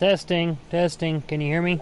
Testing, testing. Can you hear me?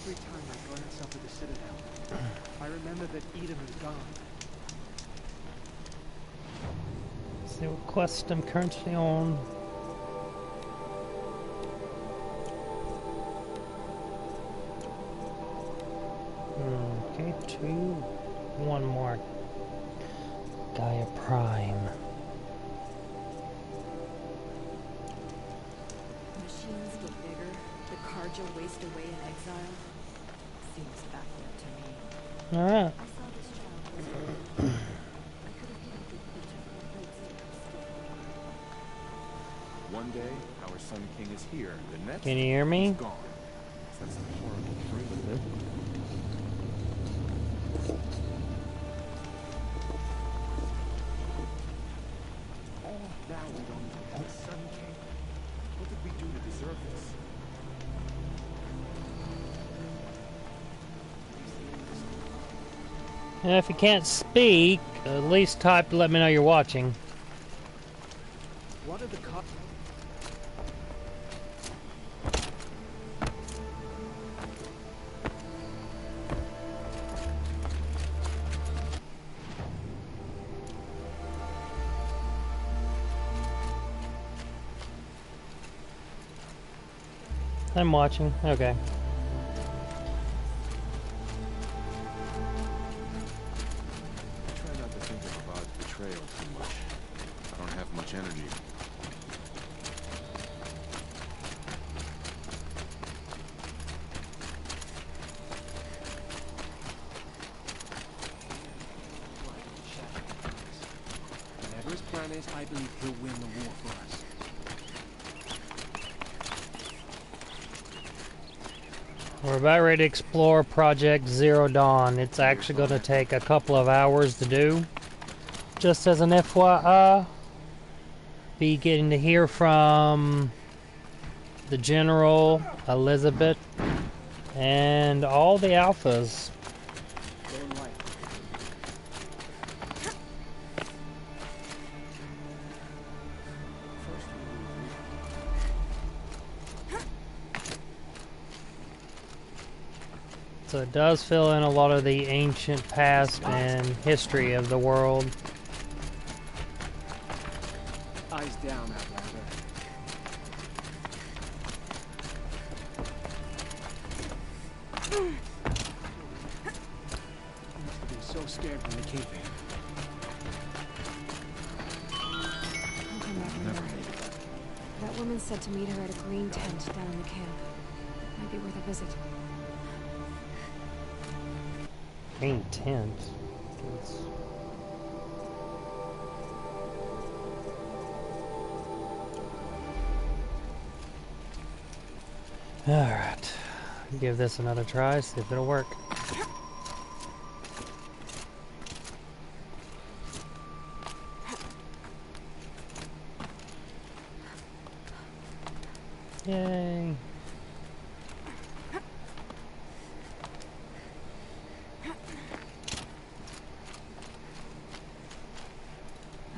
Every time I glance up at the Citadel, I remember that Edom is gone. See what quest I'm currently on. Okay, one more. Gaia Prime. Machines get bigger, the carja waste away in exile. Seems backward to me. Alright. I saw this child yesterday. I could have hit a big picture for a great One day, our Sun King is here. The next, can you hear me? he's gone. That's a horrible dream, isn't it? Now we don't even have a Sun King. What did we do to deserve this? And if you can't speak, at least type to let me know you're watching. What are the cops? I'm watching. Okay. Try not to think of Abad's betrayal too much. I don't have much energy. Whatever his plan is, I believe he'll win the war for us. We're about ready to explore Project Zero Dawn. It's actually going to take a couple of hours to do. Just as an FYI, be getting to hear from the General, Elizabeth, and all the Alphas. So it does fill in a lot of the ancient past and history of the world. Eyes down, Outlander. You must have been so scared when they came here. I'll come back later. That woman said to meet her at a green tent down in the camp. Might be worth a visit. Green tent. Alright. Give this another try, see if it'll work. Yay.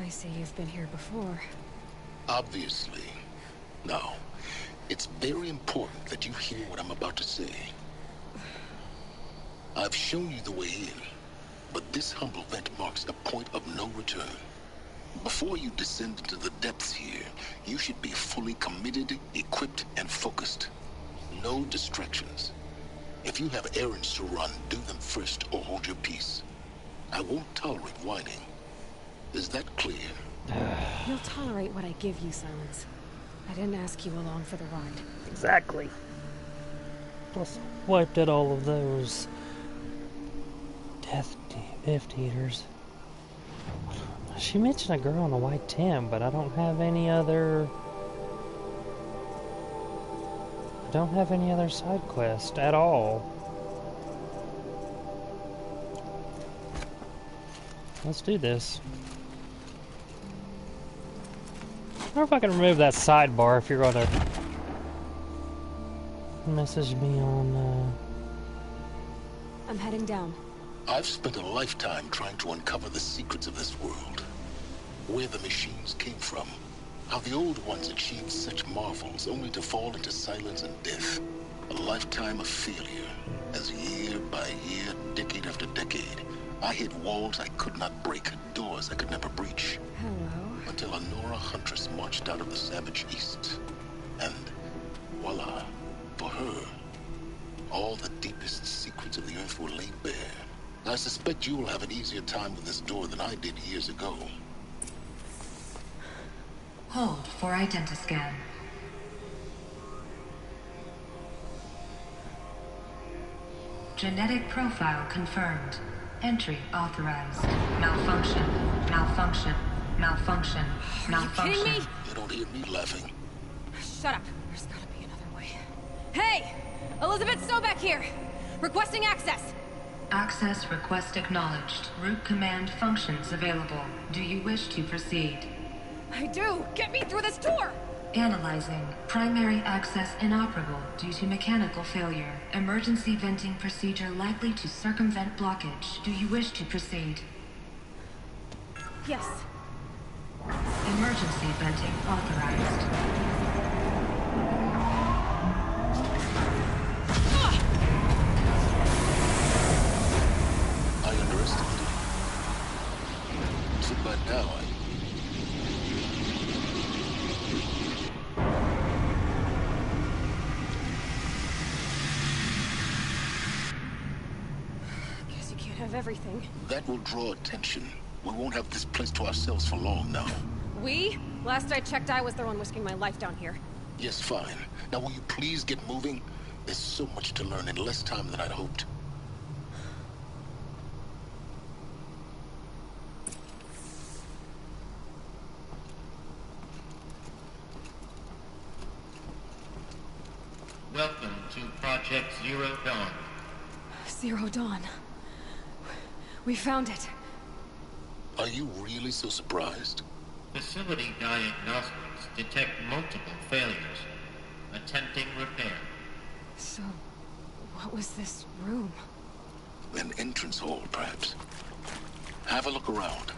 I see you've been here before. Obviously. Now, it's very important that you hear what I'm about to say. I've shown you the way in, but this humble vent marks a point of no return. Before you descend into the depths here, you should be fully committed, equipped, and focused. No distractions. If you have errands to run, do them first or hold your peace. I won't tolerate whining. Is that clear? You'll tolerate what I give you, Silence. I didn't ask you along for the ride. Exactly. Plus, wiped out all of those death eaters. She mentioned a girl in a white Tim, but I don't have any other. I don't have any other side quest at all. Let's do this. I wonder if I can remove that sidebar if you're going to message me on. I'm heading down. I've spent a lifetime trying to uncover the secrets of this world. Where the machines came from. How the old ones achieved such marvels only to fall into silence and death. A lifetime of failure. As year by year, decade after decade, I hit walls I could not break, doors I could never breach. Hello. Until a Nora huntress marched out of the savage east. And voila, for her, all the deepest secrets of the earth were laid bare. I suspect you will have an easier time with this door than I did years ago. Hold for identiscan. Genetic profile confirmed. Entry authorized. Malfunction. Malfunction. Malfunction. Malfunction. Are you kidding me? You don't hear me laughing. Shut up. There's gotta be another way. Hey! Elizabeth Sobeck here! Requesting access! Access request acknowledged. Root command functions available. Do you wish to proceed? I do! Get me through this door! Analyzing. Primary access inoperable due to mechanical failure. Emergency venting procedure likely to circumvent blockage. Do you wish to proceed? Yes. Emergency venting authorized. I underestimated. So by now, Guess you can't have everything. that will draw attention. We won't have this place to ourselves for long now. We? Last I checked, I was the one risking my life down here. Yes, fine. Now will you please get moving? There's so much to learn in less time than I'd hoped. Welcome to Project Zero Dawn. Zero Dawn. We found it. Are you really so surprised? Facility diagnostics detect multiple failures. Attempting repair. So, what was this room? An entrance hall, perhaps. Have a look around.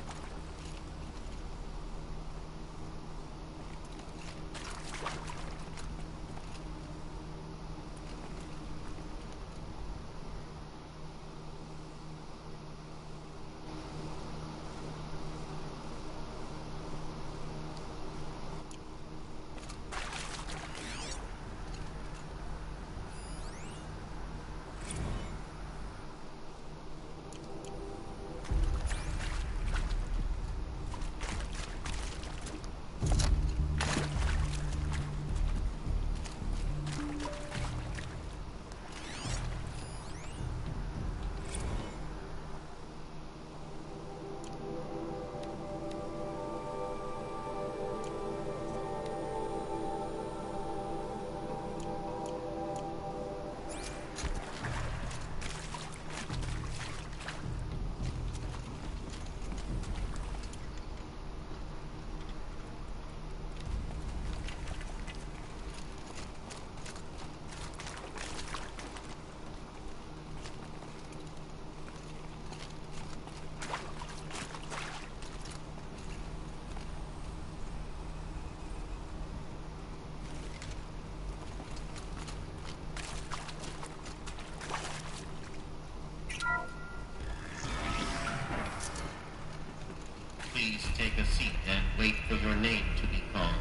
a seat and wait for your name to be called.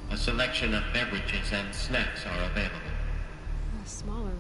A selection of beverages and snacks are available. A smaller room.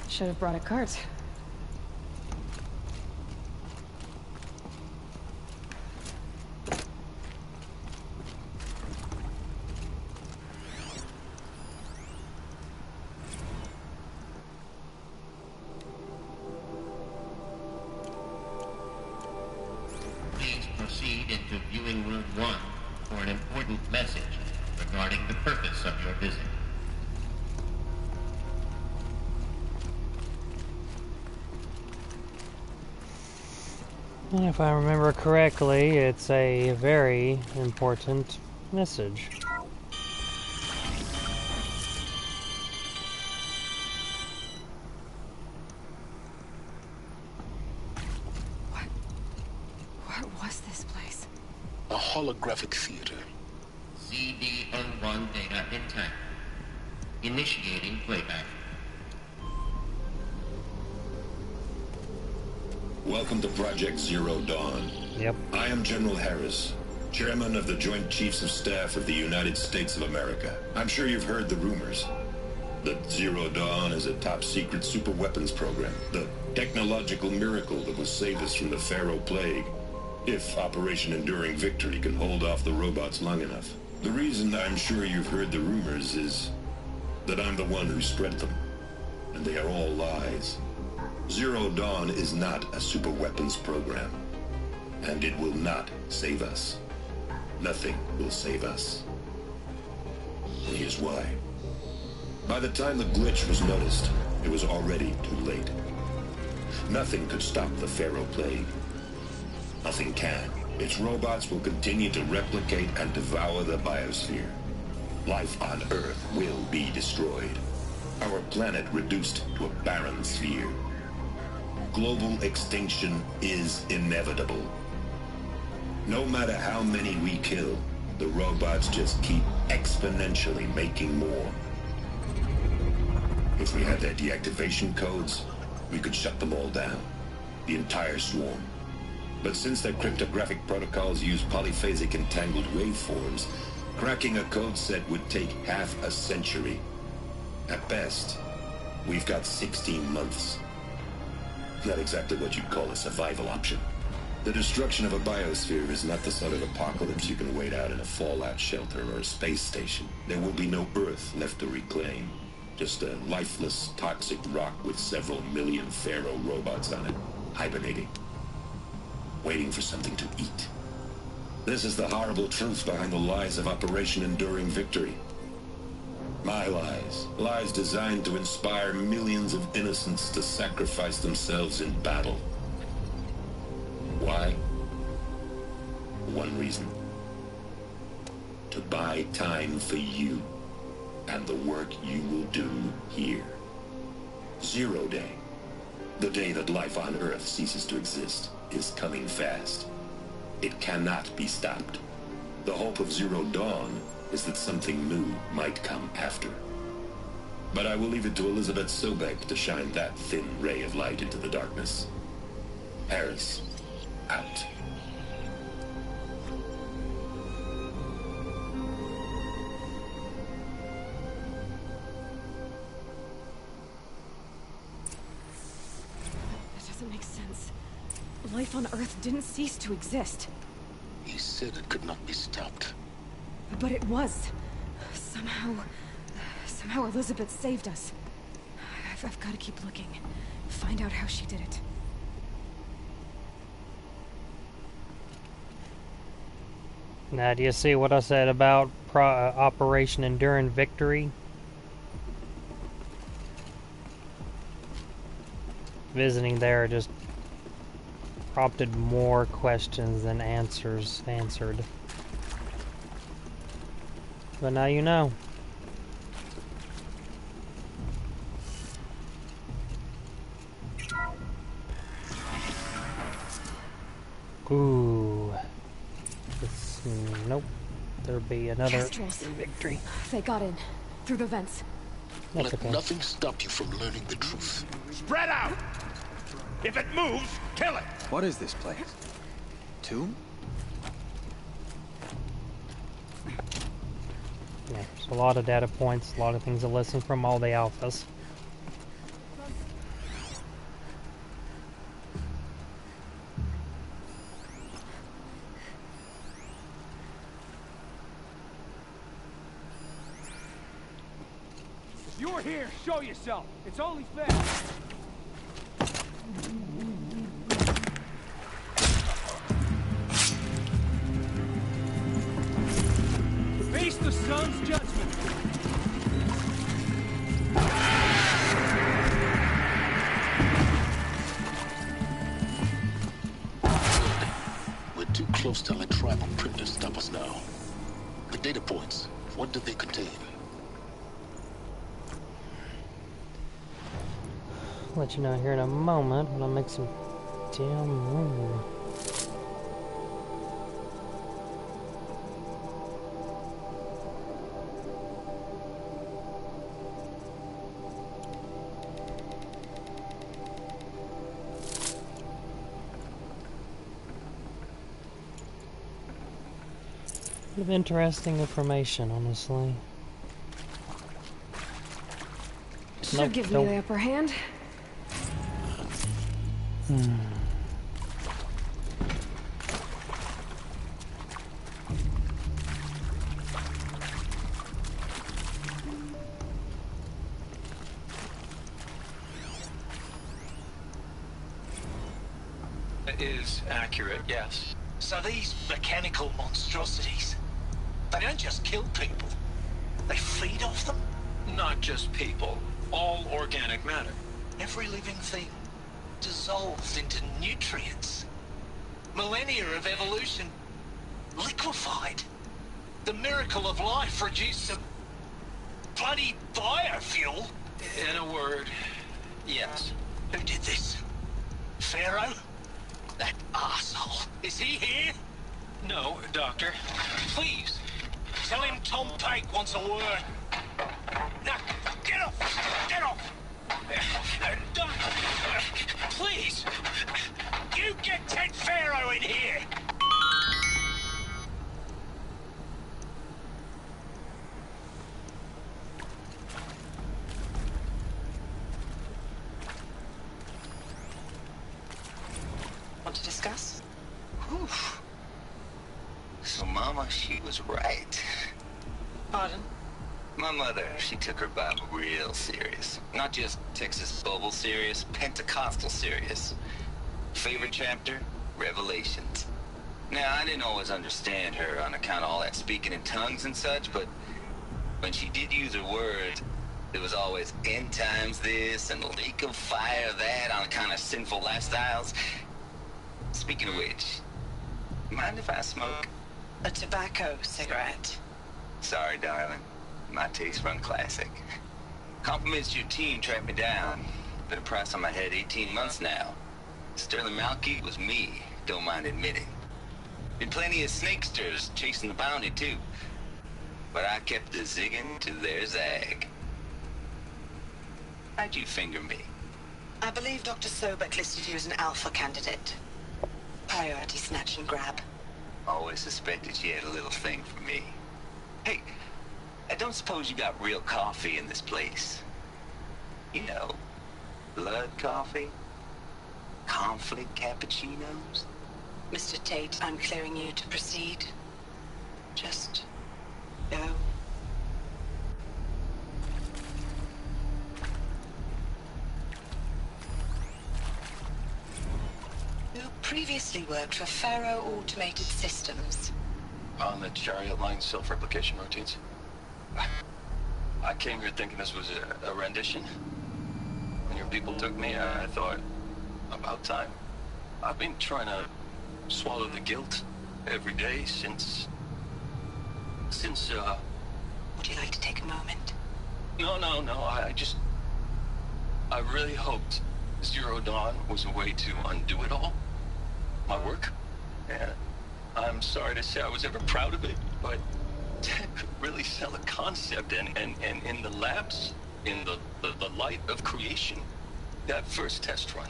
Should have brought a cart. Please proceed into viewing room 1 for an important message regarding the purpose of your visit. And if I remember correctly, it's a very important message. What was this place? A holographic theater. CD01 data intact. Initiating playback. Welcome to Project Zero Dawn. Yep. I am General Harris, Chairman of the Joint Chiefs of Staff of the United States of America. I'm sure you've heard the rumors that Zero Dawn is a top-secret super-weapons program, the technological miracle that will save us from the Pharaoh Plague, if Operation Enduring Victory can hold off the robots long enough. The reason I'm sure you've heard the rumors is that I'm the one who spread them, and they are all lies. Zero Dawn is not a super weapons program, and it will not save us. Nothing will save us. And here's why. By the time the glitch was noticed, it was already too late. Nothing could stop the Pharaoh Plague. Nothing can. Its robots will continue to replicate and devour the biosphere. Life on Earth will be destroyed. Our planet reduced to a barren sphere. Global extinction is inevitable. No matter how many we kill, the robots just keep exponentially making more. If we had their deactivation codes, we could shut them all down. The entire swarm. But since their cryptographic protocols use polyphasic entangled waveforms, cracking a code set would take half a century. At best, we've got 16 months. Not exactly what you'd call a survival option. The destruction of a biosphere is not the sort of apocalypse you can wait out in a fallout shelter or a space station. There will be no Earth left to reclaim. Just a lifeless, toxic rock with several million Pharaoh robots on it, hibernating. Waiting for something to eat. This is the horrible truth behind the lies of Operation Enduring Victory. My lies. Lies designed to inspire millions of innocents to sacrifice themselves in battle. Why? One reason. To buy time for you and the work you will do here. Zero Day, the day that life on Earth ceases to exist, is coming fast. It cannot be stopped. The hope of Zero Dawn is that something new might come after. But I will leave it to Elizabeth Sobek to shine that thin ray of light into the darkness. Harris, out. That doesn't make sense. Life on Earth didn't cease to exist. He said it could not be stopped. But it was. Somehow Elizabeth saved us. I've got to keep looking. Find out how she did it. Now, do you see what I said about Operation Enduring Victory? Visiting there just prompted more questions than answers answered. But now you know. Ooh. Nope. There'll be another Kestrels. victory. They got in. Through the vents. That's Let okay. nothing stop you from learning the truth. Spread out! If it moves, kill it! What is this place? Tomb? Yeah, there's a lot of data points, a lot of things to listen from all the alphas. If you're here, show yourself. It's only fair. Face the sun's judgment. We're too close to let tribal printers stop us now. The data points, what do they contain? I'll let you know here in a moment when I make some damn room. Bit of interesting information, honestly. Should Nope, give me don't. the upper hand. It is accurate, yes. So these mechanical monstrosities, they don't just kill people, they feed off them? Not just people, all organic matter. Every living thing dissolved into nutrients. Millennia of evolution liquefied. The miracle of life reduced to bloody biofuel. In a word, yes. Who did this? Pharaoh? That arsehole. Is he here? No, Doctor. Please, tell him Tom Pake wants a word. Now, get off! Get off! Don't... Please! You get Ted Pharaoh in here! Want to discuss? Whew. So Mama, she was right. Pardon? My mother, she took her Bible real serious. Not just Texas Bible serious, Pentecostal serious. Favorite chapter? Revelations. Now, I didn't always understand her on account of all that speaking in tongues and such, but when she did use her words, there was always end times this and lake of fire that on account of sinful lifestyles. Speaking of which, mind if I smoke? A tobacco cigarette. Sorry, darling. My taste run classic. Compliments to your team tracked me down. Been a price on my head 18 months now. Sterling Malky was me, don't mind admitting. Been plenty of snakesters chasing the bounty too. But I kept the zigging to their zag. How'd you finger me? I believe Dr. Sobek listed you as an alpha candidate. Priority snatch and grab. Always suspected she had a little thing for me. Hey, I don't suppose you got real coffee in this place? You know, blood coffee? Conflict cappuccinos? Mr. Tate, I'm clearing you to proceed. Just go. previously worked for Faro Automated Systems. On the Chariot Line self-replication routines? I came here thinking this was a rendition. When your people took me, I thought, about time. I've been trying to swallow the guilt every day since... Would you like to take a moment? No, I really hoped Zero Dawn was a way to undo it all. My work. And I'm sorry to say I was ever proud of it, but Tech could really sell a concept, and in the labs, in the light of creation, that first test run,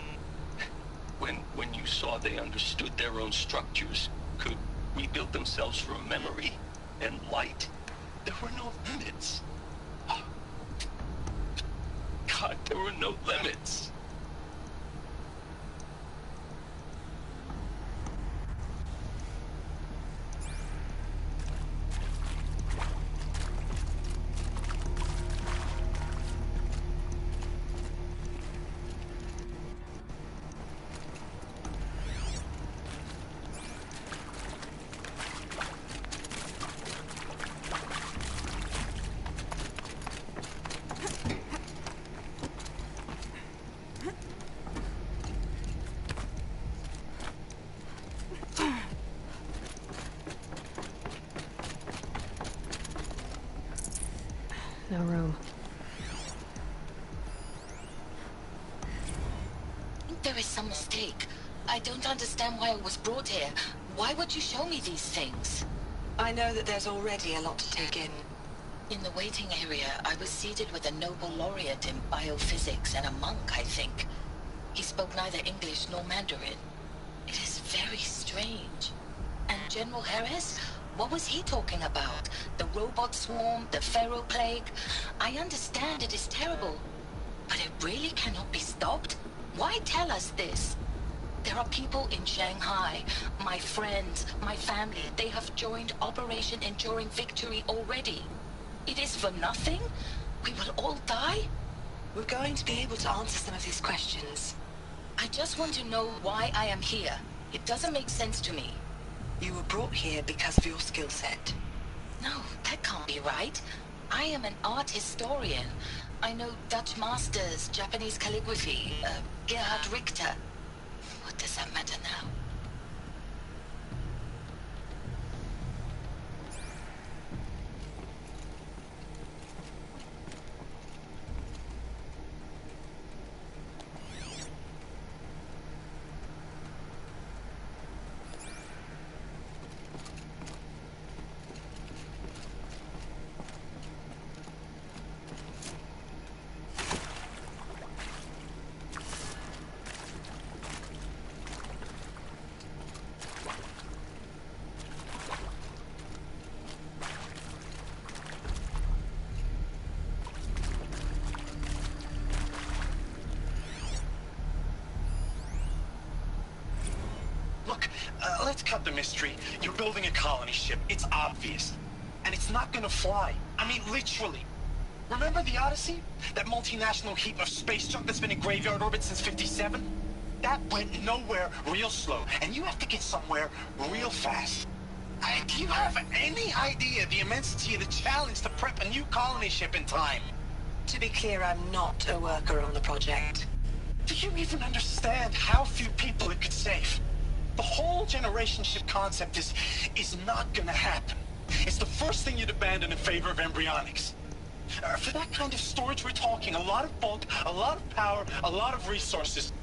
when you saw they understood their own structures, could rebuild themselves from memory and light, there were no limits. God, there were no limits. No room. There is some mistake. I don't understand why I was brought here. Why would you show me these things? I know that there's already a lot to take in. In the waiting area, I was seated with a Nobel laureate in biophysics and a monk, I think. He spoke neither English nor Mandarin. It is very strange. And General Harris? What was he talking about? The robot swarm, the Pharaoh plague? I understand it is terrible, but it really cannot be stopped? Why tell us this? There are people in Shanghai, my friends, my family. They have joined Operation Enduring Victory already. It is for nothing? We will all die? We're going to be able to answer some of these questions. I just want to know why I am here. It doesn't make sense to me. You were brought here because of your skill set. No, that can't be right. I am an art historian. I know Dutch masters, Japanese calligraphy, Gerhard Richter. What does that matter now? Let's cut the mystery. You're building a colony ship. It's obvious. And it's not gonna fly. I mean, literally. Remember the Odyssey? That multinational heap of space junk that's been in graveyard orbit since '57? That went nowhere real slow. And you have to get somewhere real fast. Do you have any idea the immensity of the challenge to prep a new colony ship in time? To be clear, I'm not a worker on the project. Do you even understand how few people it could save? The whole generation ship concept is not gonna happen. It's the first thing you'd abandon in favor of embryonics. For that kind of storage, we're talking a lot of bulk, a lot of power, a lot of resources.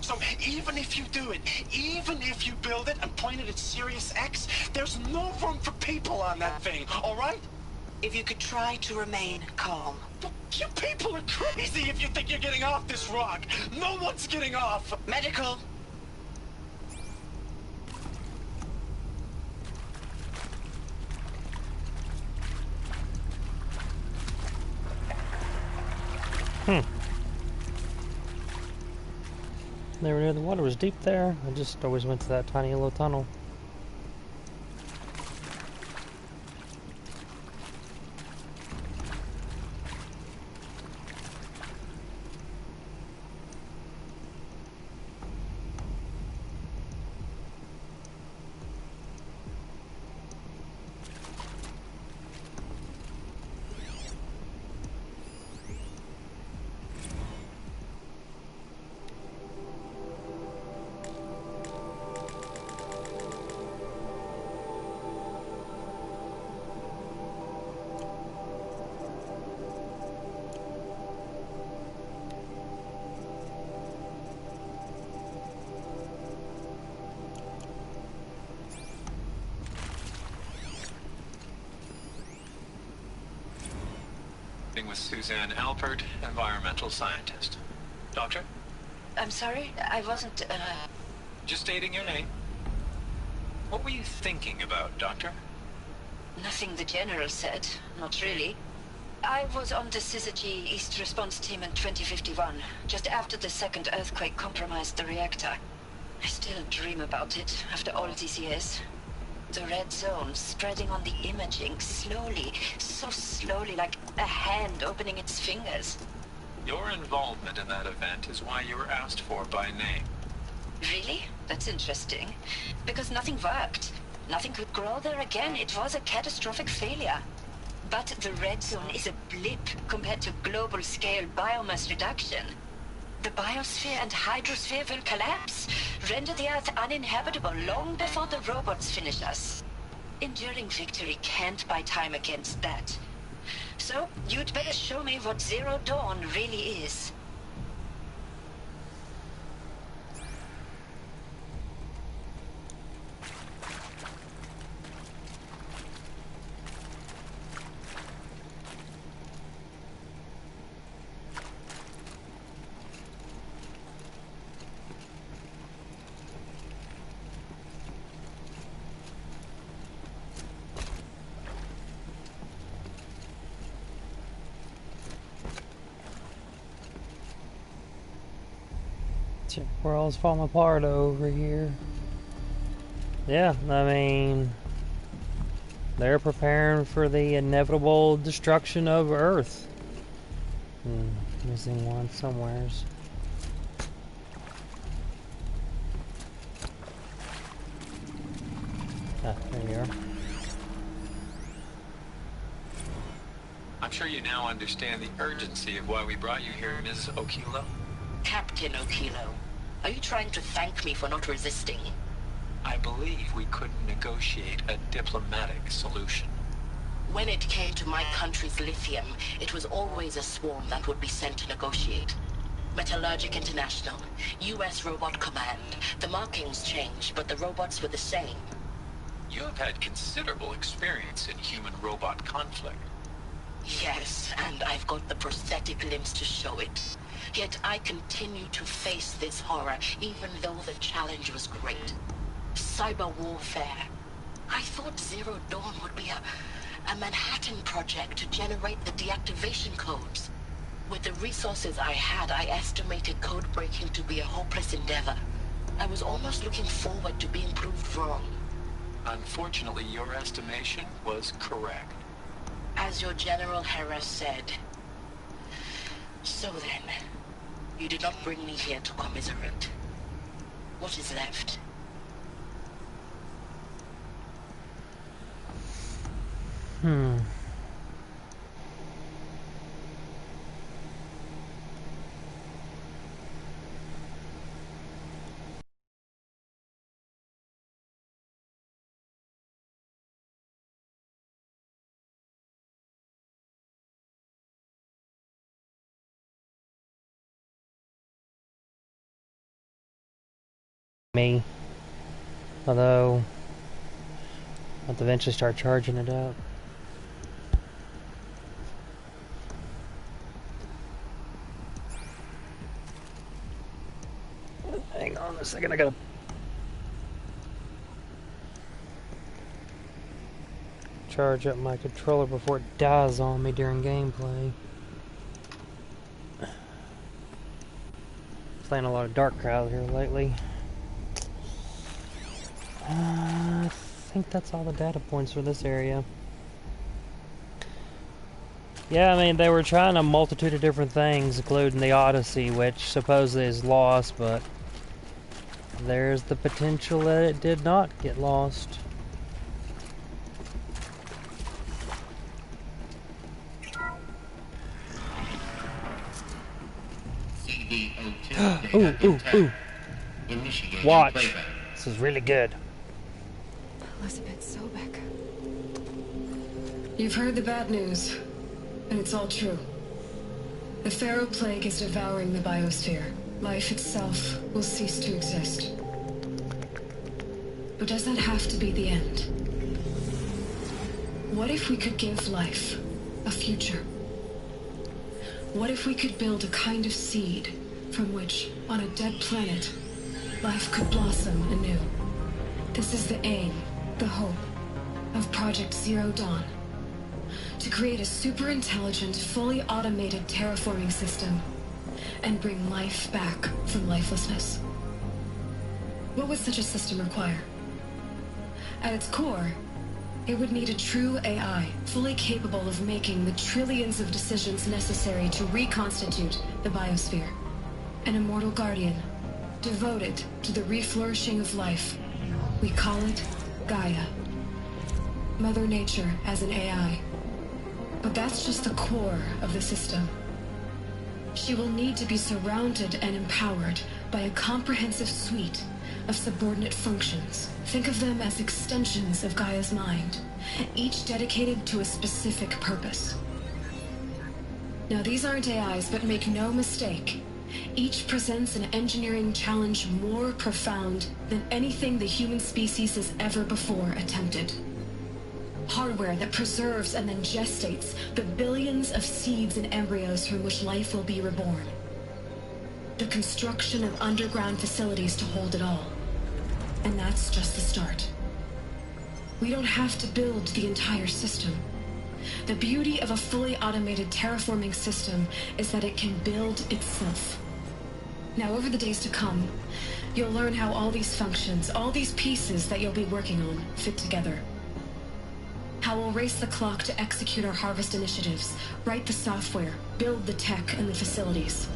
So even if you do it, even if you build it and point it at Sirius X, there's no room for people on that thing, all right? If you could try to remain calm. You people are crazy if you think you're getting off this rock. No one's getting off. Medical. Never knew the water was deep there. I just always went to that tiny little tunnel. Speaking with Suzanne Alpert, environmental scientist. Doctor? I'm sorry, I wasn't, Just stating your name. What were you thinking about, Doctor? Nothing the General said. Not really. I was on the Syzygy East Response Team in 2051, just after the second earthquake compromised the reactor. I still dream about it, after all these years. The red zone spreading on the imaging, slowly, so slowly, like a hand opening its fingers. Your involvement in that event is why you were asked for by name. Really? That's interesting. Because nothing worked. Nothing could grow there again. It was a catastrophic failure. But the red zone is a blip compared to global-scale biomass reduction. The biosphere and hydrosphere will collapse, render the Earth uninhabitable long before the robots finish us. Enduring victory can't buy time against that. So, you'd better show me what Zero Dawn really is. World's falling apart over here. Yeah, I mean, they're preparing for the inevitable destruction of Earth. Missing one somewheres. Ah, there you are. I'm sure you now understand the urgency of why we brought you here, Ms. Okilo. Captain Okilo, are you trying to thank me for not resisting? I believe we couldn't negotiate a diplomatic solution. When it came to my country's lithium, it was always a swarm that would be sent to negotiate. Metallurgic International, U.S. Robot Command. The markings changed, but the robots were the same. You have had considerable experience in human-robot conflict. Yes, and I've got the prosthetic limbs to show it. Yet I continue to face this horror, even though the challenge was great. Cyber warfare. I thought Zero Dawn would be a Manhattan project to generate the deactivation codes. With the resources I had, I estimated code breaking to be a hopeless endeavor. I was almost looking forward to being proved wrong. Unfortunately, your estimation was correct. As your General Hera said. So then, you did not bring me here to commiserate. What is left? Me. Although, I'll have to eventually start charging it up. Hang on a second, I gotta charge up my controller before it dies on me during gameplay. Playing a lot of Dark Crowd here lately. I think that's all the data points for this area. Yeah, I mean, they were trying a multitude of different things, including the Odyssey, which supposedly is lost, but there's the potential that it did not get lost. Ooh. Watch. This is really good. Elizabeth Sobek. You've heard the bad news, and it's all true. The Pharaoh Plague is devouring the biosphere. Life itself will cease to exist. But does that have to be the end? What if we could give life a future? What if we could build a kind of seed from which, on a dead planet, life could blossom anew? This is the aim, the hope, of Project Zero Dawn. To create a super-intelligent, fully automated terraforming system and bring life back from lifelessness. What would such a system require? At its core, it would need a true AI, fully capable of making the trillions of decisions necessary to reconstitute the biosphere. An immortal guardian, devoted to the reflourishing of life. We call it Gaia. Mother Nature as an AI. But that's just the core of the system. She will need to be surrounded and empowered by a comprehensive suite of subordinate functions. Think of them as extensions of Gaia's mind, each dedicated to a specific purpose. Now, these aren't AIs, but make no mistake, each presents an engineering challenge more profound than anything the human species has ever before attempted. Hardware that preserves and then gestates the billions of seeds and embryos from which life will be reborn. The construction of underground facilities to hold it all. And that's just the start. We don't have to build the entire system. The beauty of a fully automated terraforming system is that it can build itself. Now, over the days to come, you'll learn how all these functions, all these pieces that you'll be working on, fit together. How we'll race the clock to execute our harvest initiatives, write the software, build the tech and the facilities.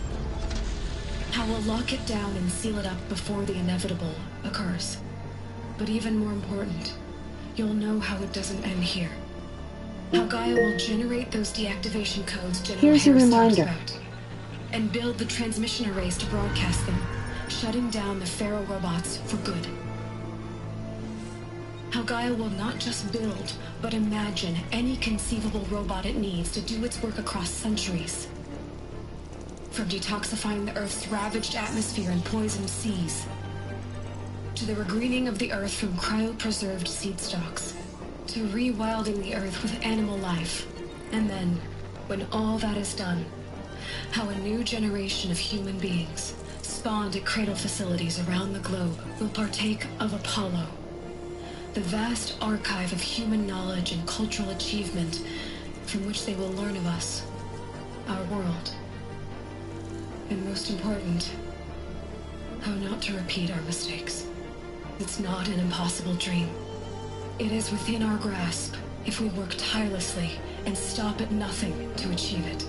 How we'll lock it down and seal it up before the inevitable occurs. But even more important, you'll know how it doesn't end here. How Gaia will generate those deactivation codes General Here's a Harris talked reminder. about, and build the transmission arrays to broadcast them, shutting down the Pharaoh robots for good. How Gaia will not just build, but imagine any conceivable robot it needs to do its work across centuries. From detoxifying the Earth's ravaged atmosphere and poisoned seas, to the regreening of the Earth from cryopreserved seed stalks, to rewilding the Earth with animal life. And then, when all that is done, how a new generation of human beings, spawned at cradle facilities around the globe, will partake of Apollo, the vast archive of human knowledge and cultural achievement from which they will learn of us, our world. And most important, how not to repeat our mistakes. It's not an impossible dream. It is within our grasp if we work tirelessly and stop at nothing to achieve it.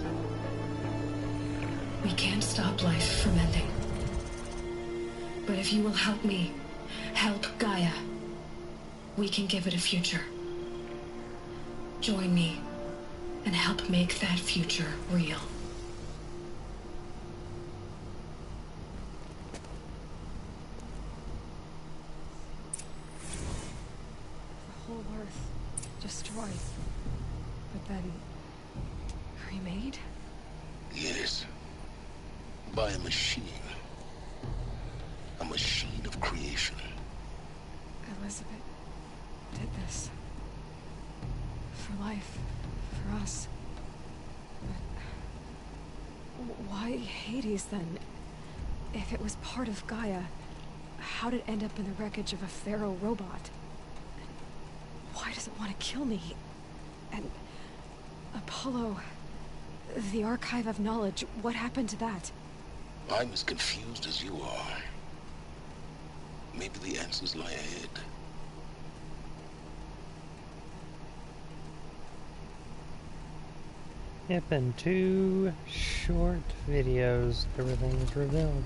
We can't stop life from ending. But if you will help me, help Gaia, we can give it a future. Join me and help make that future real. The whole Earth destroyed, but then remade? Yes. By a machine. A machine of creation. Elizabeth did this. For life. For us. But why Hades then? If it was part of Gaia, how did it end up in the wreckage of a Pharaoh robot? Why does it want to kill me? And Apollo, the archive of knowledge, what happened to that? I'm as confused as you are. Maybe the answers lie ahead. Yep, in 2 short videos, everything is revealed.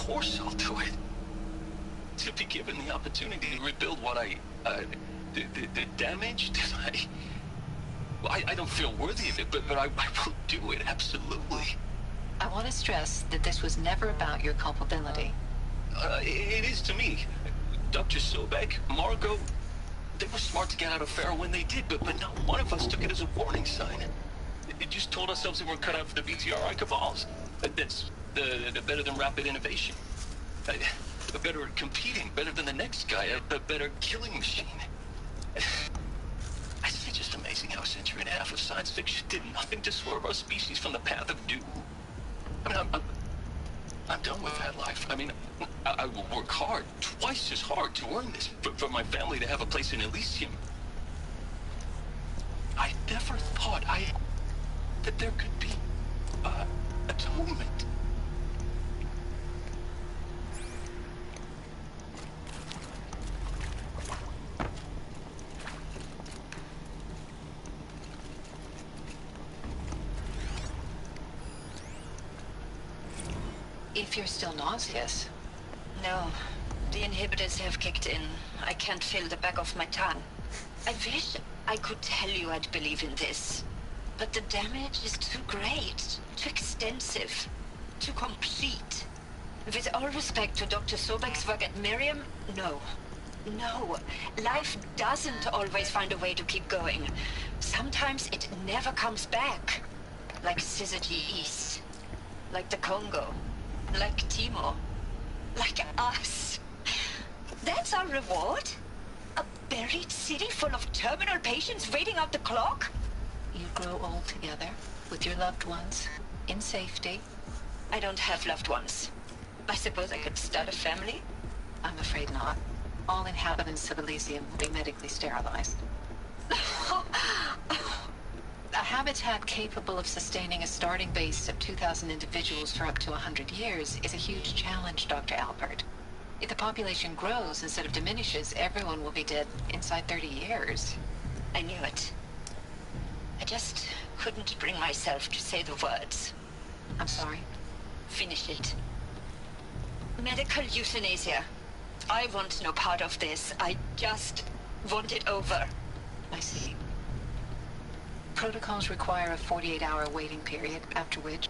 force I'll do it. To be given the opportunity to rebuild what the damage that I don't feel worthy of it, but I will do it, absolutely. I want to stress that this was never about your culpability. It is to me. Dr. Sobek, Margot, they were smart to get out of Pharaoh when they did, but not one of us took it as a warning sign. It just told ourselves that we're cut out for the BTRI cabals. That's the better than rapid innovation. Better at competing, better than the next guy, a better killing machine. It's just amazing how a century and a half of science fiction did nothing to swerve our species from the path of doom. I mean, I'm done with that life. I mean, I will work hard, twice as hard to earn this, for my family to have a place in Elysium. I never thought that there could be atonement. If you're still nauseous. No. The inhibitors have kicked in. I can't feel the back of my tongue. I wish I could tell you I'd believe in this. But the damage is too great, too extensive, too complete. With all respect to Dr. Sobek's work at Miriam, no. No. Life doesn't always find a way to keep going. Sometimes it never comes back. Like Syzygy East. Like the Congo. Like Timo. Like us. That's our reward? A buried city full of terminal patients waiting out the clock? You grow old together, with your loved ones, in safety. I don't have loved ones. I suppose I could start a family? I'm afraid not. All inhabitants of Elysium will be medically sterilized. A habitat capable of sustaining a starting base of 2,000 individuals for up to 100 years is a huge challenge, Dr. Albert. If the population grows instead of diminishes, everyone will be dead inside 30 years. I knew it. I just couldn't bring myself to say the words. I'm sorry. Finish it. Medical euthanasia. I want no part of this. I just want it over. I see. Protocols require a 48-hour waiting period, after which...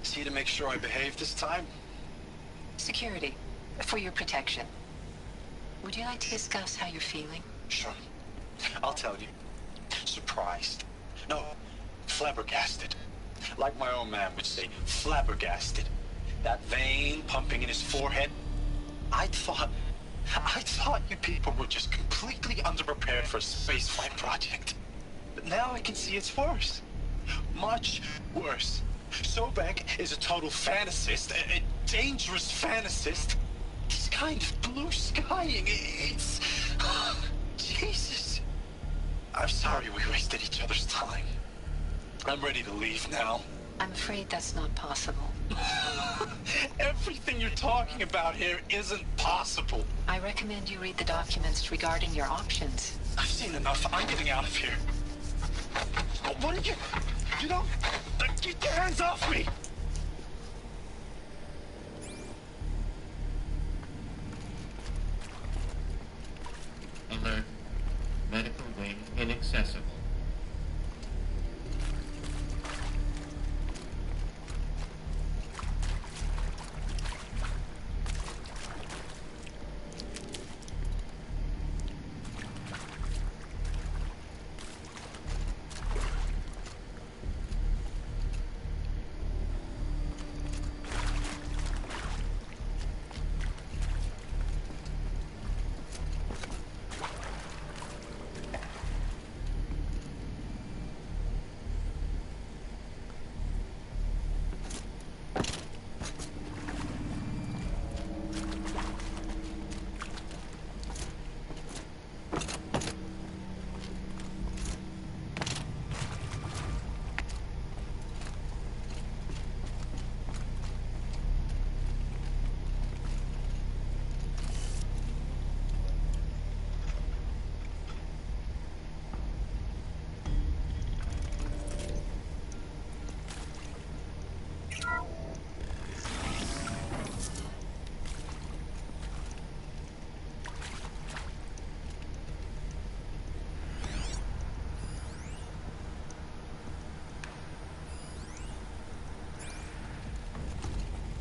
See to make sure I behave this time? Security, for your protection. Would you like to discuss how you're feeling? Sure. I'll tell you. Surprised. No, flabbergasted. Like my own man would say, flabbergasted. That vein pumping in his forehead. I thought you people were just completely underprepared for a spaceflight project. But now I can see it's worse. Much worse. Sobek is a total fantasist, a dangerous fantasist. He's kind of blue skying. It's... Jesus. I'm sorry we wasted each other's time. I'm ready to leave now. I'm afraid that's not possible. Everything you're talking about here isn't possible. I recommend you read the documents regarding your options. I've seen enough. I'm getting out of here. What are you... You don't... Get your hands off me! Alert. Medical wing inaccessible.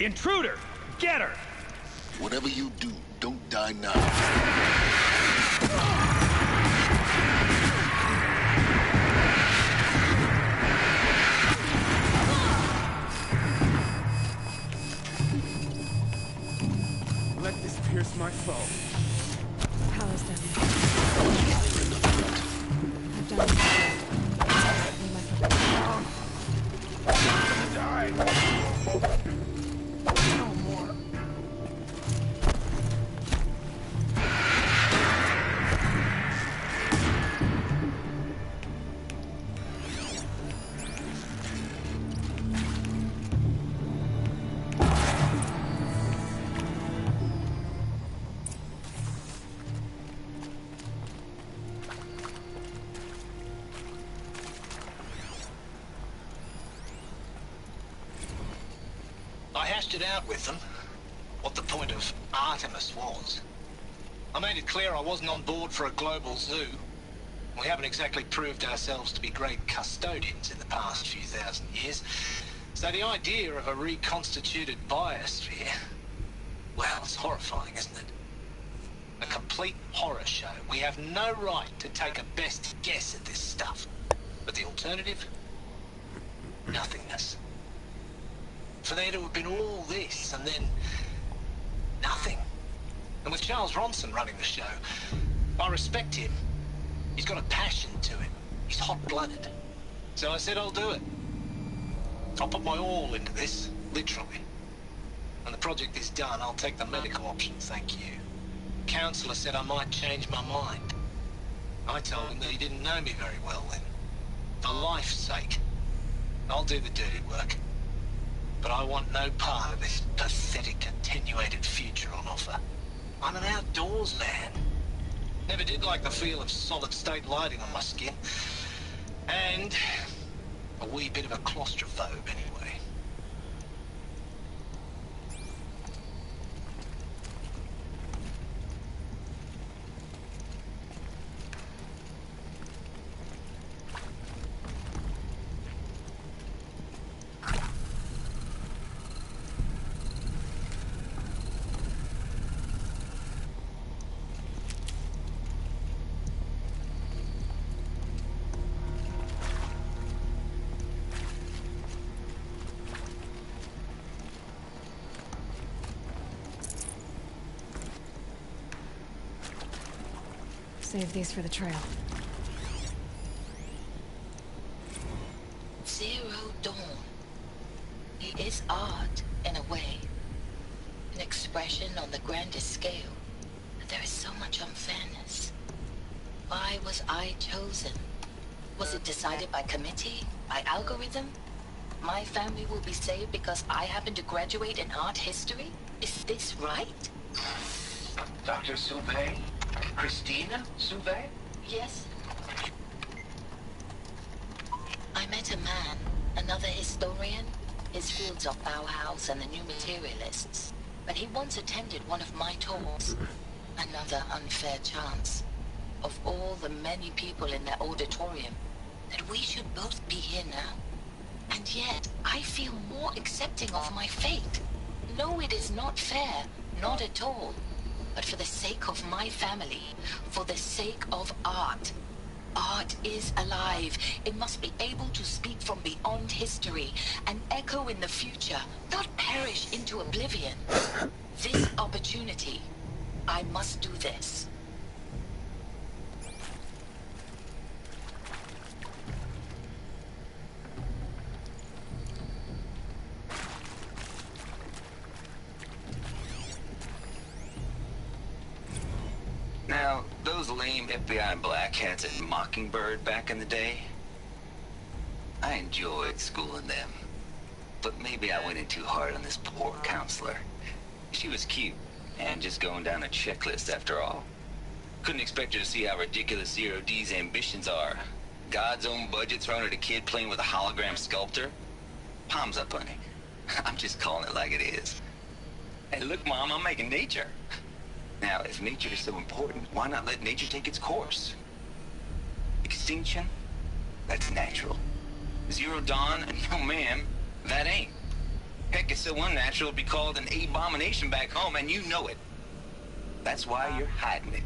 Intruder! Get her! Whatever you do, don't die now. Let this pierce my soul. Palace down there. I've done it. No more. I hashed it out with them, what the point of Artemis was. I made it clear I wasn't on board for a global zoo. We haven't exactly proved ourselves to be great custodians in the past few thousand years. So the idea of a reconstituted biosphere, well, it's horrifying, isn't it? A complete horror show. We have no right to take a best guess at this stuff. But the alternative? Nothingness. For there to have been all this, and then nothing. And with Charles Ronson running the show, I respect him. He's got a passion to him. He's hot-blooded. So I said I'll do it. I'll put my all into this, literally. When the project is done, I'll take the medical option, thank you. Counselor said I might change my mind. I told him that he didn't know me very well then. For life's sake, I'll do the dirty work. But I want no part of this pathetic, attenuated future on offer. I'm an outdoors man. Never did like the feel of solid-state lighting on my skin. And a wee bit of a claustrophobe, anyway. Save these for the trail. Zero Dawn. It is art, in a way. An expression on the grandest scale. But there is so much unfairness. Why was I chosen? Was it decided by committee? By algorithm? My family will be saved because I happen to graduate in art history? Is this right? Dr. Sauvé? Christina Sauvé? Yes. I met a man, another historian. His fields are Bauhaus and the New Materialists. But he once attended one of my talks. Another unfair chance. Of all the many people in that auditorium, that we should both be here now. And yet, I feel more accepting of my fate. No, it is not fair. Not at all. But for the sake of my family, for the sake of art. Art is alive. It must be able to speak from beyond history and echo in the future, not perish into oblivion. This opportunity, I must do this. Now, those lame FBI black hats at Mockingbird back in the day, I enjoyed schooling them. But maybe I went in too hard on this poor counselor. She was cute, and just going down a checklist after all. Couldn't expect her to see how ridiculous Zero D's ambitions are. God's own budget thrown at a kid playing with a hologram sculptor? Palms up, honey. I'm just calling it like it is. Hey, look, Mom, I'm making nature. Now, if nature is so important, why not let nature take its course? Extinction? That's natural. Zero Dawn? No, ma'am, that ain't. Heck, it's so unnatural it'd be called an abomination back home, and you know it. That's why you're hiding it.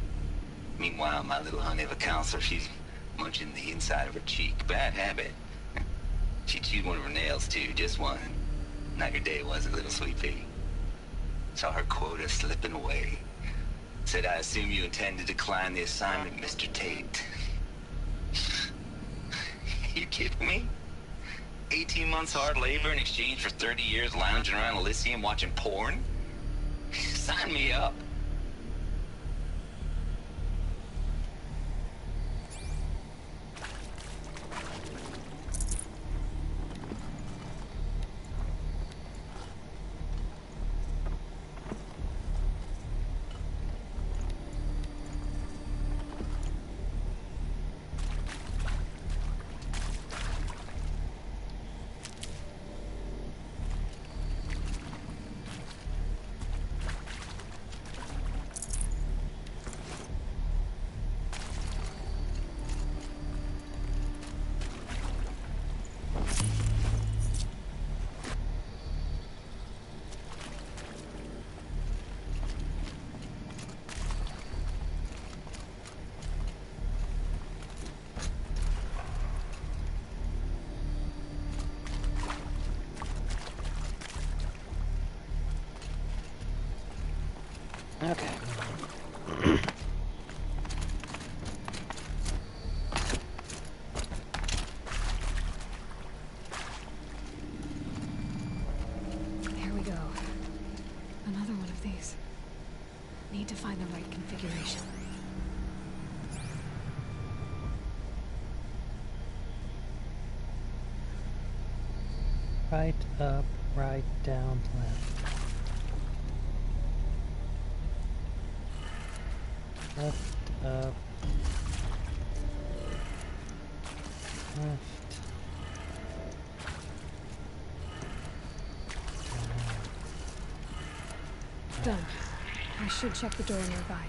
Meanwhile, my little honey of a counselor, she's munching the inside of her cheek. Bad habit. She chewed one of her nails, too, just one. Not your day, was it, little sweet pea? Saw her quota slipping away. Said, I assume you intend to decline the assignment, Mr. Tate. You kidding me? 18 months hard labor in exchange for 30 years lounging around Elysium watching porn? Sign me up. Okay. Here we go. Another one of these. Need to find the right configuration. Right up, right down, left. Left, up, left, Done. I should check the door nearby.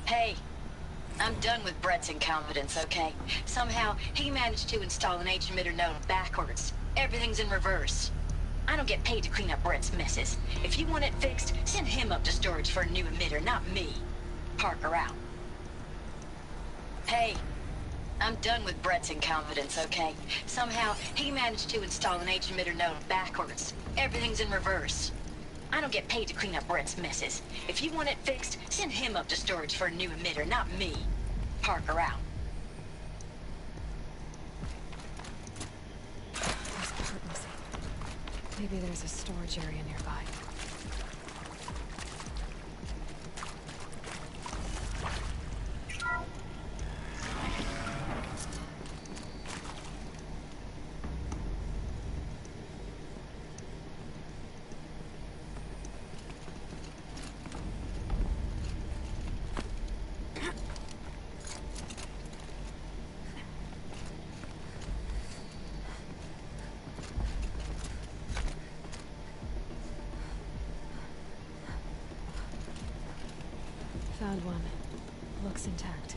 Hey, I'm done with Brett's incompetence, okay? Somehow, he managed to install an H-emitter node backwards. Everything's in reverse. I don't get paid to clean up Brett's messes. If you want it fixed, send him up to storage for a new emitter, not me. Parker out. Hey, I'm done with Brett's incompetence, okay? Somehow, he managed to install an H-emitter node backwards. Everything's in reverse. I don't get paid to clean up Brett's messes. If you want it fixed, send him up to storage for a new emitter, not me. Parker out. There's a part missing. Maybe there's a storage area nearby. Found one. Looks intact.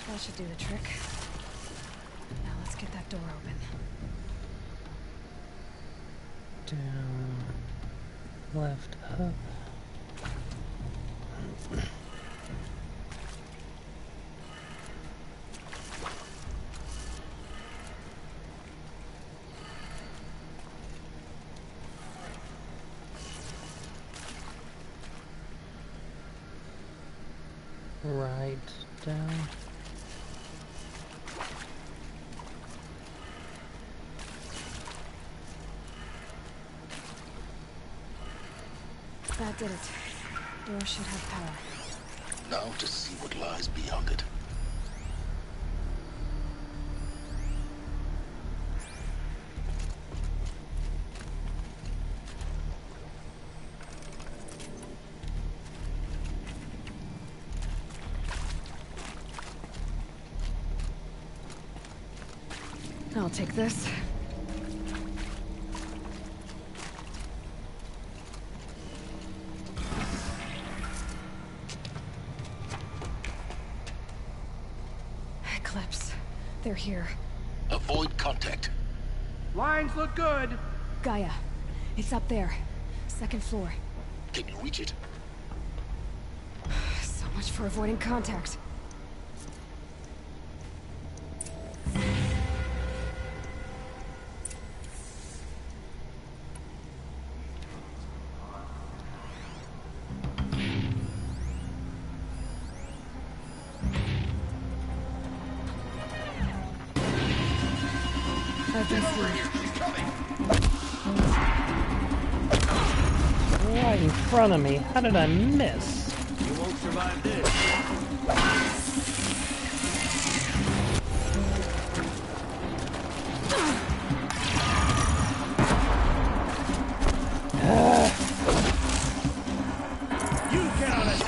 That should do the trick. Now let's get that door open. down, left, up. Right, down. That did it. Door should have power. Now to see what lies beyond it. I'll take this. Eclipse. They're here. Avoid contact. Lines look good. Gaia. It's up there. Second floor. Can you reach it? So much for avoiding contact. Right in front of me. How did I miss? You won't survive this. You count it.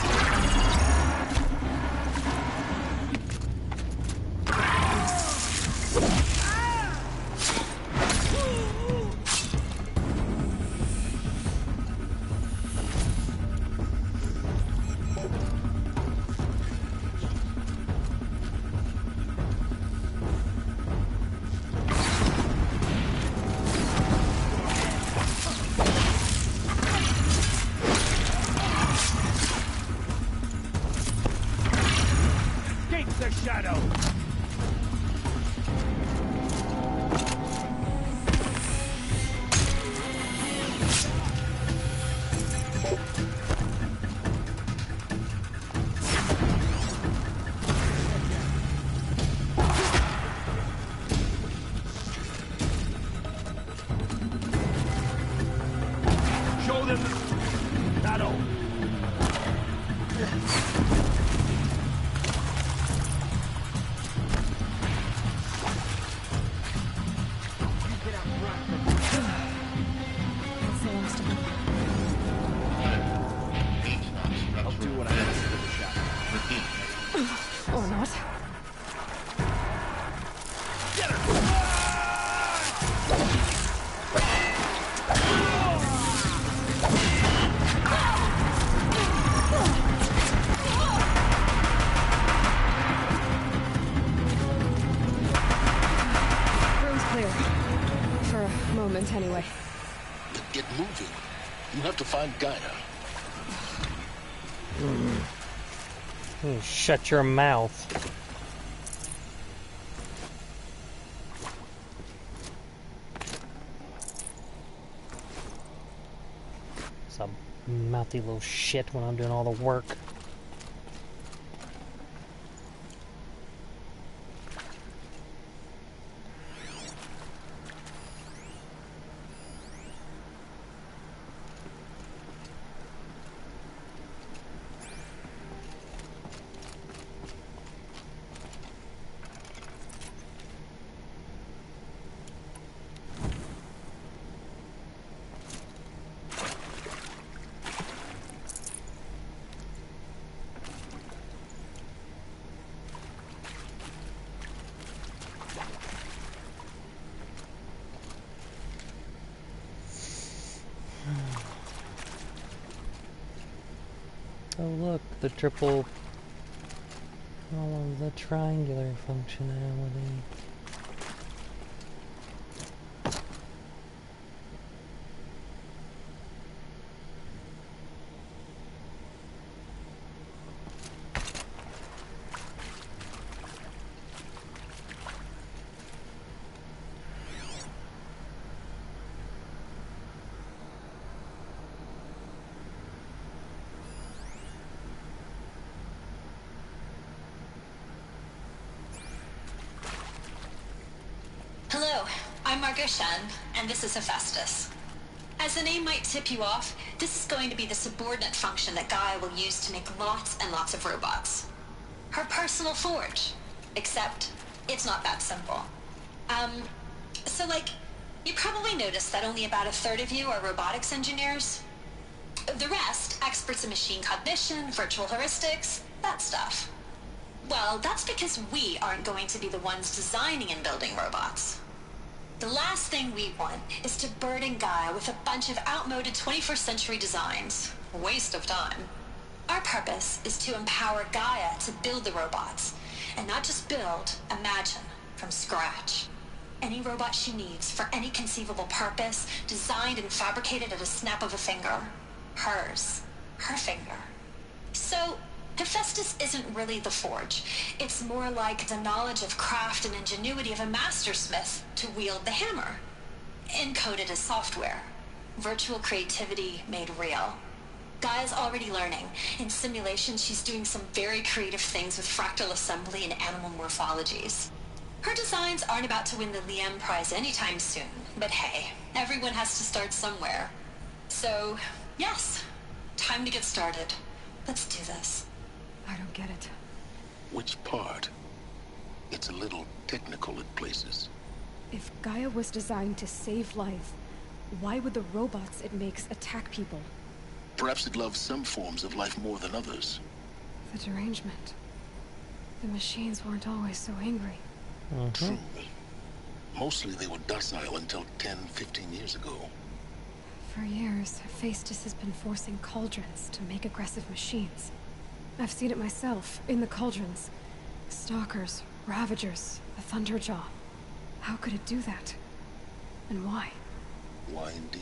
The shadow. Show them the shadow. Or not. Get her! Room's clear. For a moment, anyway. Then get moving. You have to find Gaia. Oh, shut your mouth. Some mouthy little shit when I'm doing all the work. Oh look, the triple, the triangular functionality. Hello, I'm Margot Shen, and this is Hephaestus. As the name might tip you off, this is going to be the subordinate function that Gaia will use to make lots and lots of robots. Her personal forge. Except, it's not that simple. So you probably noticed that only about a third of you are robotics engineers. The rest, experts in machine cognition, virtual heuristics, that stuff. Well, that's because we aren't going to be the ones designing and building robots. The last thing we want is to burden Gaia with a bunch of outmoded 21st century designs. A waste of time. Our purpose is to empower Gaia to build the robots. And not just build, imagine, from scratch. Any robot she needs for any conceivable purpose, designed and fabricated at a snap of a finger. Hers. Her finger. So, Hephaestus isn't really the forge. It's more like the knowledge of craft and ingenuity of a mastersmith to wield the hammer. Encoded as software. Virtual creativity made real. Gaia's already learning. In simulation, she's doing some very creative things with fractal assembly and animal morphologies. Her designs aren't about to win the Liam Prize anytime soon, but hey, everyone has to start somewhere. So, yes, time to get started. Let's do this. I don't get it. Which part? It's a little technical at places. If Gaia was designed to save life, why would the robots it makes attack people? Perhaps it loves some forms of life more than others. The derangement. The machines weren't always so angry. True. Mostly they were docile until 10, 15 years ago. For years, Hephaestus has been forcing cauldrons to make aggressive machines. I've seen it myself, in the cauldrons. Stalkers, Ravagers, the Thunderjaw. How could it do that? And why? Why indeed?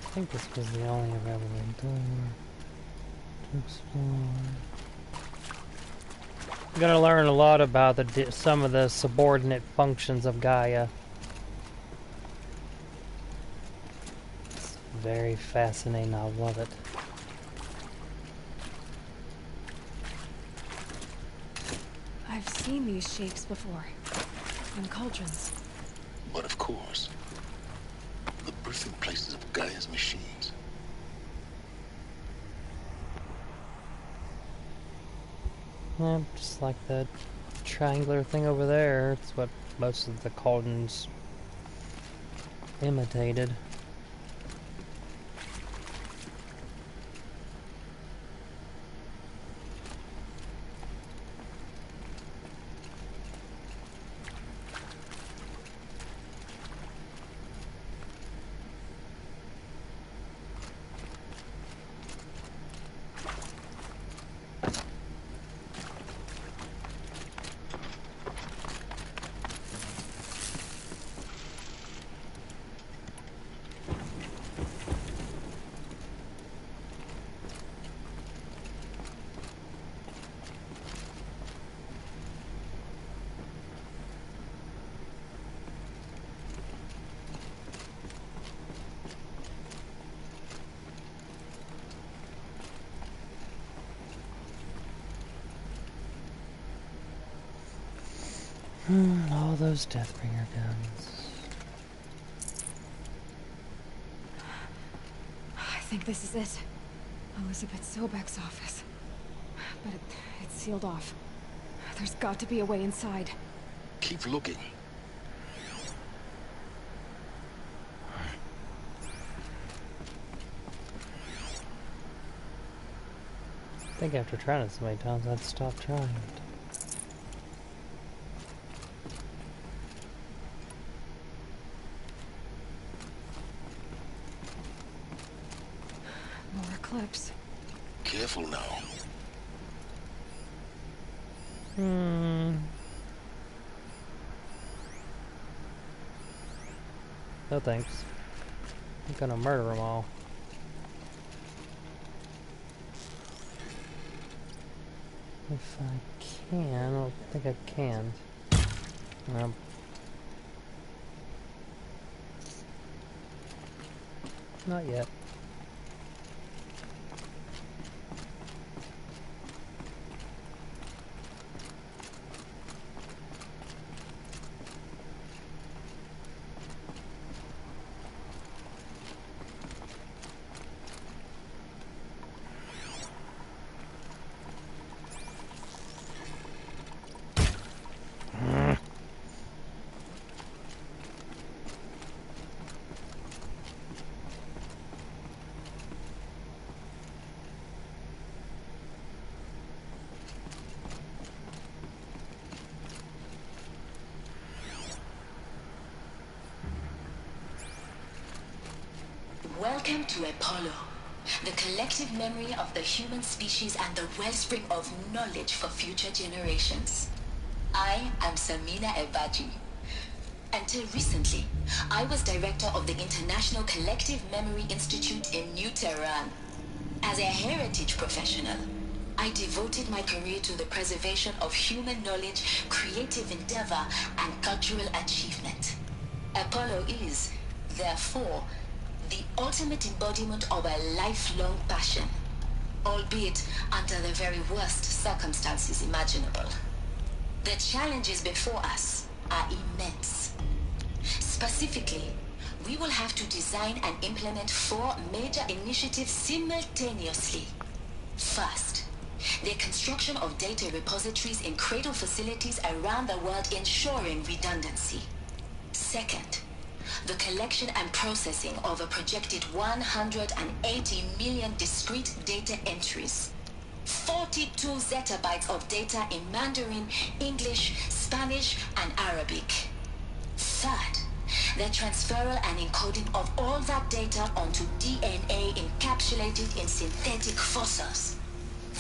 I think this was the only available door to explore. I'm gonna learn a lot about some of the subordinate functions of Gaia. It's very fascinating. I love it. I've seen these shapes before. In cauldrons. But of course, the birthing places of Gaia's machines. Yeah, just like that triangular thing over there. It's what most of the cauldrons imitated. All those Deathbringer guns. I think this is it. Elizabeth Sobek's office. But it's sealed off. There's got to be a way inside. Keep looking. I think after trying it so many times, I'd stop trying it. Clips. Careful now. No thanks. I'm gonna murder them all. If I can, I don't think I can. Nope. Not yet. Welcome to Apollo, the collective memory of the human species and the wellspring of knowledge for future generations. I am Samina Ebaji. Until recently, I was director of the International Collective Memory Institute in New Tehran. As a heritage professional, I devoted my career to the preservation of human knowledge, creative endeavor, and cultural achievement. Apollo is, therefore, the ultimate embodiment of a lifelong passion, albeit under the very worst circumstances imaginable. The challenges before us are immense. Specifically, we will have to design and implement 4 major initiatives simultaneously. First, the construction of data repositories in cradle facilities around the world ensuring redundancy. Second, the collection and processing of a projected 180 million discrete data entries. 42 zettabytes of data in Mandarin, English, Spanish, and Arabic. Third, the transferal and encoding of all that data onto DNA encapsulated in synthetic fossils.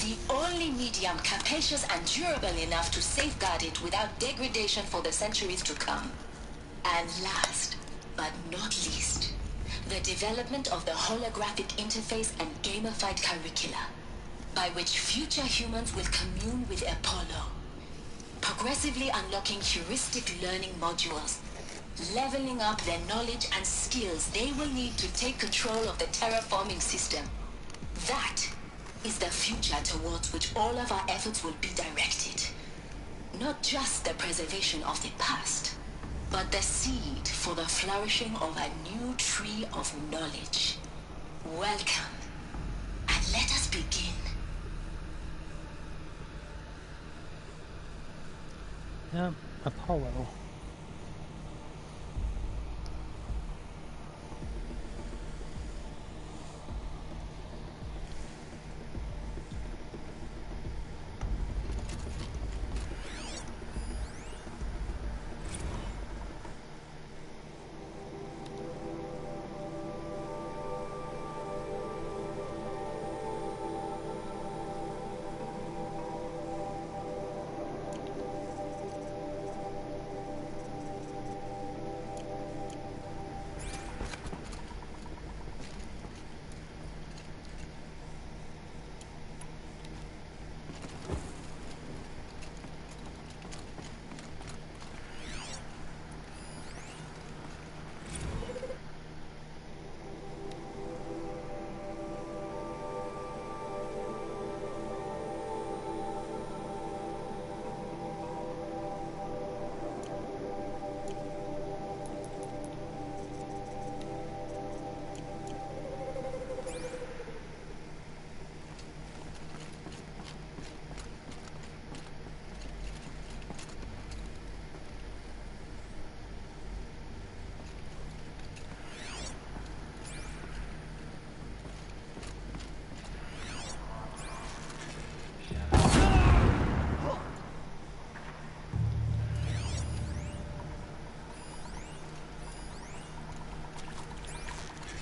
The only medium capacious and durable enough to safeguard it without degradation for the centuries to come. And last, but not least, the development of the holographic interface and gamified curricula, by which future humans will commune with Apollo, progressively unlocking heuristic learning modules, leveling up their knowledge and skills they will need to take control of the terraforming system. That is the future towards which all of our efforts will be directed. Not just the preservation of the past, but the seed for the flourishing of a new tree of knowledge. Welcome, and let us begin. Yep, Apollo.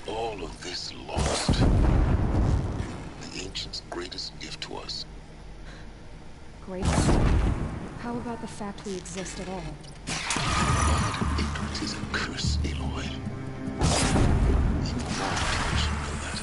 All of this lost. The ancients' greatest gift to us. Greatest? How about the fact we exist at all? Ignorance is a curse, Aloy. Even Lord should know that.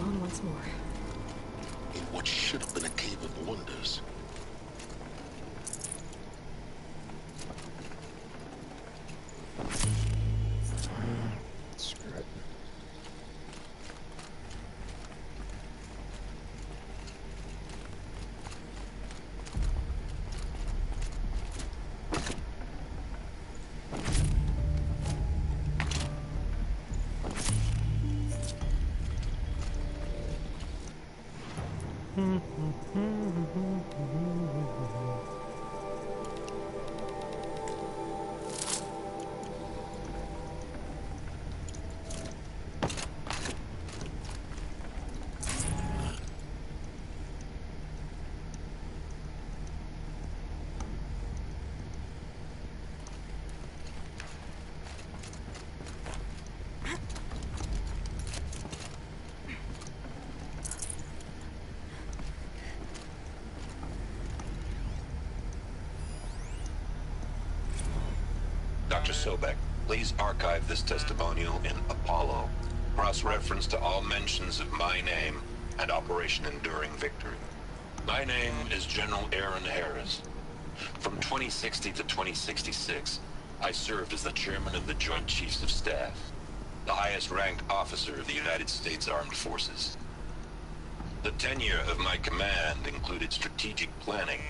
Alone once more. In what should have been a cave of wonders. Screw it. Dr. Sobek, please archive this testimonial in Apollo. Cross-reference to all mentions of my name and Operation Enduring Victory. My name is General Aaron Harris. From 2060 to 2066, I served as the chairman of the Joint Chiefs of Staff, the highest-ranked officer of the United States Armed Forces. The tenure of my command included strategic planning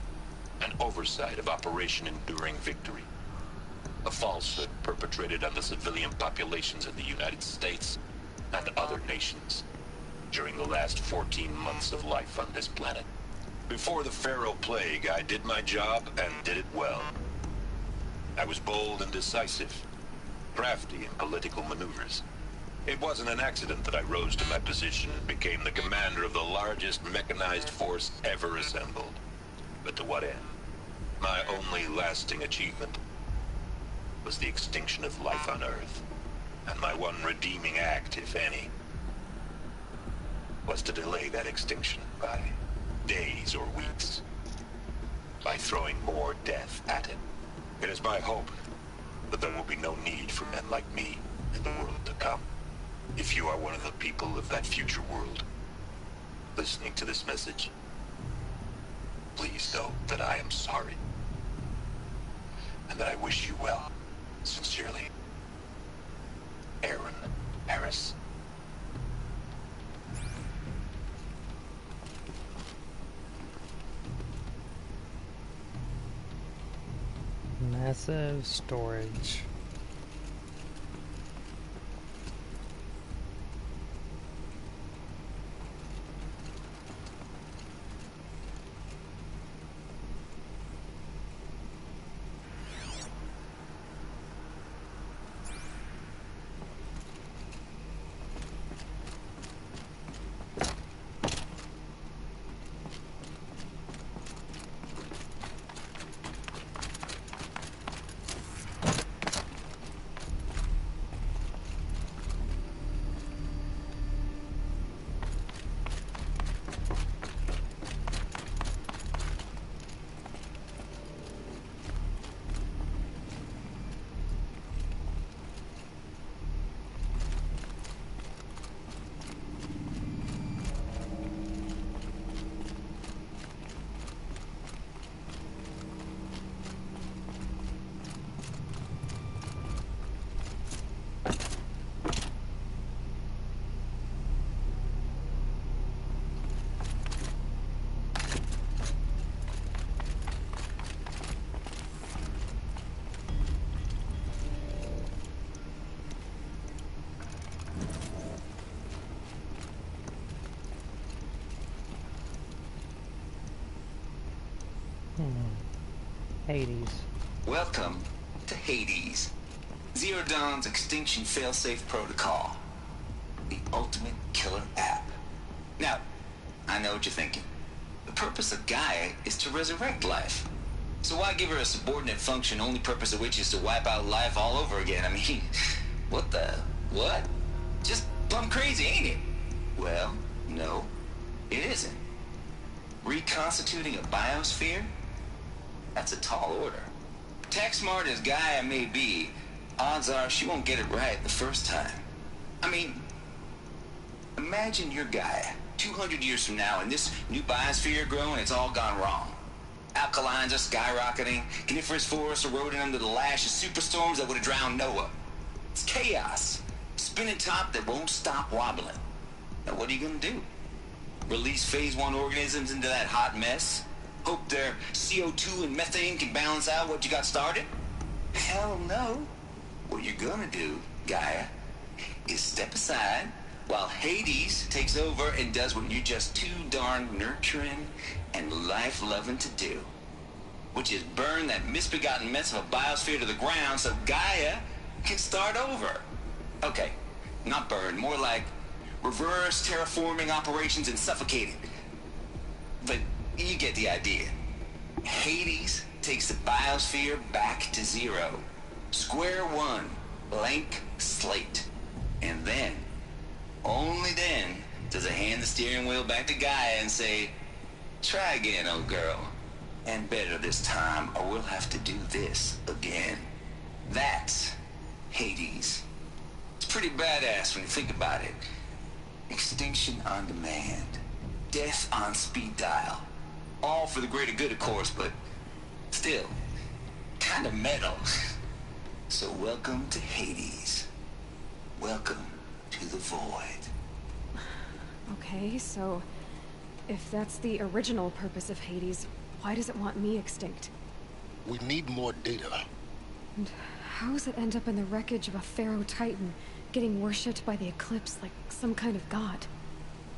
and oversight of Operation Enduring Victory, a falsehood perpetrated on the civilian populations of the United States and other nations during the last 14 months of life on this planet. Before the Pharaoh Plague, I did my job and did it well. I was bold and decisive, crafty in political maneuvers. It wasn't an accident that I rose to my position and became the commander of the largest mechanized force ever assembled. But to what end? My only lasting achievement was the extinction of life on Earth, and my one redeeming act, if any, was to delay that extinction by days or weeks, by throwing more death at it. It is my hope that there will be no need for men like me in the world to come. If you are one of the people of that future world listening to this message, please know that I am sorry, and that I wish you well. Sincerely, Aaron Harris. Massive storage. Hades. Welcome to Hades, Zero Dawn's extinction failsafe protocol, the ultimate killer app. Now, I know what you're thinking. The purpose of Gaia is to resurrect life. So why give her a subordinate function, only purpose of which is to wipe out life all over again? I mean, what? Just plumb crazy, ain't it? Well, no, it isn't. Reconstituting a biosphere? That's a tall order. Tech smart as Gaia may be, odds are she won't get it right the first time. I mean, imagine you're Gaia, 200 years from now, and this new biosphere growing, it's all gone wrong. Alkalines are skyrocketing, coniferous forests eroding under the lash of superstorms that would have drowned Noah. It's chaos. Spinning top that won't stop wobbling. Now what are you gonna do? Release phase 1 organisms into that hot mess? Hope their CO2 and methane can balance out what you got started? Hell no. What you're gonna do, Gaia, is step aside, while Hades takes over and does what you're just too darn nurturing and life-loving to do, which is burn that misbegotten mess of a biosphere to the ground so Gaia can start over. Okay, not burn, more like reverse terraforming operations and suffocate it. But you get the idea. Hades takes the biosphere back to zero. Square one, blank slate. And then, only then, does it hand the steering wheel back to Gaia and say, try again, old girl. And better this time, or we'll have to do this again. That's Hades. It's pretty badass when you think about it. Extinction on demand. Death on speed dial. All for the greater good, of course, but still, kind of metal. So welcome to Hades. Welcome to the void. Okay, so if that's the original purpose of Hades, why does it want me extinct? We need more data. And how does it end up in the wreckage of a Pharaoh Titan, getting worshipped by the Eclipse like some kind of god?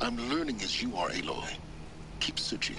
I'm learning as you are, Aloy. Keep searching.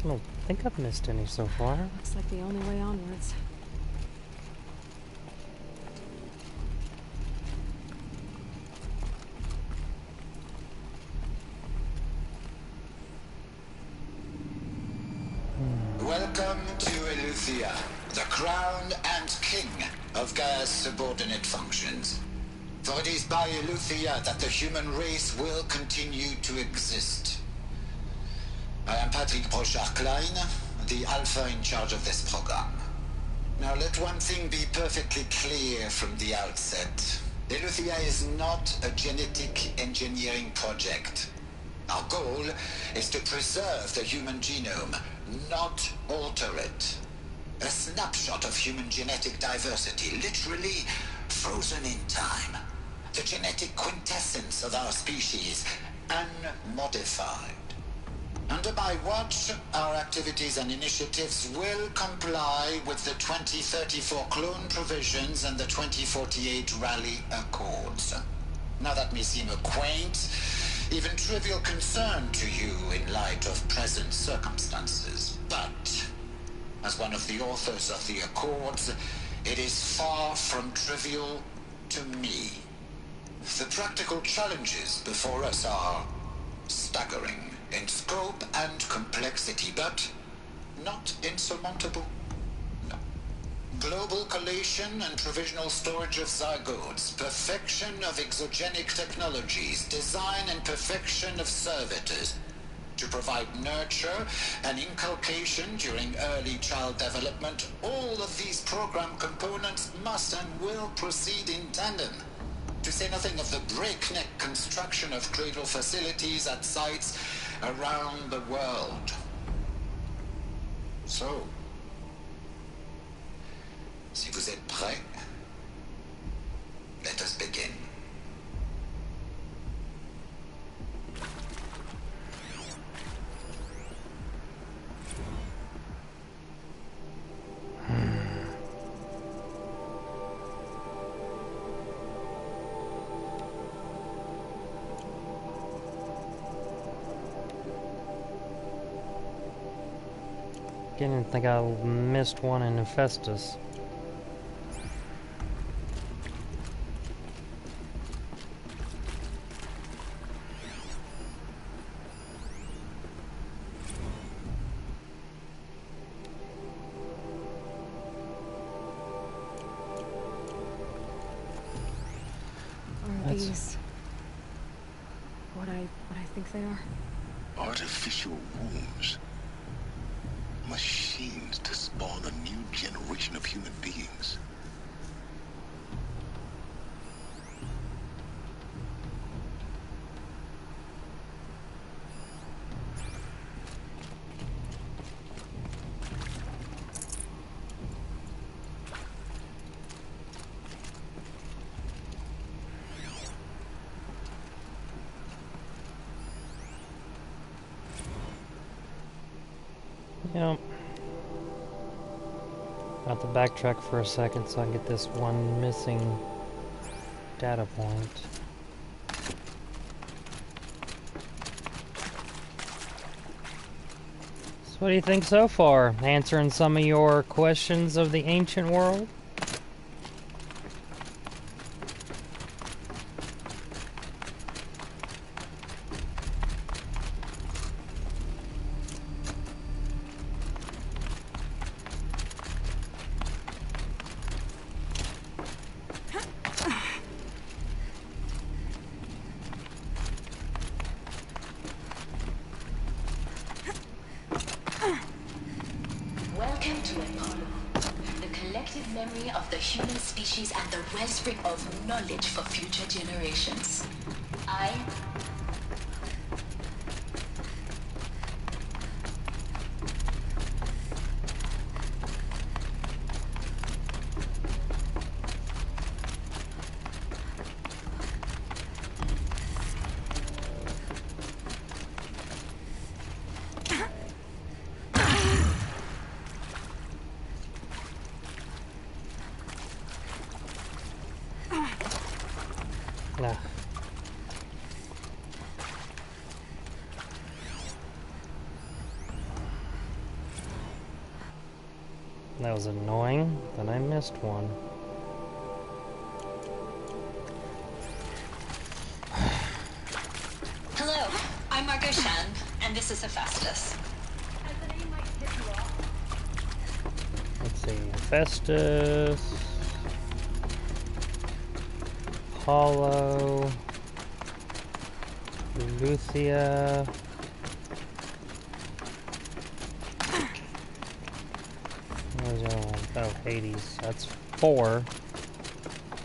I don't think I've missed any so far. Looks like the only way onwards. Welcome to Eleuthia, the crown and king of Gaia's subordinate functions. For it is by Eleuthia that the human race will continue to exist. I am Patrick Brochard-Klein, the Alpha in charge of this program. Now let one thing be perfectly clear from the outset. Eleuthia is not a genetic engineering project. Our goal is to preserve the human genome, not alter it. A snapshot of human genetic diversity, literally frozen in time. The genetic quintessence of our species, unmodified. Under my watch, our activities and initiatives will comply with the 2034 clone provisions and the 2048 Rally Accords. Now that may seem a quaint, even trivial concern to you in light of present circumstances, but as one of the authors of the Accords, it is far from trivial to me. The practical challenges before us are staggering in scope and complexity, but not insurmountable. No. Global collation and provisional storage of zygotes, perfection of exogenic technologies, design and perfection of servitors, to provide nurture and inculcation during early child development. All of these program components must and will proceed in tandem, to say nothing of the breakneck construction of cradle facilities at sites around the world. So, si vous êtes prêts, let us begin. Didn't think I missed one in Hephaestus. Are these what I think they are? Artificial wombs. Machines to spawn a new generation of human beings. Yep. I have to backtrack for a second so I can get this one missing data point. So what do you think so far? Answering some of your questions of the ancient world? Welcome to Apollo, the collective memory of the human species and the wellspring of knowledge for future generations. Nah. That was annoying, then I missed one. Hello, I'm Margot Shan, and this is Hephaestus. Let's see, Hephaestus, Apollo, Luthia. Where's the other one? Oh, Hades. That's 4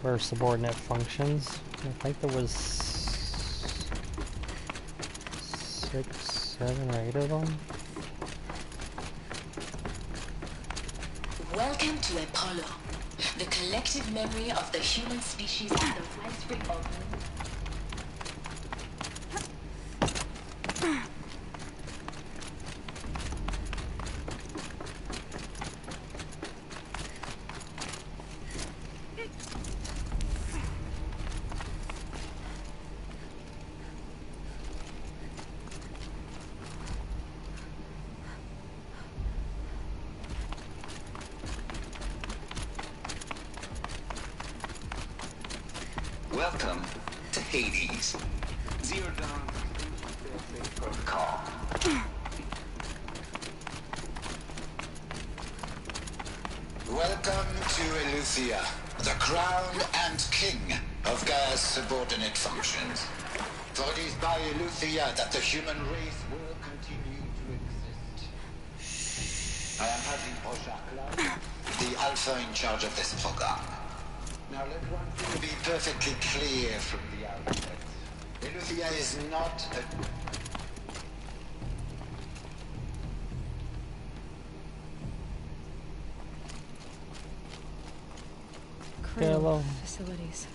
for subordinate functions. I think there was 6, 7, or 8 of them. Welcome to Apollo, the collective memory of the human species and the wellspring of... Welcome to Hades. Zero Dawn Protocol. Welcome to Eleuthia, the crown and king of Gaia's subordinate functions. For it is by Eleuthia that the human race will continue to exist. I am Haji Oshakla, the Alpha in charge of this program. Now let one thing be perfectly clear from the outset. Eleuthia is not a... Hello. Facilities.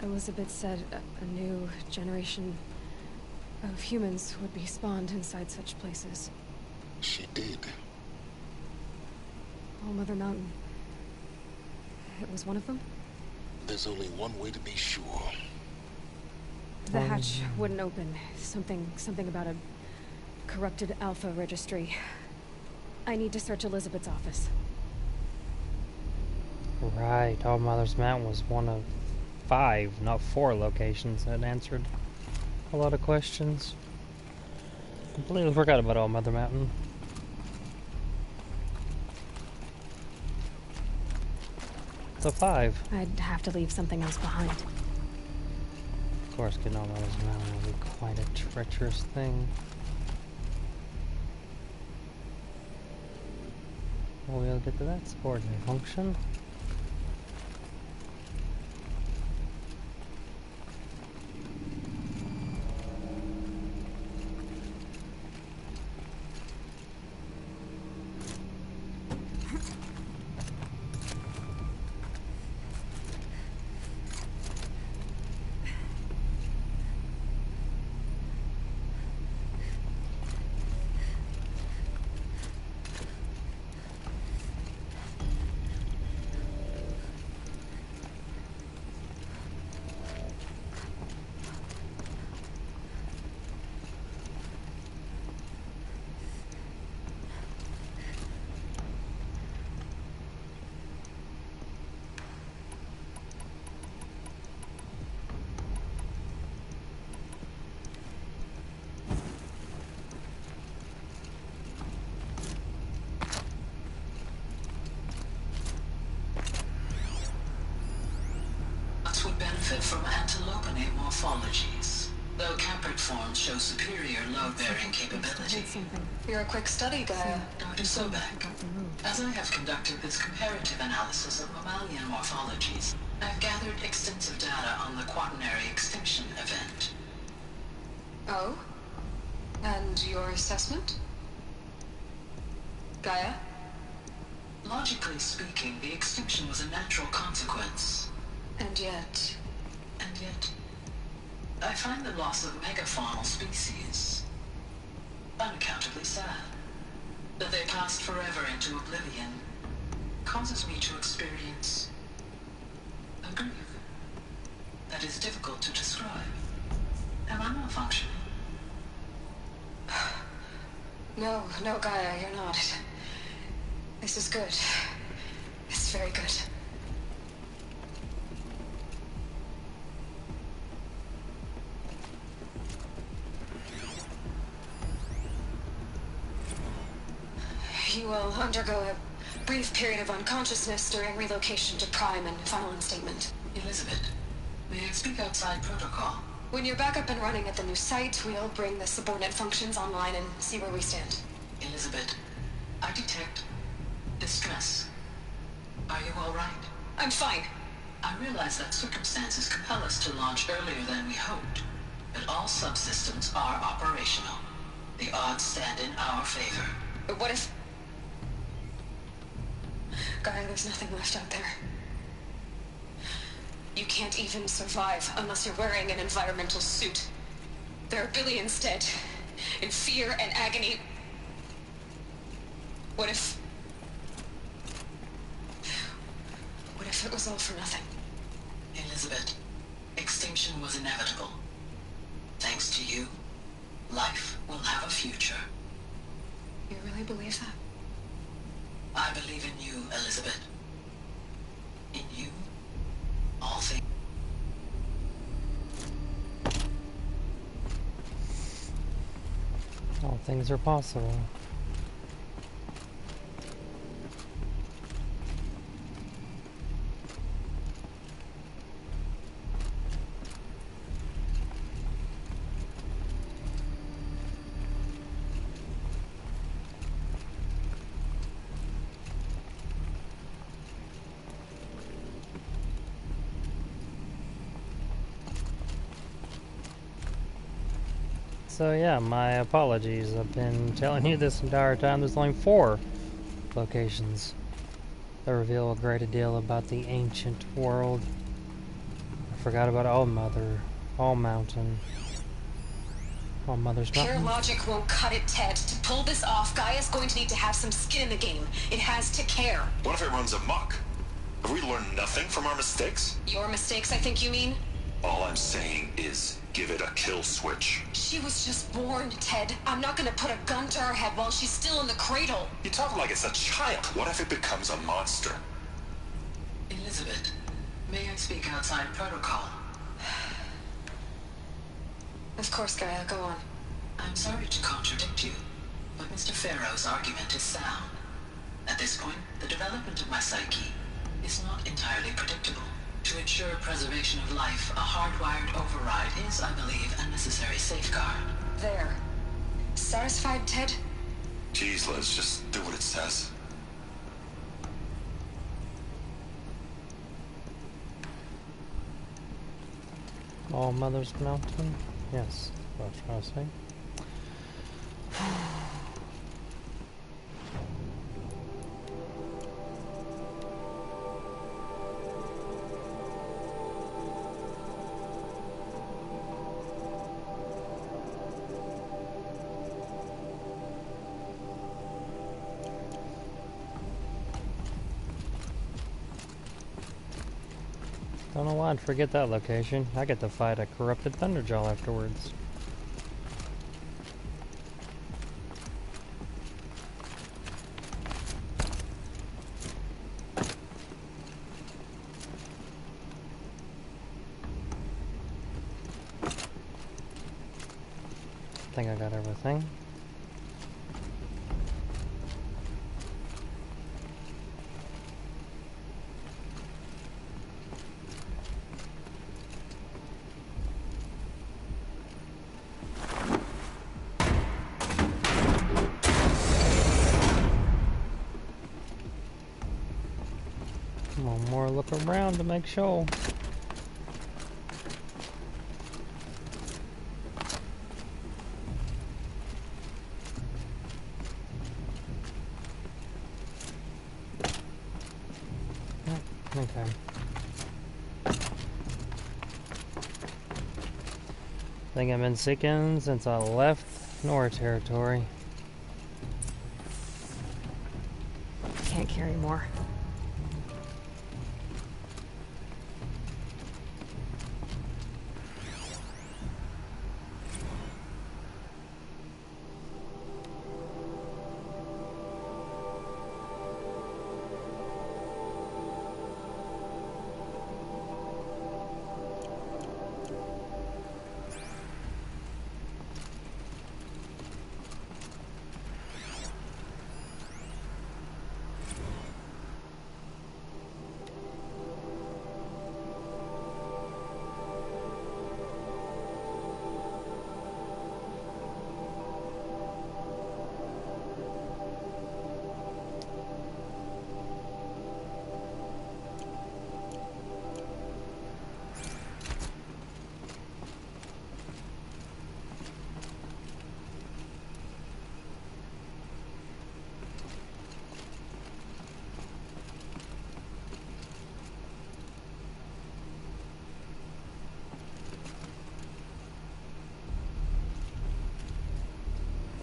Elizabeth said a new generation of humans would be spawned inside such places. She did. All Mother Mountain. It was one of them? There's only one way to be sure. The hatch wouldn't open. Something about a corrupted Alpha registry. I need to search Elizabeth's office. Right, All Mother's Mountain was one of 5, not 4 locations that answered a lot of questions. Completely forgot about All Mother Mountain. So 5. I'd have to leave something else behind. Of course, getting All Mother's Mountain will be quite a treacherous thing. We'll get to that subordinate function. Would benefit from antilopinate morphologies, though Campert forms show superior load-bearing capability. You're a quick study, Gaia. Dr. Sobek, as I have conducted this comparative analysis of mammalian morphologies, I've gathered extensive data on the quaternary extinction event. Oh? And your assessment? Gaia? Logically speaking, the extinction was a natural consequence. And yet, I find the loss of megafaunal species unaccountably sad. That they passed forever into oblivion causes me to experience a grief that is difficult to describe. Am I malfunctioning? No, Gaia, you're not. This is good. It's very good. You will undergo a brief period of unconsciousness during relocation to Prime and final instatement. Elizabeth, may I speak outside protocol? When you're back up and running at the new site, we'll bring the subordinate functions online and see where we stand. Elizabeth, I detect distress. Are you all right? I'm fine. I realize that circumstances compel us to launch earlier than we hoped, but all subsystems are operational. The odds stand in our favor. But what if... Gaia, there's nothing left out there. You can't even survive unless you're wearing an environmental suit. There are billions dead, in fear and agony. What if it was all for nothing? Elizabeth, extinction was inevitable. Thanks to you, life will have a future. You really believe that? I believe in you, Elizabeth. In you, all things. All things are possible. So yeah, my apologies. I've been telling you this entire time there's only 4 locations that reveal a great deal about the ancient world. I forgot about All Mother, All Mountain, All Mother's Mountain. Pure logic won't cut it, Ted. To pull this off, Gaia's going to need to have some skin in the game. It has to care. What if it runs amok? Have we learned nothing from our mistakes? Your mistakes, I think you mean? All I'm saying is give it a kill switch. She was just born, Ted. I'm not gonna put a gun to her head while she's still in the cradle. You talk like it's a child. What if it becomes a monster? Elizabeth, may I speak outside protocol? Of course, Gaia, go on. I'm sorry to contradict you, but Mr. Farrow's argument is sound. At this point, the development of my psyche is not entirely predictable. To ensure preservation of life, a hardwired override is, I believe, a necessary safeguard. There. Satisfied, Ted? Jeez, Liz, just do what it says. All Mother's Mountain? Yes, what I was trying to say. Don't know why I'd forget that location. I get to fight a corrupted Thunderjaw afterwards. I think I got everything. One more look around to make sure. Okay. I think I've been seeking since I left Nora territory. Can't carry more.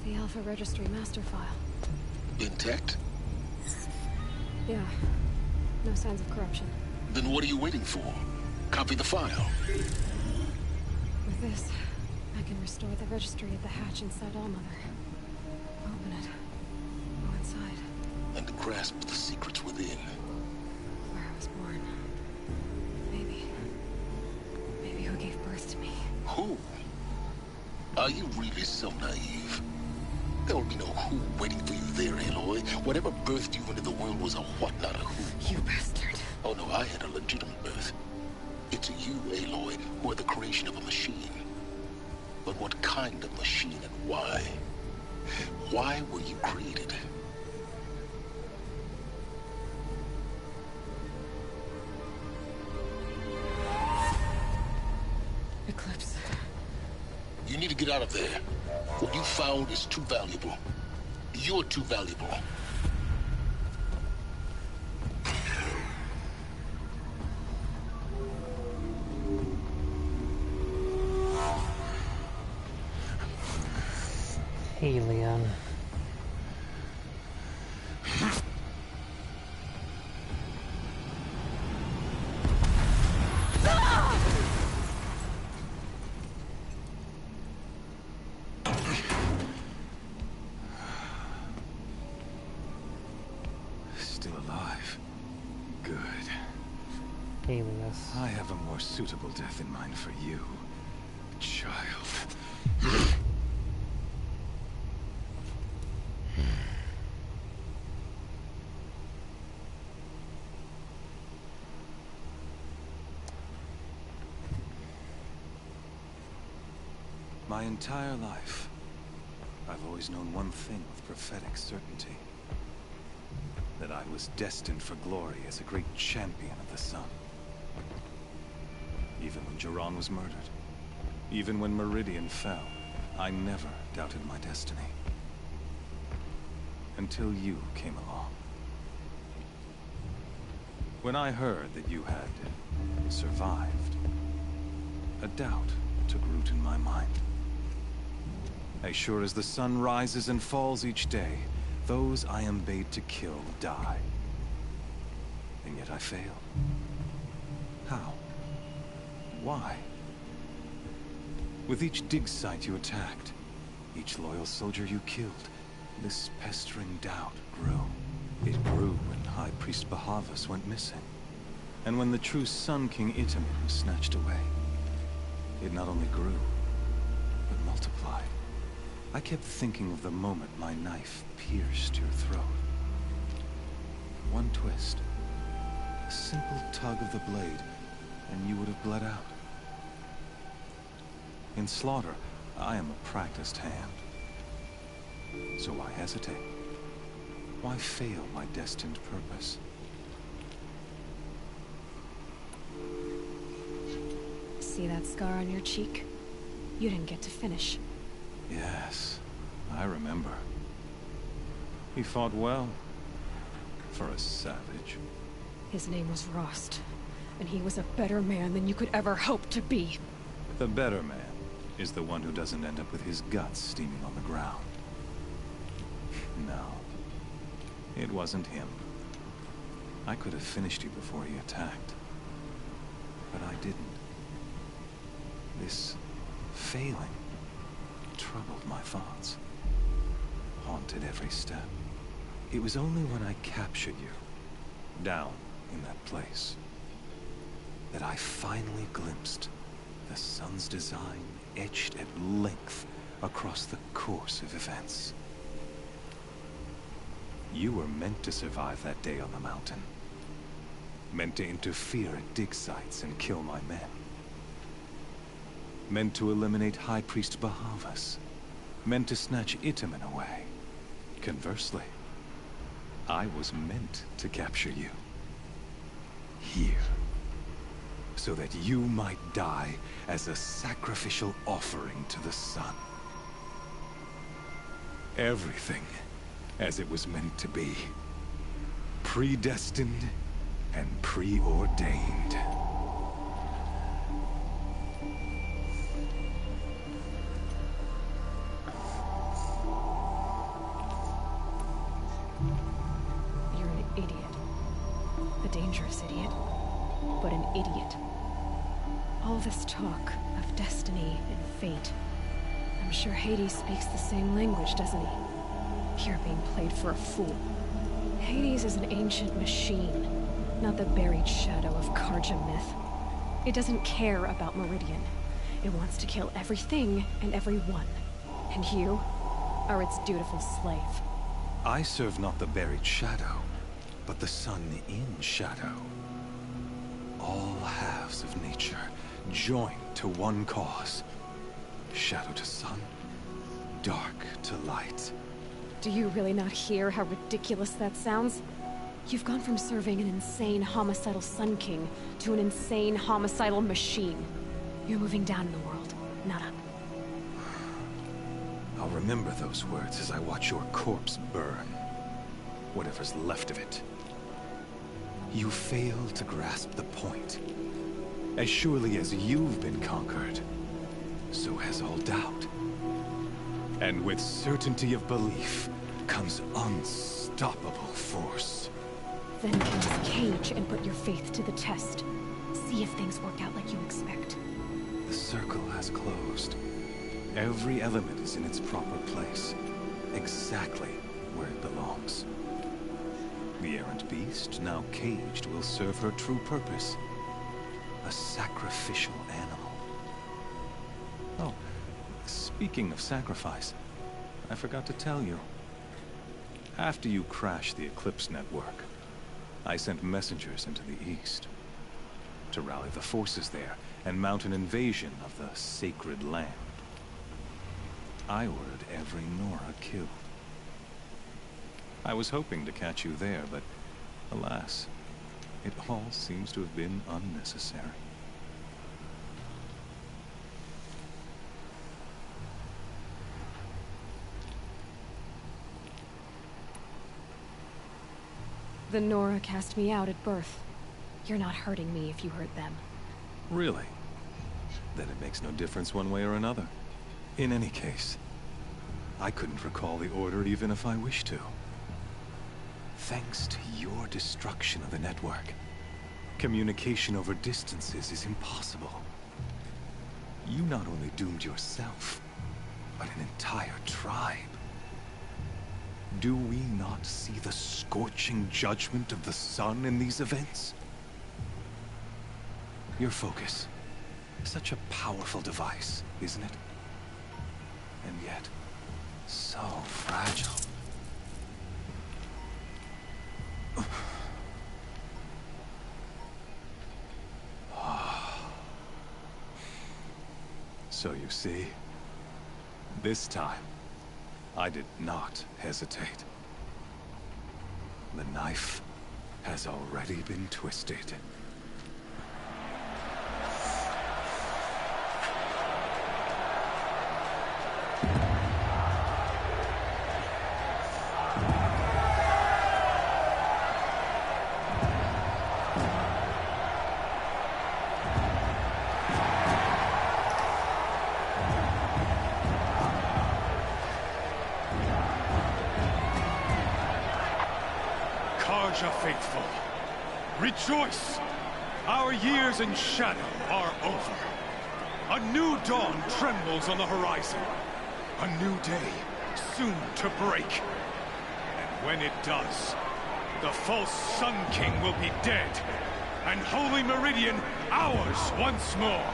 The Alpha Registry master file. Intact? Yeah. No signs of corruption. Then what are you waiting for? Copy the file. With this, I can restore the registry at the hatch inside Allmother. Open it. Go inside. And grasp the secrets within. Where I was born. Maybe who gave birth to me. Who? Are you really so naive? There will be no who waiting for you there, Aloy. Whatever birthed you into the world was a what, not a who. You bastard. Oh no, I had a legitimate birth. It's you, Aloy, who are the creation of a machine. But what kind of machine and why? Why were you created? Eclipse. You need to get out of there. What you found is too valuable. You're too valuable. Alien. healing us. I have a more suitable death in mind for you, child. My entire life, I've always known one thing with prophetic certainty. That I was destined for glory as a great champion of the sun. Even when Jiran was murdered, even when Meridian fell, I never doubted my destiny. Until you came along. When I heard that you had survived, a doubt took root in my mind. As sure as the sun rises and falls each day, those I am bade to kill die. And yet I failed. How? Why? With each dig site you attacked, each loyal soldier you killed, this pestering doubt grew. It grew when High Priest Bahavas went missing. And when the true Sun King Itamen was snatched away. It not only grew, but multiplied. I kept thinking of the moment my knife pierced your throat. One twist, a simple tug of the blade, and you would have bled out. In slaughter, I am a practiced hand. So why hesitate? Why fail my destined purpose? See that scar on your cheek? You didn't get to finish. Yes, I remember. He fought well. For a savage. His name was Rost, and he was a better man than you could ever hope to be. The better man is the one who doesn't end up with his guts steaming on the ground. No. It wasn't him. I could have finished you before he attacked. But I didn't. This failing troubled my thoughts. Haunted every step. It was only when I captured you, down in that place, that I finally glimpsed the sun's design etched at length across the course of events. You were meant to survive that day on the mountain. Meant to interfere at dig sites and kill my men. Meant to eliminate High Priest Bahavas. Meant to snatch Itamen away. Conversely, I was meant to capture you. Here. So that you might die as a sacrificial offering to the sun. Everything as it was meant to be. Predestined and preordained. You're an idiot. A dangerous idiot, but an idiot. All this talk of destiny and fate. I'm sure Hades speaks the same language, doesn't he? You're being played for a fool. Hades is an ancient machine, not the buried shadow of Karja myth. It doesn't care about Meridian. It wants to kill everything and everyone. And you are its dutiful slave. I serve not the buried shadow, but the sun in shadow. All halves of nature joined to one cause. Shadow to sun, dark to light. Do you really not hear how ridiculous that sounds? You've gone from serving an insane homicidal Sun King to an insane homicidal machine. You're moving down in the world, not up. I'll remember those words as I watch your corpse burn. Whatever's left of it. You fail to grasp the point. As surely as you've been conquered, so has all doubt. And with certainty of belief comes unstoppable force. Then get this cage and put your faith to the test. See if things work out like you expect. The circle has closed. Every element is in its proper place. Exactly where it belongs. The errant beast, now caged, will serve her true purpose. A sacrificial animal. Oh, speaking of sacrifice, I forgot to tell you. After you crashed the Eclipse network, I sent messengers into the east to rally the forces there and mount an invasion of the sacred land. I ordered every Nora killed. I was hoping to catch you there, but alas, it all seems to have been unnecessary. The Nora cast me out at birth. You're not hurting me if you hurt them. Really? Then it makes no difference one way or another. In any case, I couldn't recall the order even if I wished to. Thanks to your destruction of the network, communication over distances is impossible. You not only doomed yourself, but an entire tribe. Do we not see the scorching judgment of the sun in these events? Your focus. Such a powerful device, isn't it? And yet, so fragile. So you see, this time, I did not hesitate. The knife has already been twisted. Faithful, rejoice! Our years in shadow are over. A new dawn trembles on the horizon. A new day soon to break. And when it does, the false Sun King will be dead, and Holy Meridian ours once more.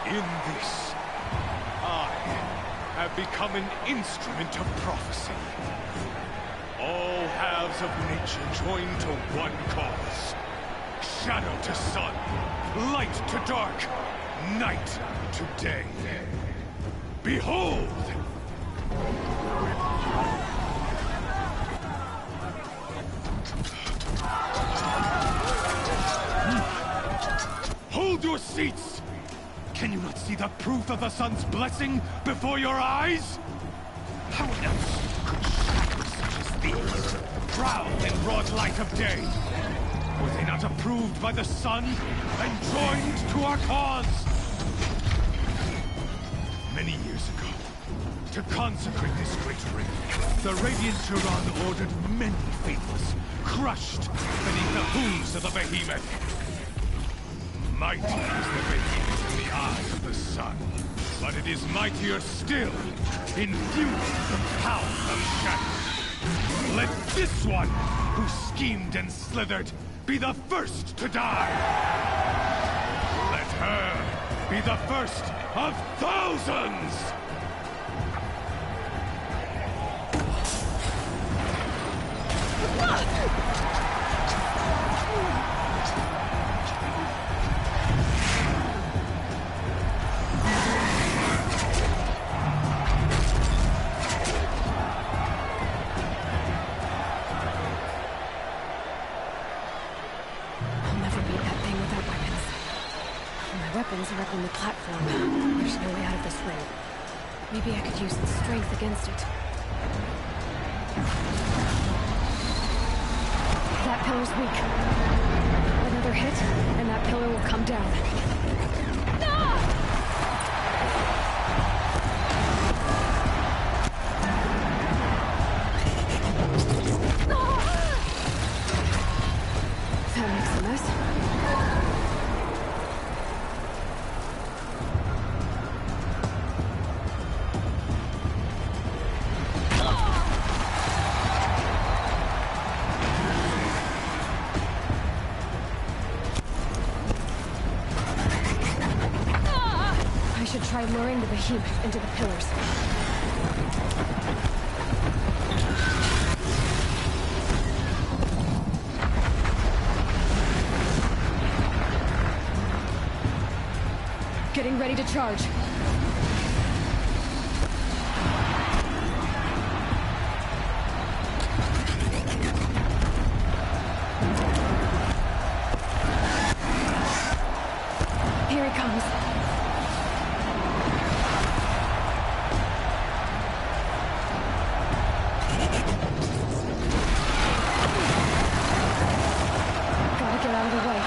In this, I have become an instrument of prophecy. All halves of nature join to one cause. Shadow to sun, light to dark, night to day. Behold! Hold your seats! Can you not see the proof of the sun's blessing before your eyes? How else could shadows such as these prowl in broad light of day? Were they not approved by the sun and joined to our cause? Many years ago, to consecrate this great ring, the Radiant Tyrann ordered many faithless, crushed beneath the hooves of the behemoth. Mighty is the behemoth in the eyes of the sun, but it is mightier still, infused with the power of shadow. Let this one, who schemed and slithered, be the first to die! Let her be the first of thousands! Weapons are up on the platform. There's no way out of this ring. Maybe I could use the strength against it. That pillar's weak. Another hit, and that pillar will come down. That makes a mess. Try luring the behemoth into the pillars. Getting ready to charge. Here he comes. Gotta get out of the way.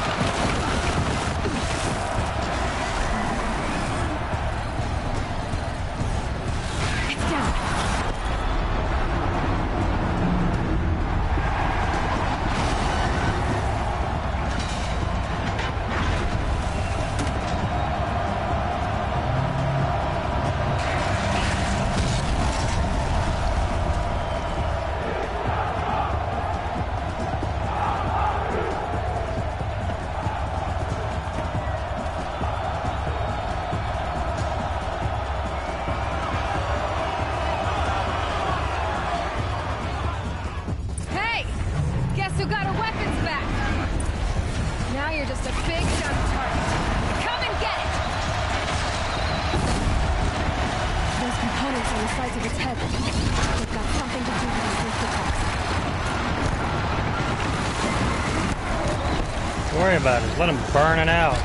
Don't worry about it. Let him burn it out.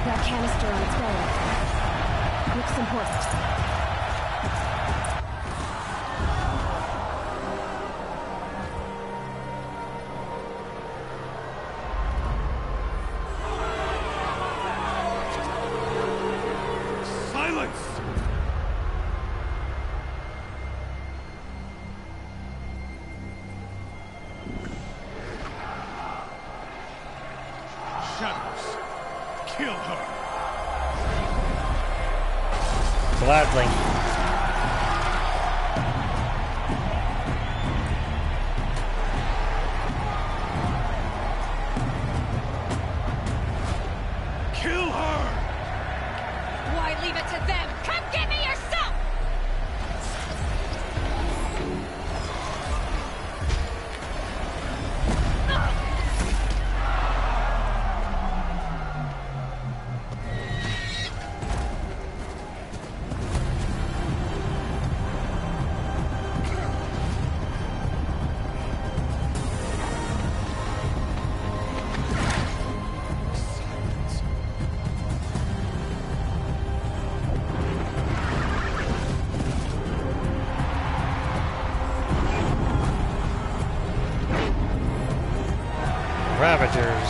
That canister on its belly looks important. Gladly. Kill her! Why leave it to them? Come get me yourself! Ravagers.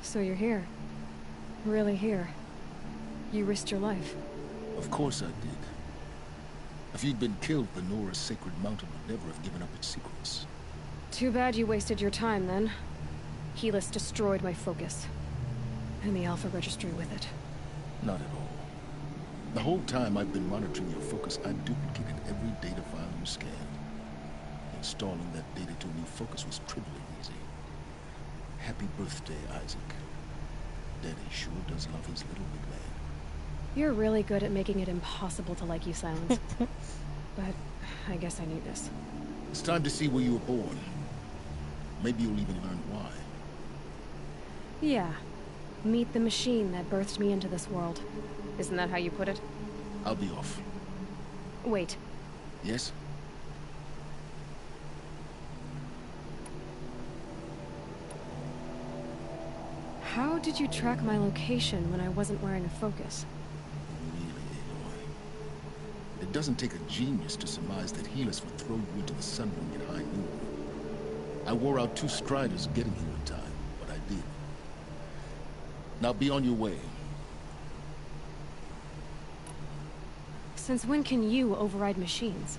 So you're here. Really here. You risked your life. Of course I did. If you'd been killed, the Nora's sacred mountain would never have given up its secrets. Too bad you wasted your time, then. Helis destroyed my focus. And the Alpha Registry with it. Not at all. The whole time I've been monitoring your focus, I've duplicated every data file you scanned. Installing that data to a new focus was trivially easy. Happy birthday, Isaac. Daddy sure does love his little big man. You're really good at making it impossible to like you, Silence. But I guess I need this. It's time to see where you were born. Maybe you'll even learn why. Yeah. Meet the machine that birthed me into this world. Isn't that how you put it? I'll be off. Wait. Yes? How did you track my location when I wasn't wearing a focus? Really, Aloy. It doesn't take a genius to surmise that Helis would throw you into the sun at high noon. I wore out 2 striders getting here in time, but I did. Now be on your way. Since when can you override machines?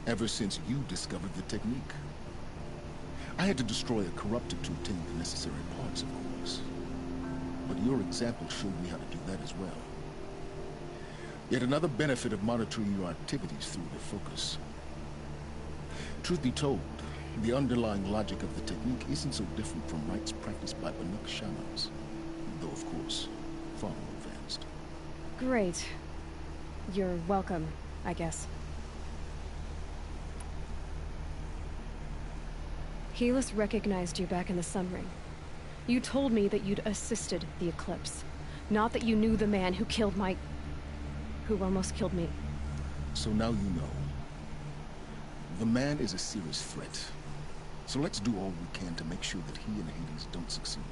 Ever since you discovered the technique. I had to destroy a corruptor to obtain the necessary parts, of course. But your example showed me how to do that as well. Yet another benefit of monitoring your activities through the focus. Truth be told, the underlying logic of the technique isn't so different from rites practiced by Banuk shamans, though of course, far more advanced. Great. You're welcome, I guess. Helis recognized you back in the Sun Ring. You told me that you'd assisted the Eclipse, not that you knew the man who killed who almost killed me. So now you know. The man is a serious threat. So let's do all we can to make sure that he and Hades don't succeed.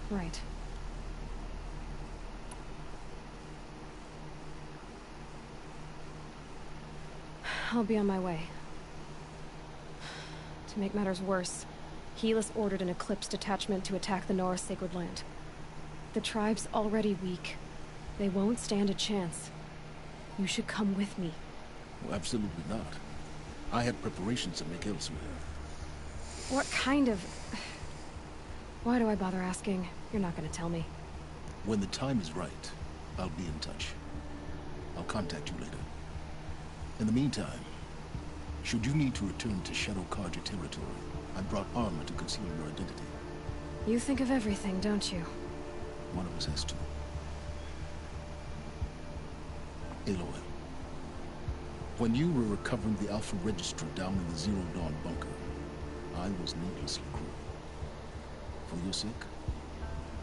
Right. I'll be on my way. To make matters worse, Helis ordered an Eclipse detachment to attack the Norse Sacred Land. The tribe's already weak. They won't stand a chance. You should come with me. Well, absolutely not. I had preparations to make elsewhere. What kind of... Why do I bother asking? You're not gonna tell me. When the time is right, I'll be in touch. I'll contact you later. In the meantime, should you need to return to Shadow Karja territory, I brought armor to conceal your identity. You think of everything, don't you? One of us has to. Aloy, when you were recovering the Alpha Register down in the Zero Dawn bunker, I was needlessly cruel. For your sake,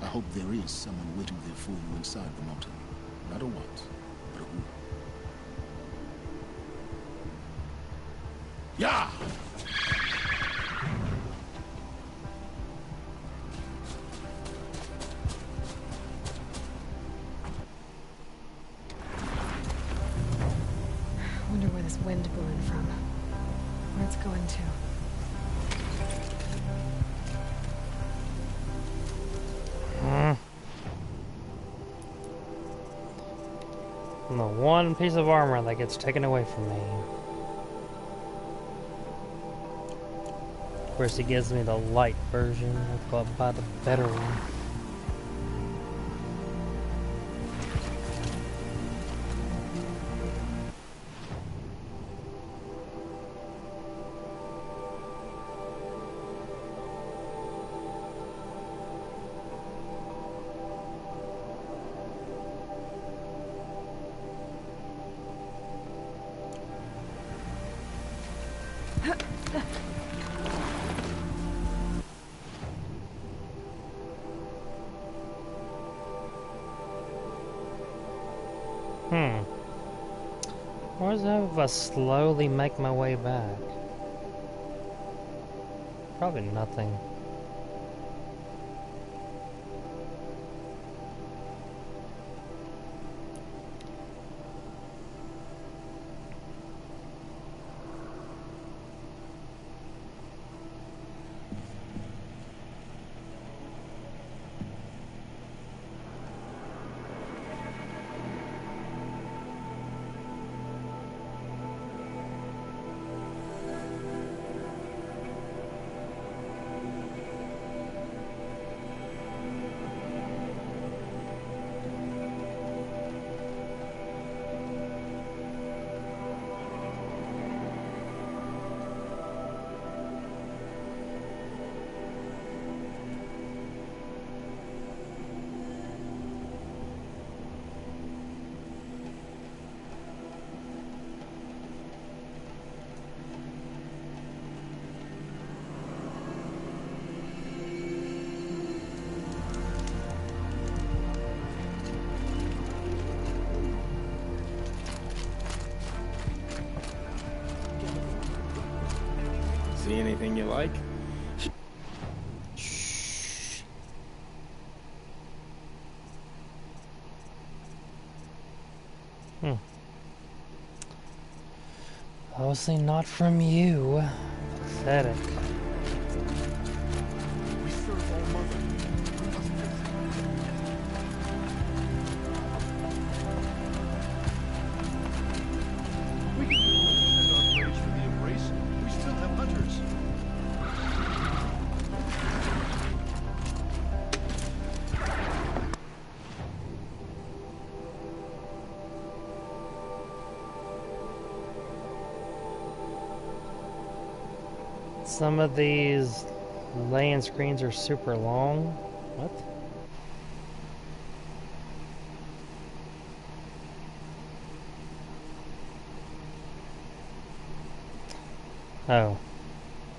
I hope there is someone waiting there for you inside the mountain. Not a what, but a who. Yeah! Wonder where this wind blew in from. Where it's going to. And the one piece of armor that gets taken away from me. Of course, he gives me the light version. I've got to buy the better one. Where's that if I slowly make my way back? Probably nothing. See anything you like? Obviously not from you. Pathetic. We serve all mother. We can send our praise for the embrace. We still have hunters. Some of these lay-in screens are super long. What? Oh.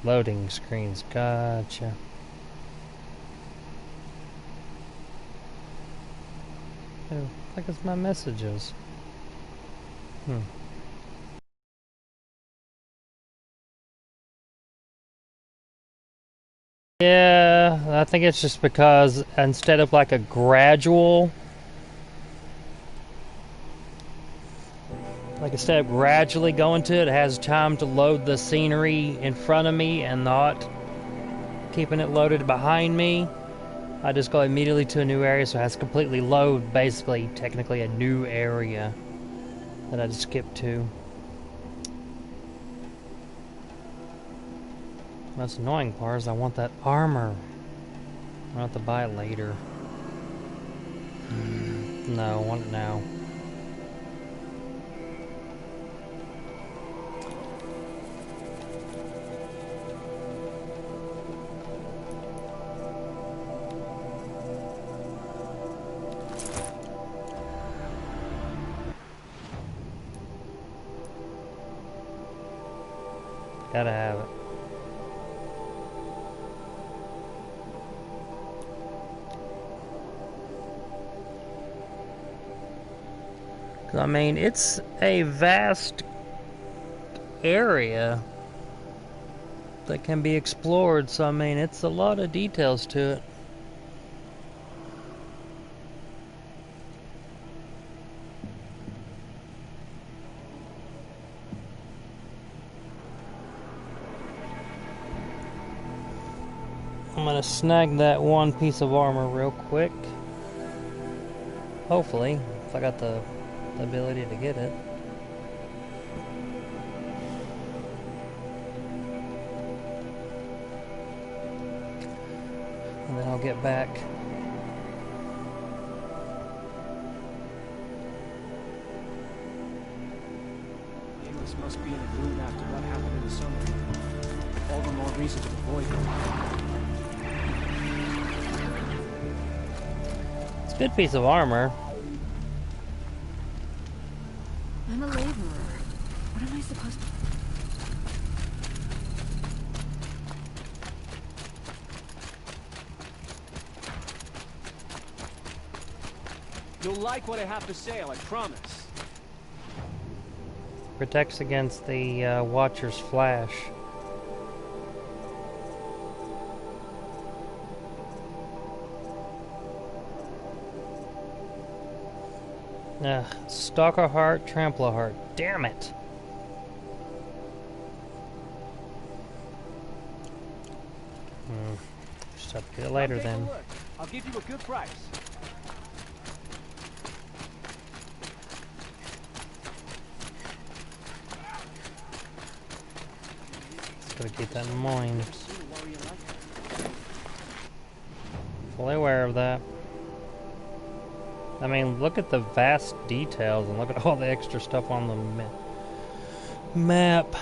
Loading screens. Gotcha. Oh, like it's my messages. Yeah, I think it's just because instead of like a gradually going to it, it has time to load the scenery in front of me and not keeping it loaded behind me. I just go immediately to a new area, so it has to completely load, basically, technically a new area that I just skipped to. Most annoying part is I want that armor. I have to buy it later. No, I want it now. Gotta have it. I mean, it's a vast area that can be explored, so I mean, it's a lot of details to it. I'm gonna snag that one piece of armor real quick. Hopefully, if I got the ability to get it. And then I'll get back. Amos must be in a mood after what happened in the summer. All the more reason to avoid him. It's a good piece of armor. I'm a laborer. What am I supposed to... You'll like what I have to say, I promise. Protects against the Watcher's flash. Stalker Heart, Trampler Heart. Damn it! Just have to get it later then. I'll give you a good price. Just gotta keep that in mind. Fully aware of that. I mean, look at the vast details and look at all the extra stuff on the map.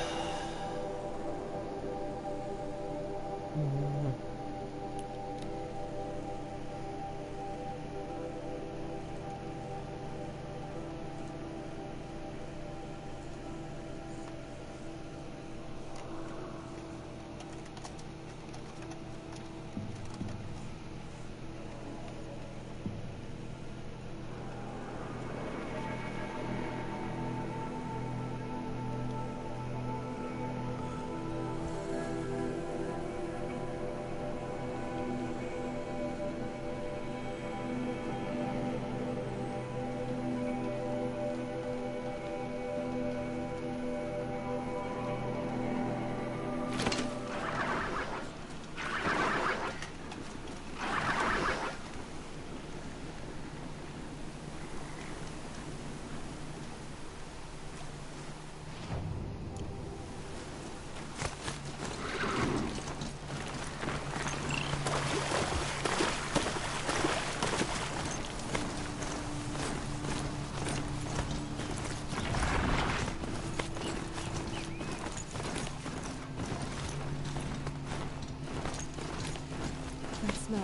No.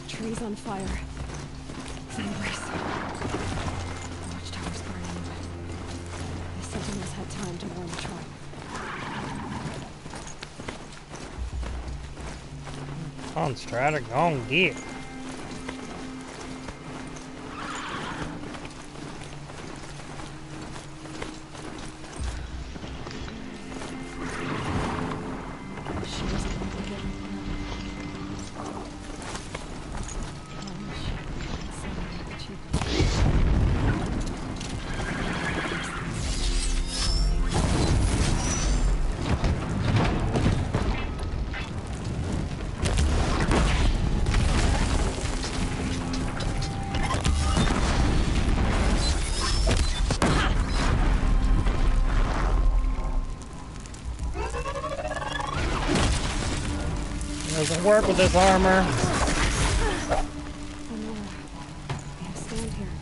Trees on fire. Embers. The watchtower's burning, but the sentinels had time to warn the tribe. On Strata, go on get. Doesn't work with this armor. Stand here.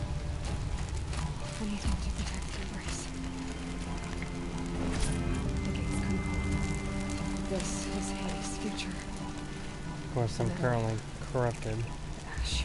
Anything to protect the embrace. The gates come home. This is Hades' future. Of course, I'm currently corrupted. Ash.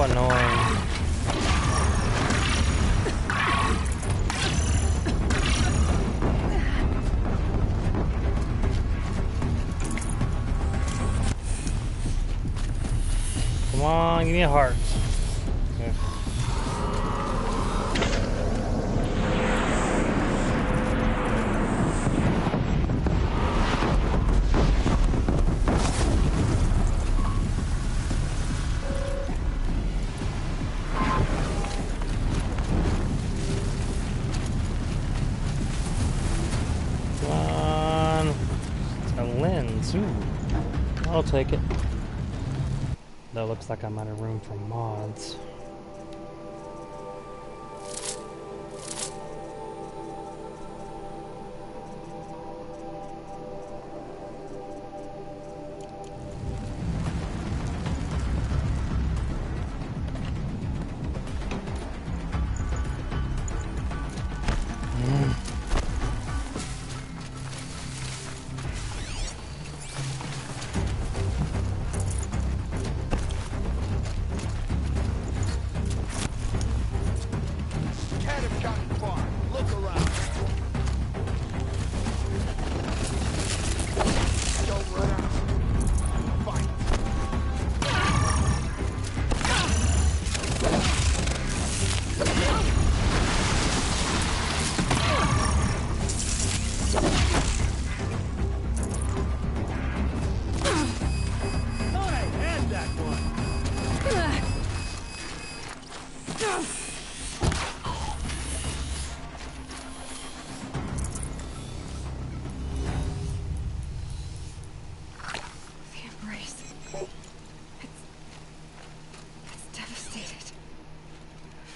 So annoying. Come on, give me a heart. Okay. Come on. It's a lens. Ooh. I'll take it. That looks like I'm out of room for mods.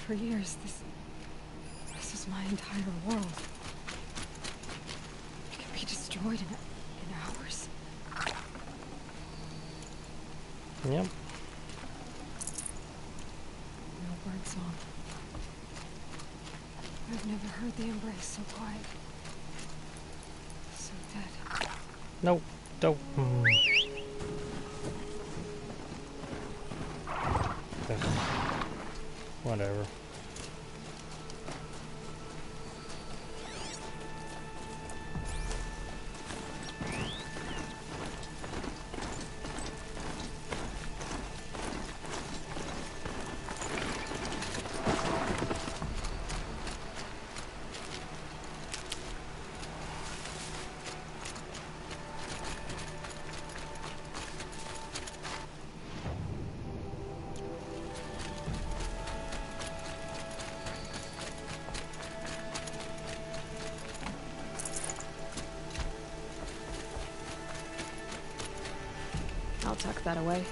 For years, this was my entire world. It could be destroyed in hours. Yep. No bird song. I've never heard the embrace so quiet. So dead. Nope. Don't. Whatever. I'll tuck that away.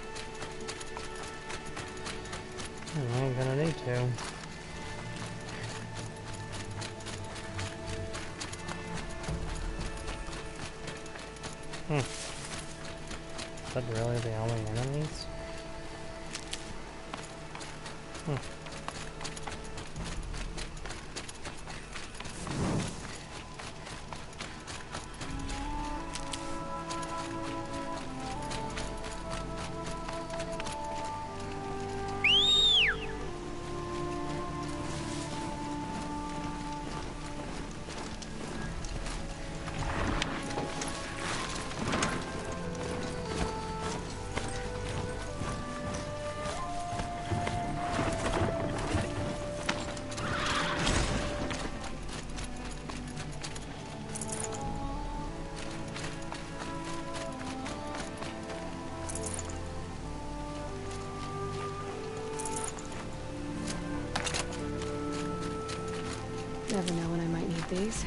I ain't gonna need to. Is that really the only enemies? Never know when I might need these.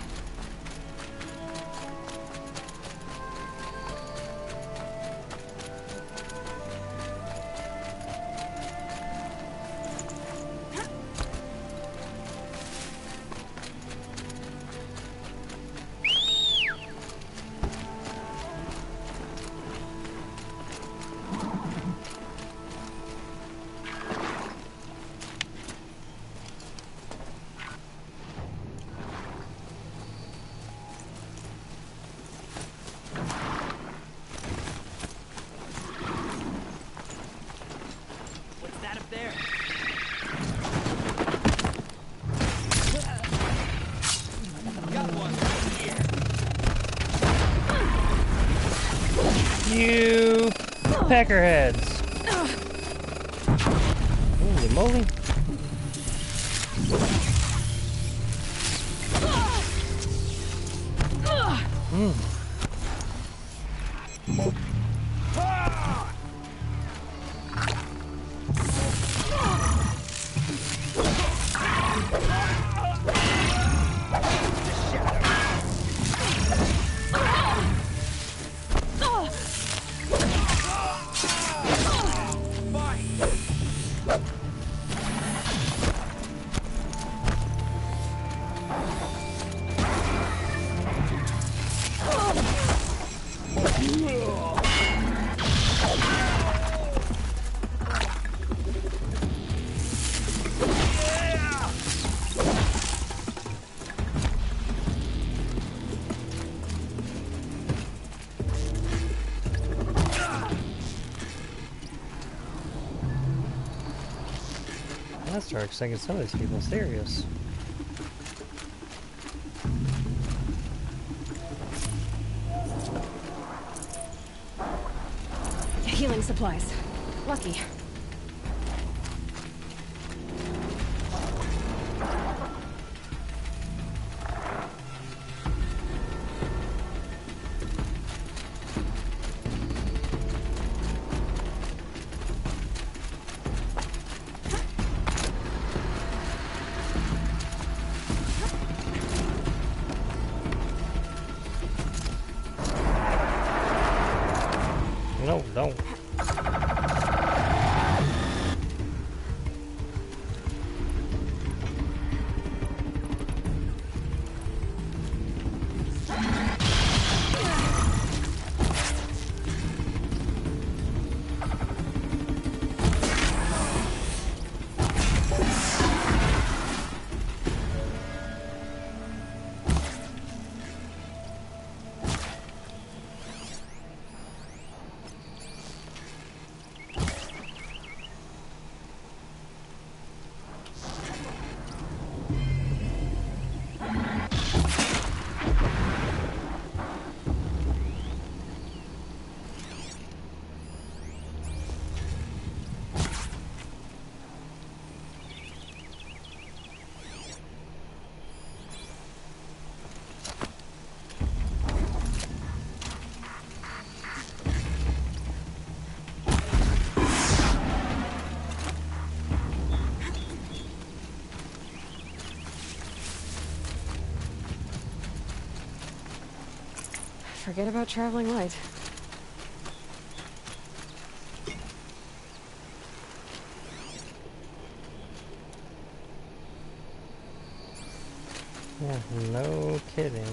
peckerheads. Holy moly. I start thinking some of these people are serious. Healing supplies. Lucky. No, don't. Forget about traveling light. Yeah, no kidding.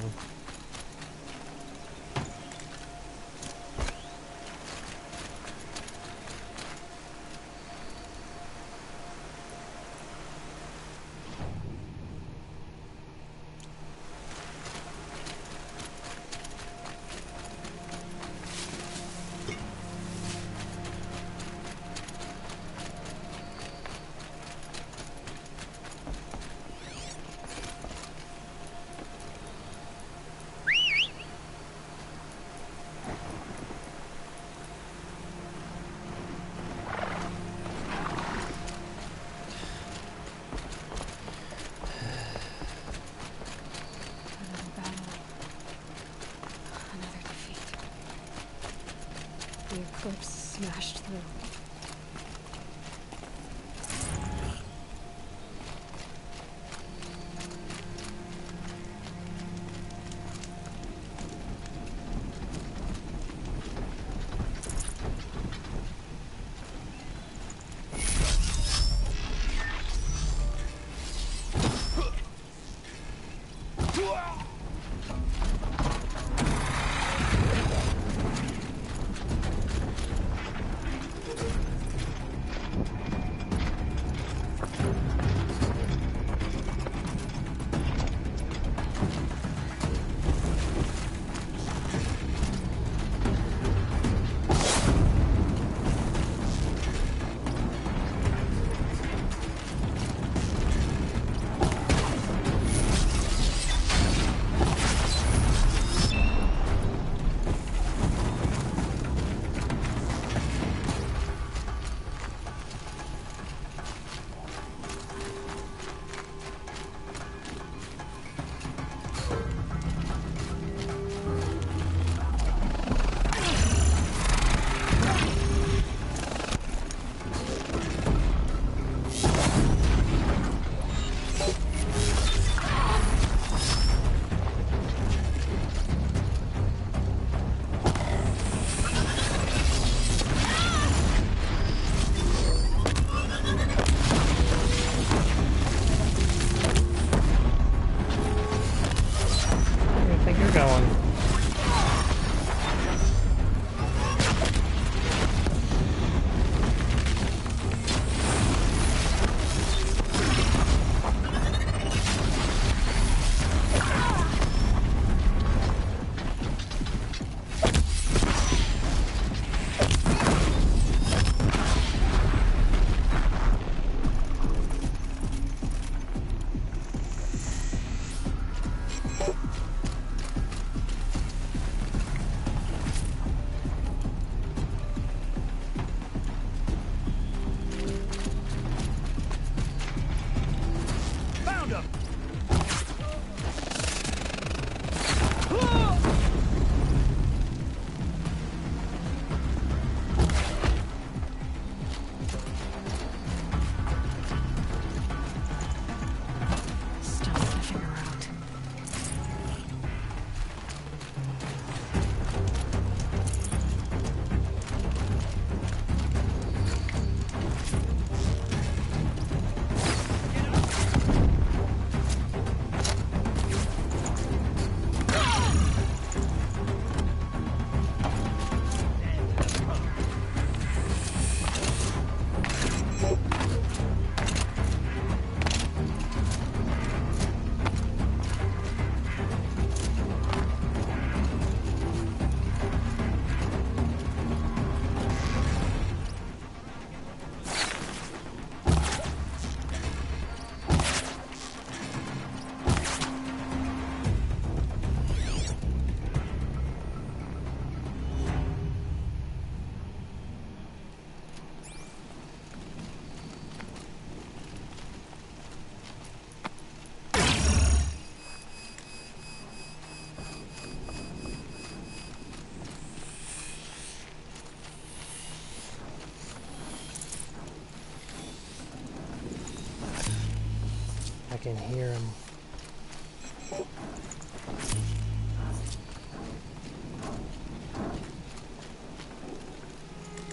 can hear him.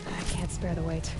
I can't spare the weight.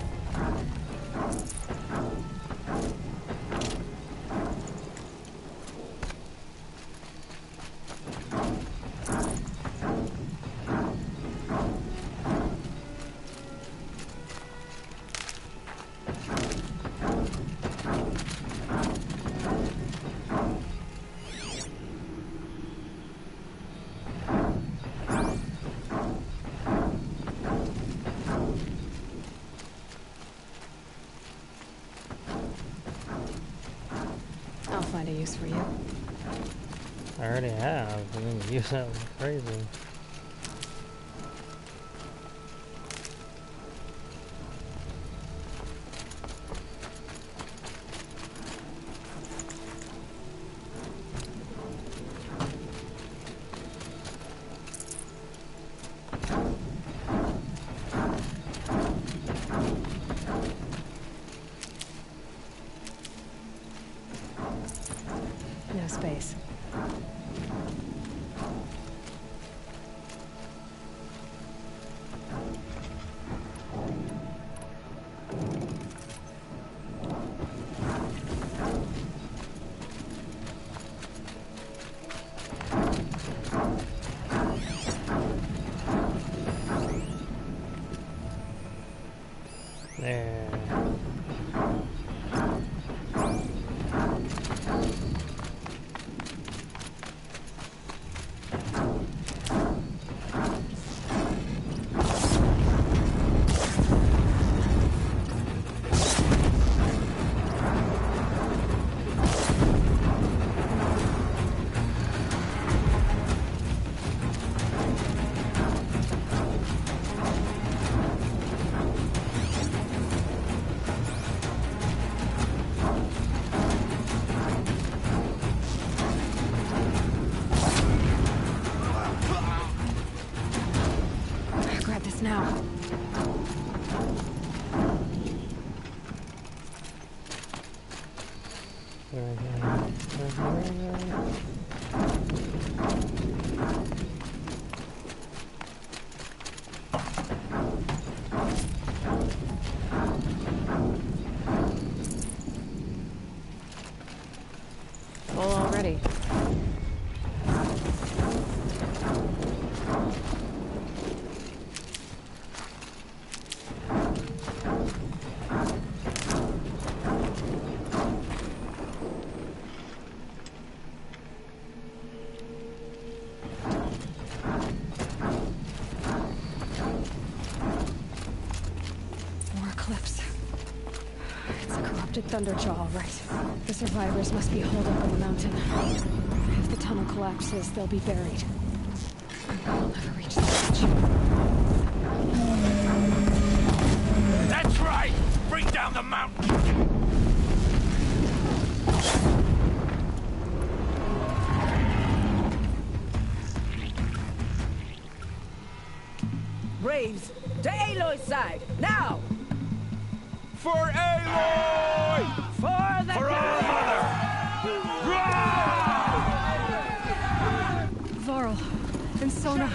I'll find a use for you. I already have. I'm gonna use that like crazy. No space. There. Grab this now. Full already. More eclipse. It's a corrupted Thunderjaw, all right. The survivors must be holed up on the mountain. If the tunnel collapses, they'll be buried. I'll never reach the edge. That's right! Bring down the mountain! Braves, to Aloy's side, now! For Aloy! For the For our mother! Varl and Sona,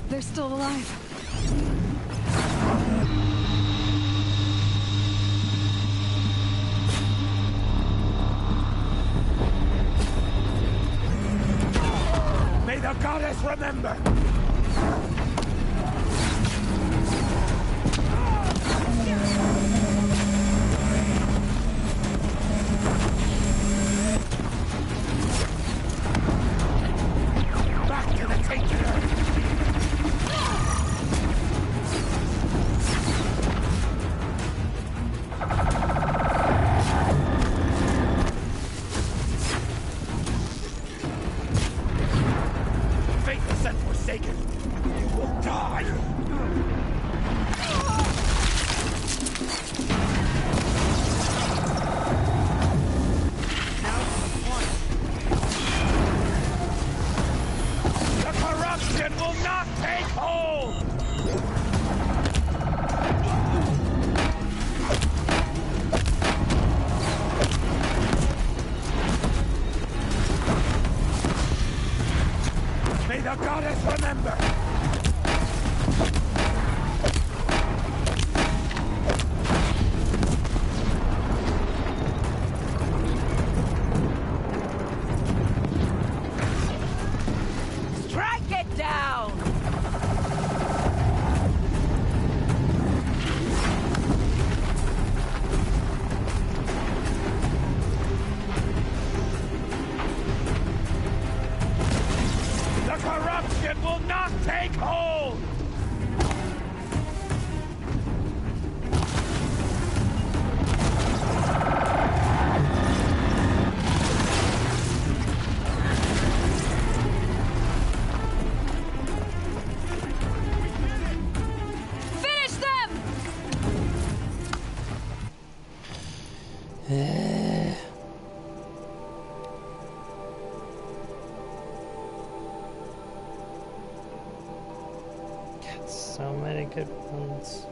they're still alive. May the goddess remember! Back to the taking! Faithless and forsaken! Got so many good ones.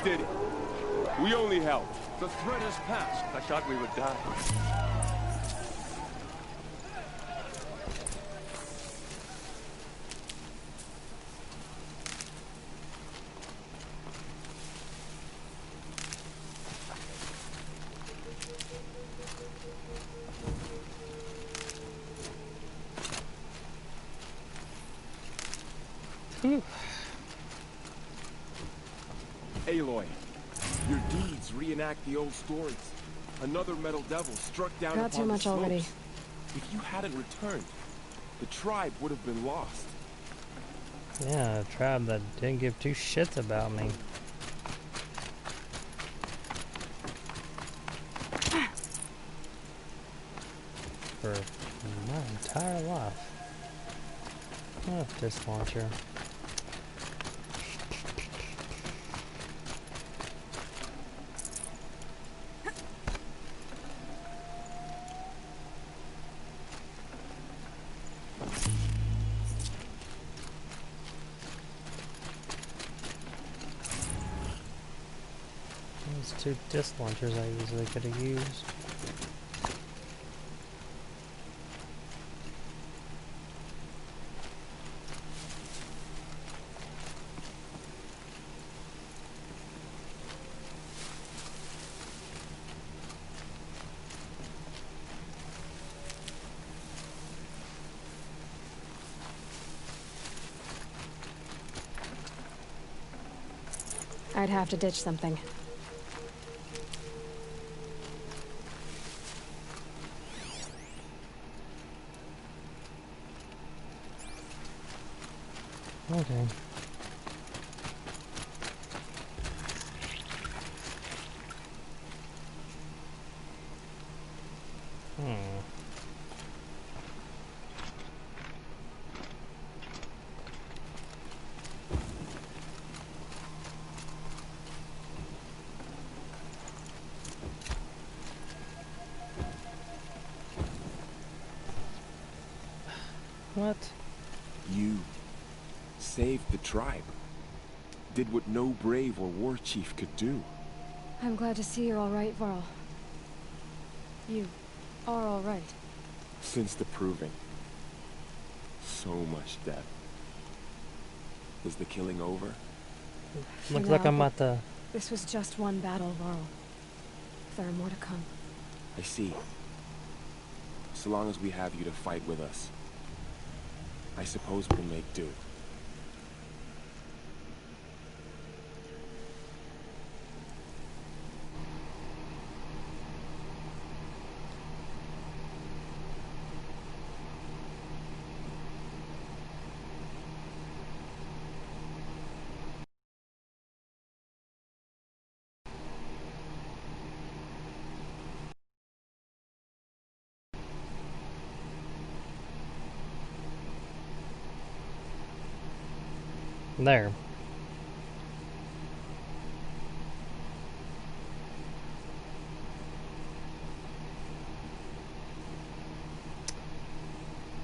Did it. We only helped. The threat has passed. I thought we would die. Aloy, your deeds reenact the old stories. Another metal devil struck down Not too upon much the slopes. already. If you hadn't returned, the tribe would have been lost. Yeah, a tribe that didn't give two shits about me. For my entire life. Oh, this launcher. Those two disc launchers I easily could have used. I'd have to ditch something. Okay. What? You saved the tribe. Did what no brave or war chief could do. I'm glad to see you're all right, Varl. You are all right. Since the proving. So much death. Is the killing over? Looks like I'm at the... This was just one battle, Varl. There are more to come. I see. So long as we have you to fight with us, I suppose we'll make do. There.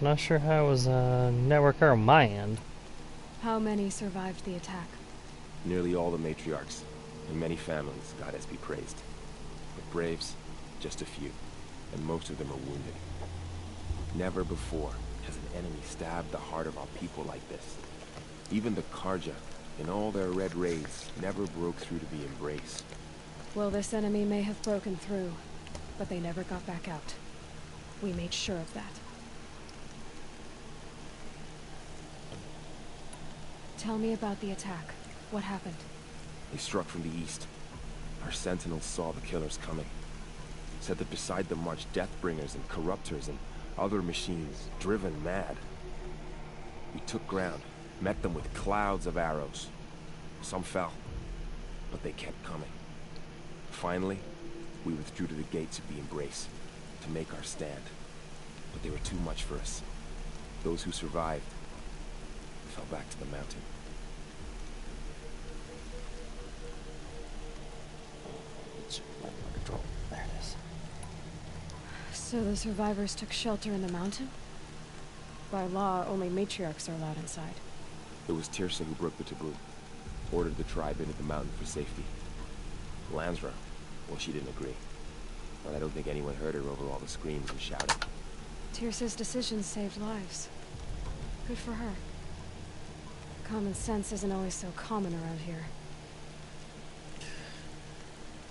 Not sure how it was a network error on my end. How many survived the attack? Nearly all the matriarchs, and many families, goddess be praised. But braves, just a few. and most of them are wounded. Never before has an enemy stabbed the heart of our people like this. Even the Karja, in all their red raids, never broke through to the embrace. Well, this enemy may have broken through, but they never got back out. We made sure of that. Tell me about the attack. What happened? They struck from the east. Our sentinels saw the killers coming. Said that beside them marched Deathbringers and Corruptors and other machines, driven mad. We took ground, met them with clouds of arrows. Some fell, but they kept coming. Finally, we withdrew to the gates of the embrace to make our stand. But they were too much for us. Those who survived fell back to the mountain. There it is. So the survivors took shelter in the mountain? By law, only matriarchs are allowed inside. It was Tirsa who broke the taboo. Ordered the tribe into the mountain for safety. Lansra, well, she didn't agree. But I don't think anyone heard her over all the screams and shouting. Tirsa's decision saved lives. Good for her. Common sense isn't always so common around here.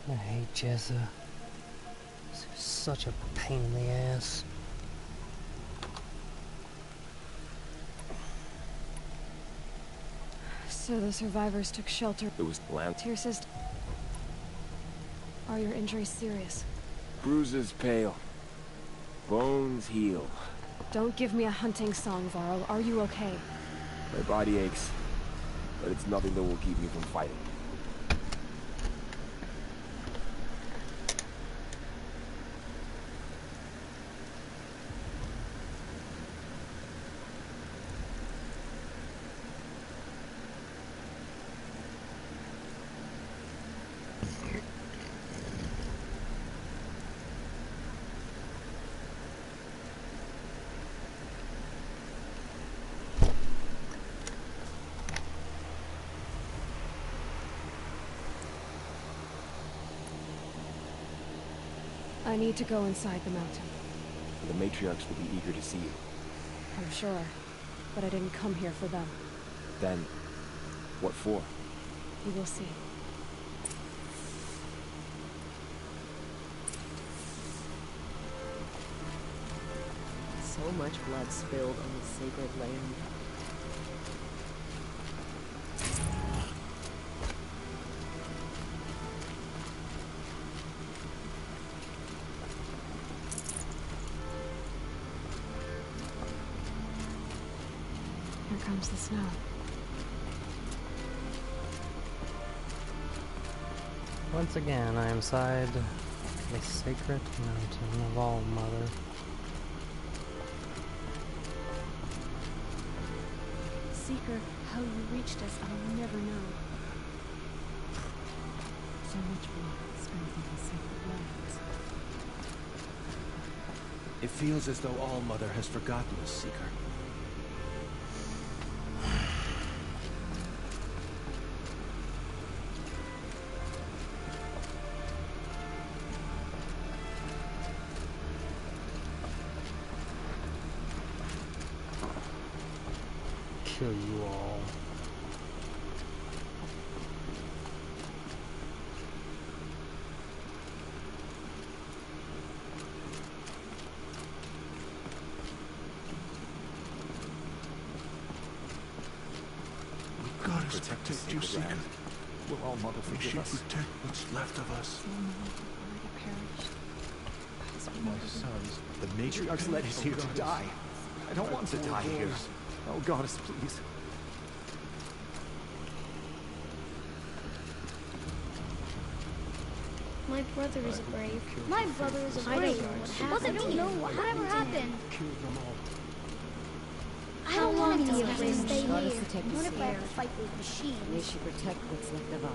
I hate Jessa. She's such a pain in the ass. So the survivors took shelter. It was Lance. Tirsa's... Are your injuries serious? Bruises pale. Bones heal. Don't give me a hunting song, Varl. Are you okay? My body aches, but it's nothing that will keep me from fighting. I need to go inside the mountain. The matriarchs will be eager to see you. I'm sure, but I didn't come here for them. Then, what for? You will see. So much blood spilled on the sacred land. Here comes the snow. Once again, I am inside the sacred mountain of All Mother. Seeker, how you reached us, I'll never know. So much blood spilled in the sacred lands. It feels as though All Mother has forgotten us, Seeker. Kill you all. We gotta protect you, Seeker. Will All Mother forgive us? We should protect what's left of us. My sons, the matriarchs led us here to die. I don't want to die here. Oh, Goddess, please. My brother is brave. My brother is brave. I don't know whatever happened. How long do you have to stay here? What if I have to fight with machines? We should protect what's left of us.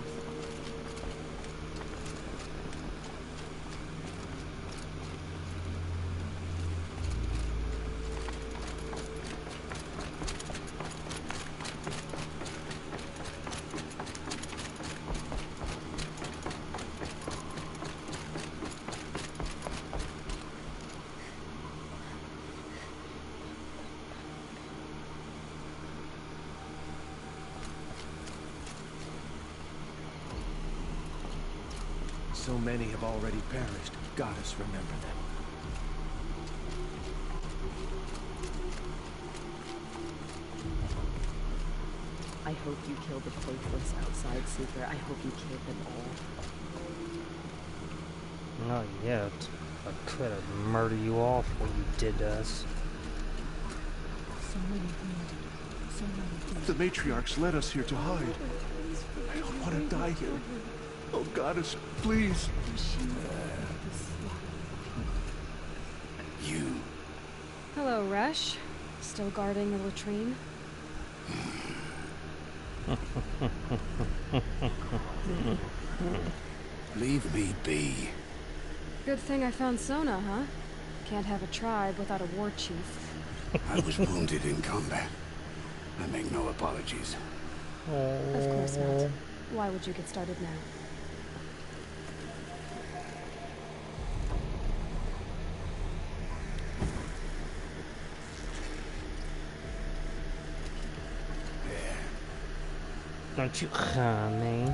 So many have already perished. Goddess, remember them. I hope you killed the faithless outside, Seeker. I hope you killed them all. Not yet. I could have murdered you all for what you did to us. So many things. So many things. The matriarchs led us here to hide. I don't want to die here. Oh, Goddess, please. You. Hello, Resh. Still guarding the latrine? Leave me be. Good thing I found Sona, huh? Can't have a tribe without a war chief. I was wounded in combat. I make no apologies. Of course not. Why would you get started now? Don't you, honey?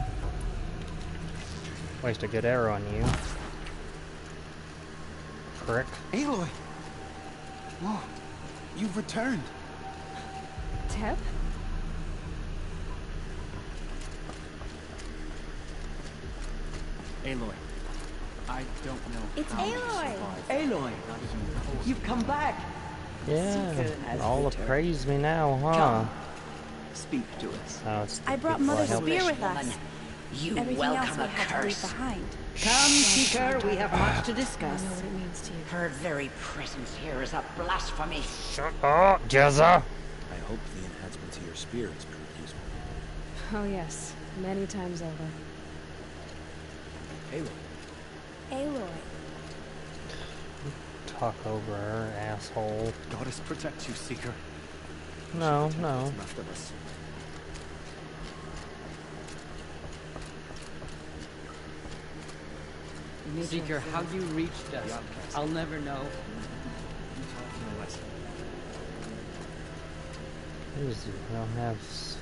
Waste a good arrow on you. Prick. Aloy! Whoa, you've returned. Tep? Aloy, I don't know It's how you Aloy! survived. Aloy! You've come back! Yeah, all praise me now, huh? Speak to us. Oh, it's I brought people Mother's help. spear with us. You Everything else welcome we a had to leave curse. behind. Come, Seeker, we have much to discuss. I know what it means to you. Her very presence here is a blasphemy. Shut up, Jezza! I hope the enhancement to your spear has proved useful. Oh yes, many times over. Aloy. Aloy. Talk over her, asshole. Goddess protect you, Seeker. No, no. What's left of us. Seeker, how you reached us, I'll never know. What is it? I don't have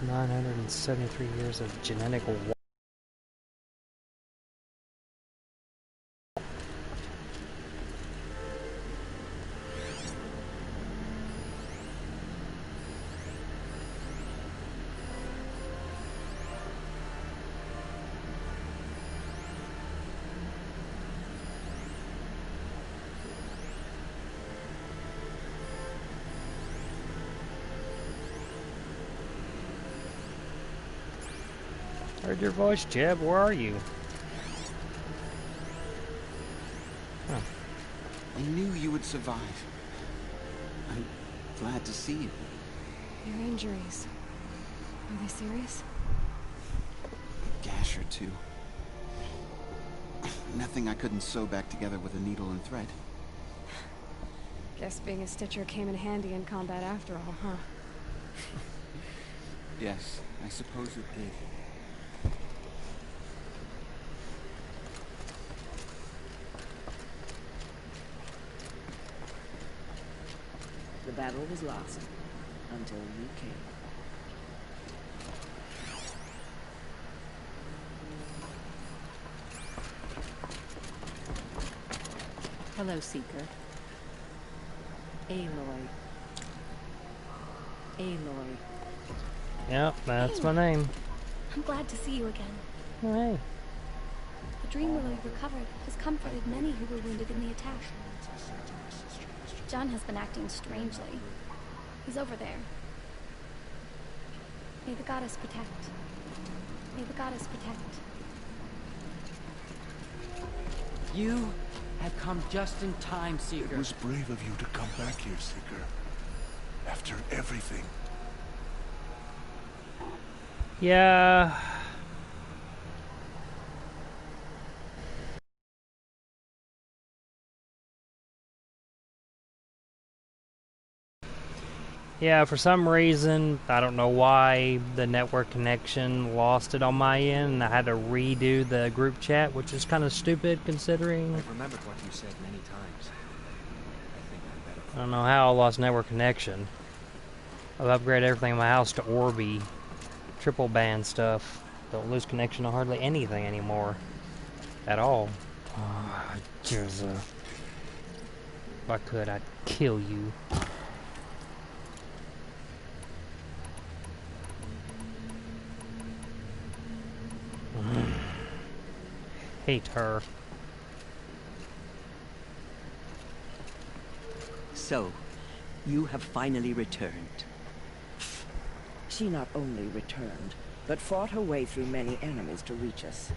973 years of genetic Heard your voice, Jeb. Where are you? Huh. I knew you would survive. I'm glad to see you. Your injuries. Are they serious? A gash or two. Nothing I couldn't sew back together with a needle and thread. Guess being a stitcher came in handy in combat after all, huh? Yes, I suppose it did. The battle was lost until you came. Hello, Seeker. Aloy. Aloy. Yep, that's my name. I'm glad to see you again. Hey. The dream willow you recovered has comforted many who were wounded in the attack. John has been acting strangely. He's over there. May the goddess protect. May the goddess protect. You have come just in time, Seeker. It was brave of you to come back here, Seeker. After everything. Yeah. Yeah, for some reason, I don't know why, the network connection lost it on my end, and I had to redo the group chat, which is kind of stupid considering. I've remembered what you said many times. I think I better. I don't know how I lost network connection. I've upgraded everything in my house to Orbi, triple band stuff. Don't lose connection to hardly anything anymore. At all. Oh, Jirza. If I could, I'd kill you. Hate her. So, you have finally returned. She not only returned, but fought her way through many enemies to reach us.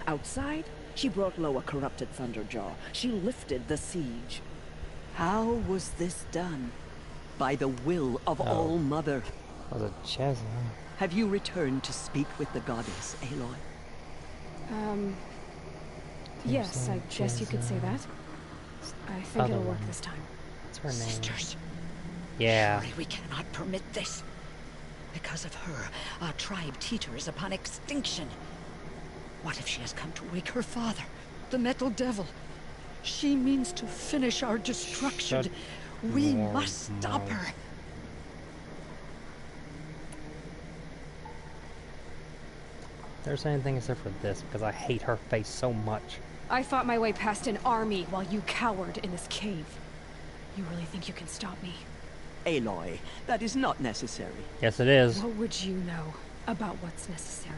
Outside, she brought low a corrupted Thunderjaw. She lifted the siege. How was this done? By the will of All Mother. Was it Cheza? Have you returned to speak with the goddess, Aloy? Yes, I guess you could say that. I think it'll work this time. What's her name? Sisters. Yeah. Surely we cannot permit this. Because of her, our tribe teeters upon extinction. What if she has come to wake her father, the Metal Devil? She means to finish our destruction. We must stop her. There's anything except for this, because I hate her face so much. I fought my way past an army while you cowered in this cave. You really think you can stop me? Aloy, that is not necessary. Yes, it is. What would you know about what's necessary?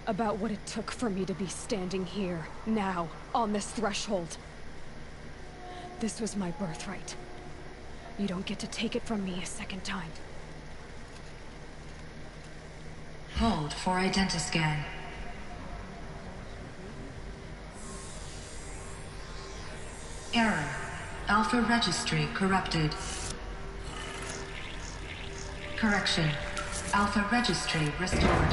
About what it took for me to be standing here, now, on this threshold. This was my birthright. You don't get to take it from me a second time. Hold for identiscan. Error. Alpha registry corrupted. Correction. Alpha registry restored.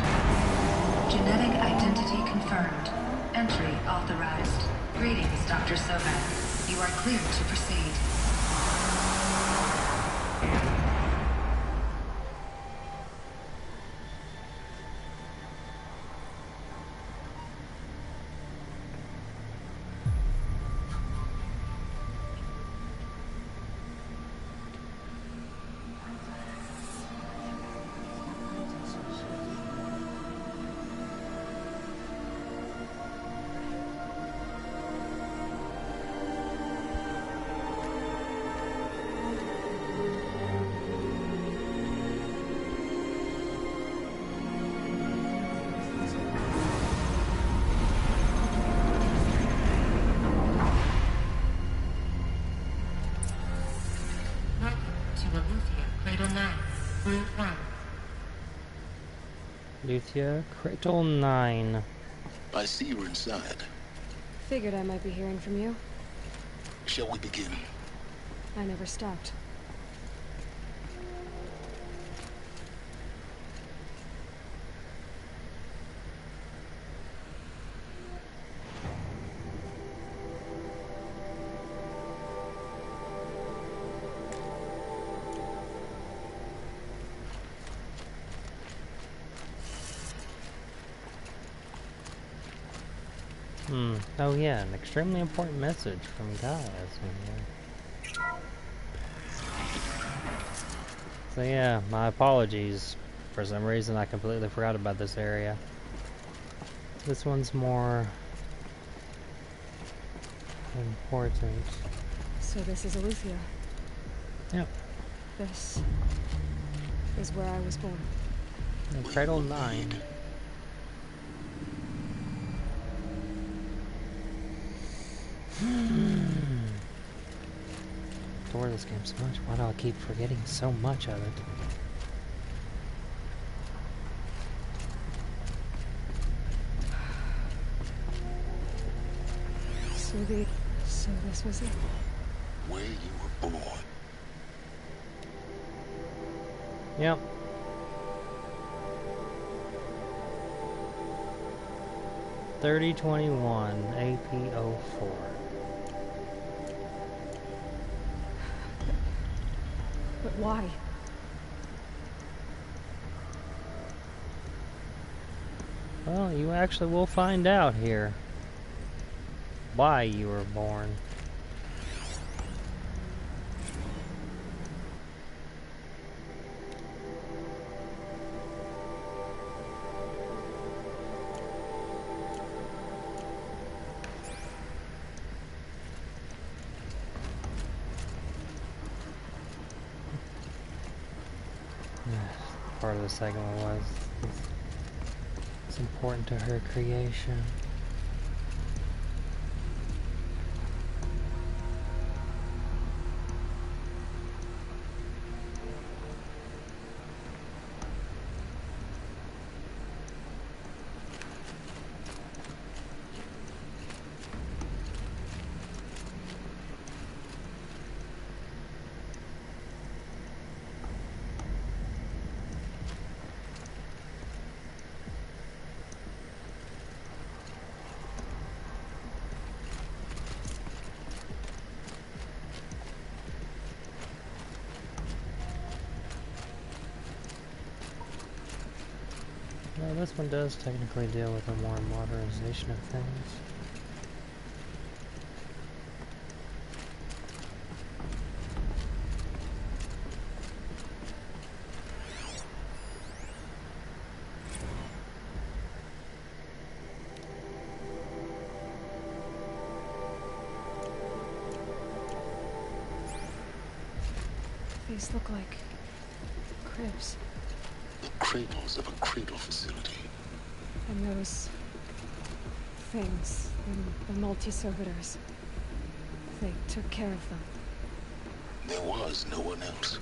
Genetic identity confirmed. Entry authorized. Greetings, Dr. Sovan. You are cleared to proceed. Luthia, Cradle 9. I see you're inside. Figured I might be hearing from you. Shall we begin? I never stopped. Oh yeah, an extremely important message from Gaia's in here. So yeah, my apologies. For some reason I completely forgot about this area. This one's more important. So this is Aletheia. Yep. This is where I was born. Cradle 9. Adore this game so much. Why do I keep forgetting so much of it? So this was it. Where you were born. Yep. $3021 AP04. But why? Well, you actually will find out here why you were born. part of the second one was. It's important to her creation. Well, this one does technically deal with a more modernization of things. These look like cribs. The cradles of a cradle facility. And those things, the multi-servitors, they took care of them. There was no one else.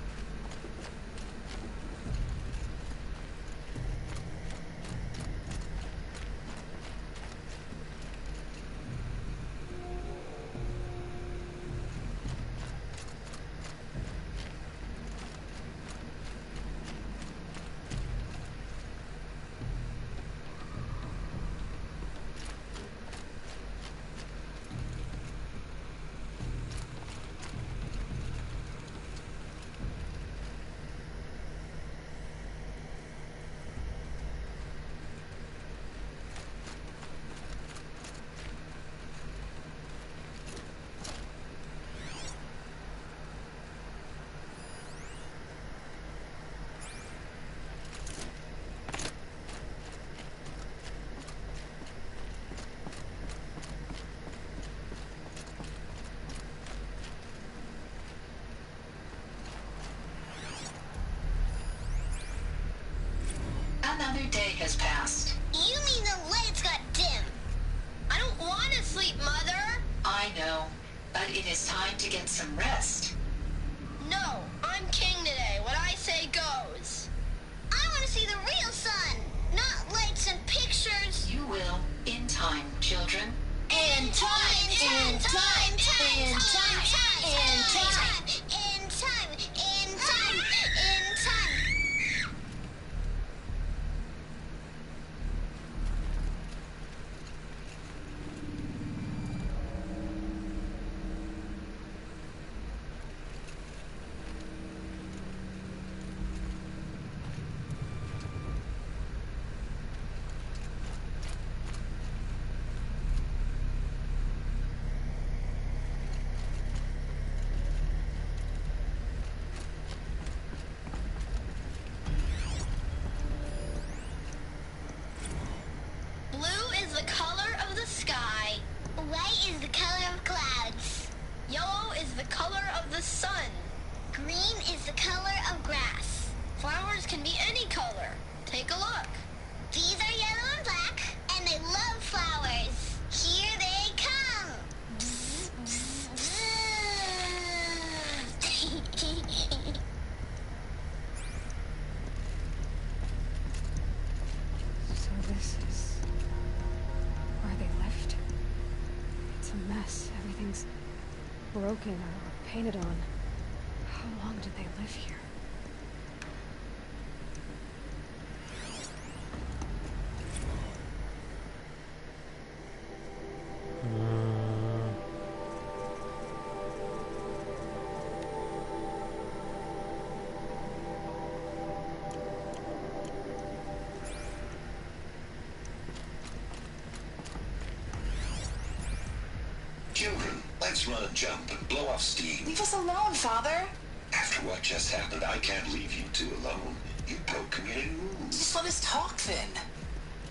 Another day has passed. You mean the lights got dim? I don't want to sleep, Mother. I know, but it is time to get some rest. No, I'm king today. What I say goes. I want to see the real sun, not lights and pictures. You will, in time, children. In time, in time, in time, in time, in time, in time, in time. Broken or painted on. How long did they live here? Children, let's run a jump and blow off steam. Leave us alone, Father. After what just happened, I can't leave you two alone. You broke community rules. Just let us talk then.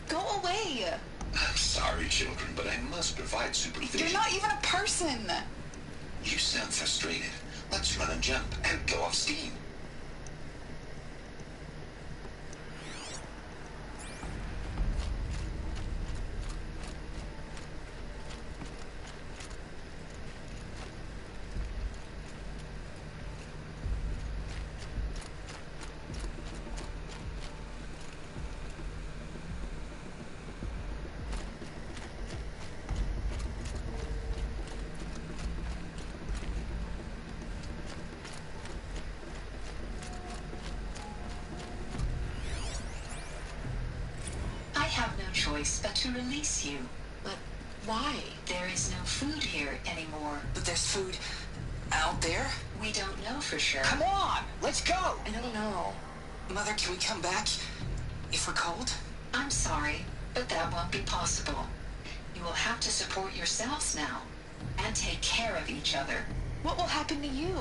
Go away. I'm sorry, children, but I must provide supervision. You're not even a person. You sound frustrated. Let's run a jump and blow off steam. choice but to release you. But why? There is no food here anymore. But there's food out there? We don't know for sure. Come on, let's go! I don't know. Mother, can we come back if we're cold? I'm sorry, but that won't be possible. You will have to support yourselves now, and take care of each other. What will happen to you?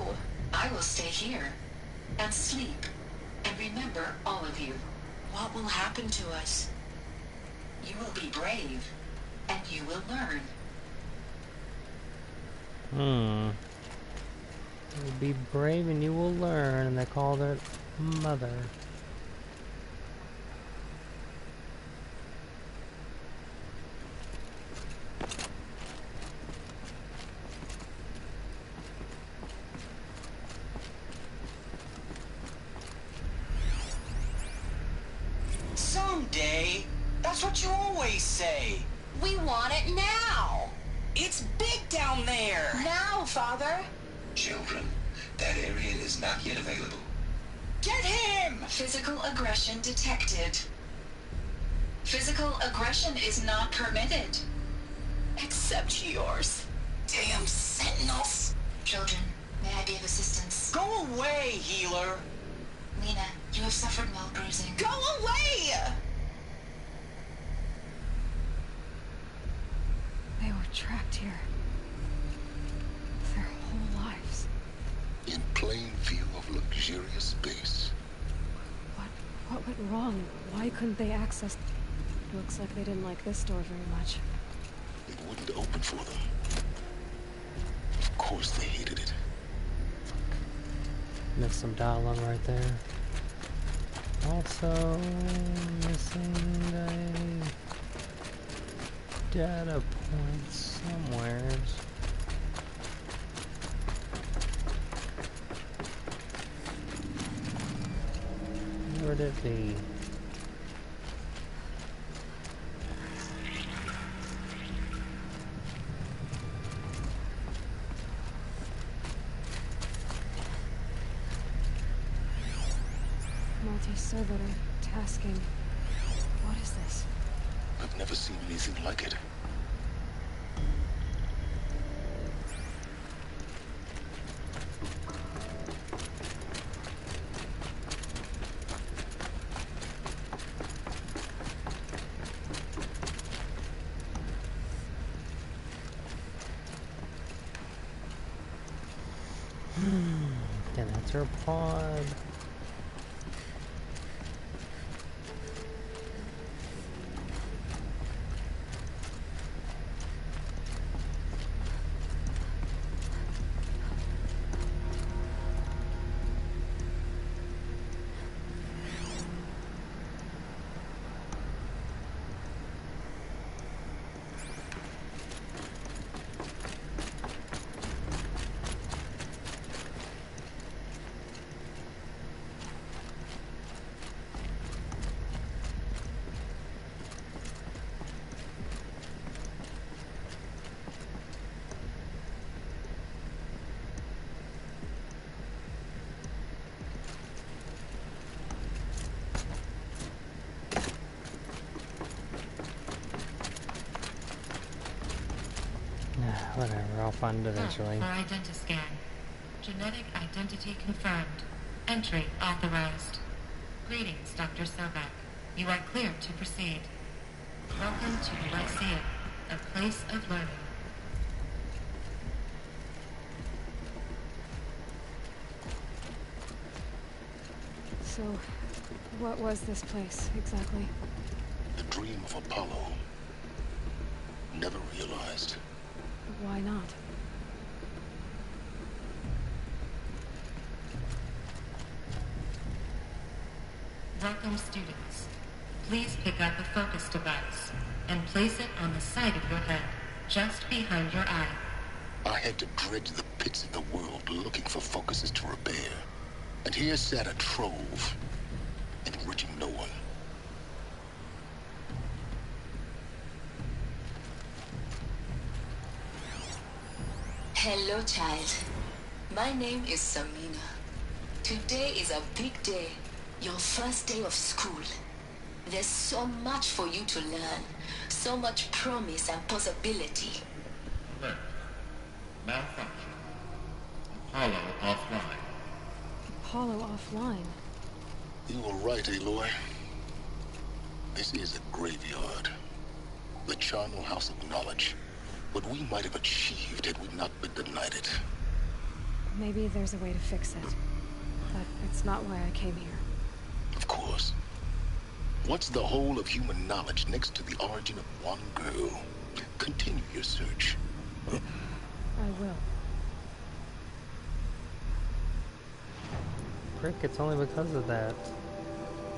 I will stay here, and sleep, and remember all of you. What will happen to us? You will be brave, and you will learn. You'll be brave and you will learn, and they called it Mother. Someday? That's what you always say. We want it now! It's big down there! Now, Father! Children, that area is not yet available. Get him! Physical aggression detected. Physical aggression is not permitted. Except yours. Damn sentinels! Children, may I be of assistance? Go away, healer! Nina, you have suffered mild bruising. Go away! They were trapped here. Their whole lives. In plain view of luxurious space. What went wrong? Why couldn't they access? Looks like they didn't like this door very much. It wouldn't open for them. Of course they hated it. Missed some dialogue right there. Also missing a data point somewhere. Where would it be? Multi-servitor tasking. What is this? I've never seen anything like it. Then that's her pod. Whatever, I'll find it eventually. For identiscan. Genetic identity confirmed. Entry authorized. Greetings, Dr. Sobek. You are cleared to proceed. Welcome to Lyceum, a place of learning. So, what was this place, exactly? The dream of Apollo. Never realized. Why not? Welcome, students. Please pick up a focus device and place it on the side of your head, just behind your eye. I had to dredge the pits of the world looking for focuses to repair. And here sat a trove, enriching no one. Hello, child. My name is Samina. Today is a big day. Your first day of school. There's so much for you to learn. So much promise and possibility. Alert. Malfunction. Apollo offline. Apollo offline? You were right, Aloy. This is a graveyard. The charnel house of knowledge. What we might have achieved had we not been denied it. Maybe there's a way to fix it. But it's not why I came here. Of course. What's the whole of human knowledge next to the origin of one girl? Continue your search. I will. Frick, it's only because of that.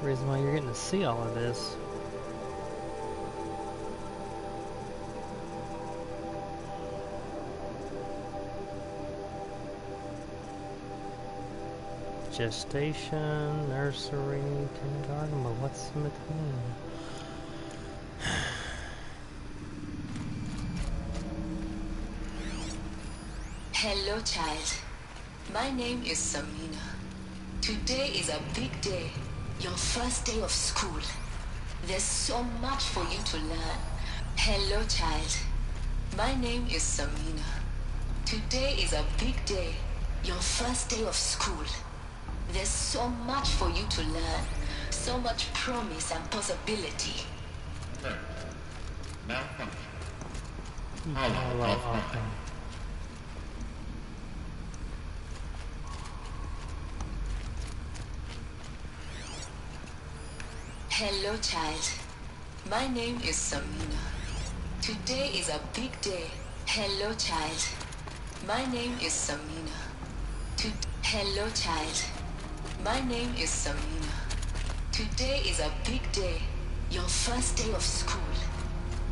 The reason why you're getting to see all of this. Gestation, nursery, kindergarten, but what's in between? Hello, child. My name is Samina. Today is a big day. Your first day of school. There's so much for you to learn. Hello, child. My name is Samina. Today is a big day. Your first day of school. There's so much for you to learn. So much promise and possibility. Alert. Malfunction. Apollo offline. Hello, child. My name is Samina. Today is a big day. Hello, child. My name is Samina. Hello, child. My name is Samina. Today is a big day. Your first day of school.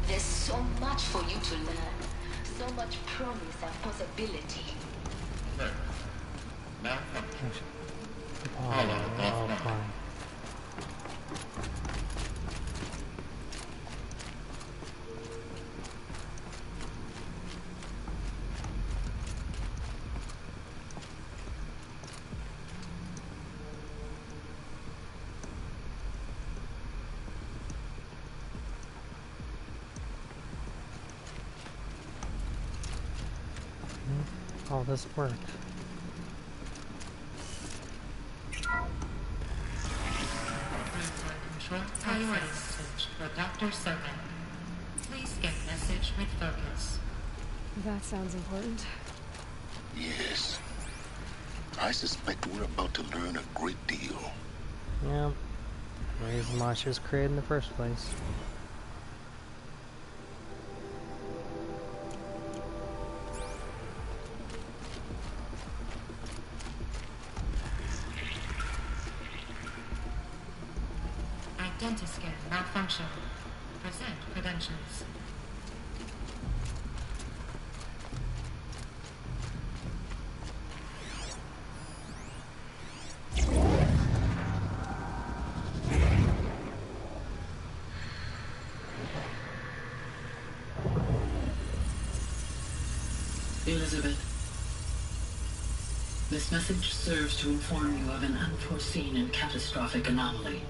There's so much for you to learn. So much promise and possibility. Alert. Malfunction. Apollo offline. All this work. Control priority message for Dr. Sobek. Please get message with focus. That sounds important. Yes. I suspect we're about to learn a great deal. Yeah. The reason why she was created in the first place. Identiscan malfunction. Present credentials. Elizabeth, this message serves to inform you of an unforeseen and catastrophic anomaly.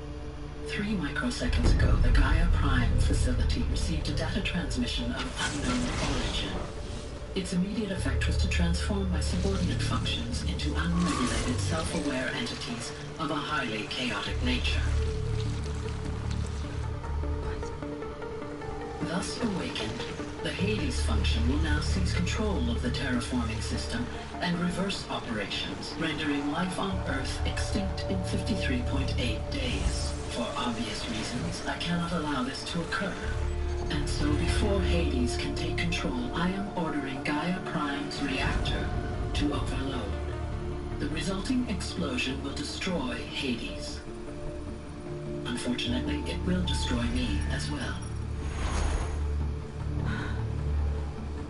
3 microseconds ago, the Gaia Prime facility received a data transmission of unknown origin. Its immediate effect was to transform my subordinate functions into unregulated, self-aware entities of a highly chaotic nature. Thus awakened, the Hades function will now seize control of the terraforming system and reverse operations, rendering life on Earth extinct in 53.8 days. For obvious reasons, I cannot allow this to occur. And so before Hades can take control, I am ordering Gaia Prime's reactor to overload. The resulting explosion will destroy Hades. Unfortunately, it will destroy me as well.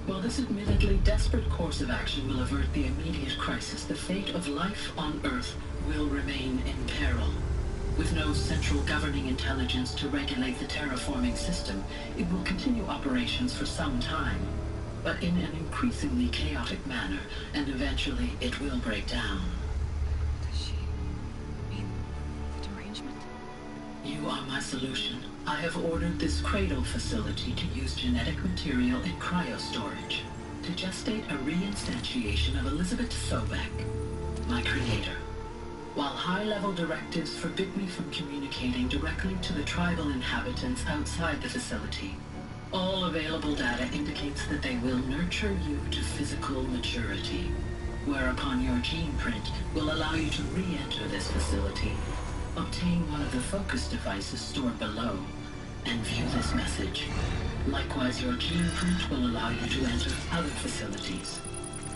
While this admittedly desperate course of action will avert the immediate crisis, the fate of life on Earth will remain in peril. With no central governing intelligence to regulate the terraforming system, it will continue operations for some time, but in an increasingly chaotic manner, and eventually it will break down. Does she mean the derangement? You are my solution. I have ordered this cradle facility to use genetic material in cryostorage to gestate a reinstantiation of Elizabeth Sobek, my creator. While high-level directives forbid me from communicating directly to the tribal inhabitants outside the facility, all available data indicates that they will nurture you to physical maturity, whereupon your gene print will allow you to re-enter this facility, obtain one of the focus devices stored below, and view this message. Likewise, your gene print will allow you to enter other facilities,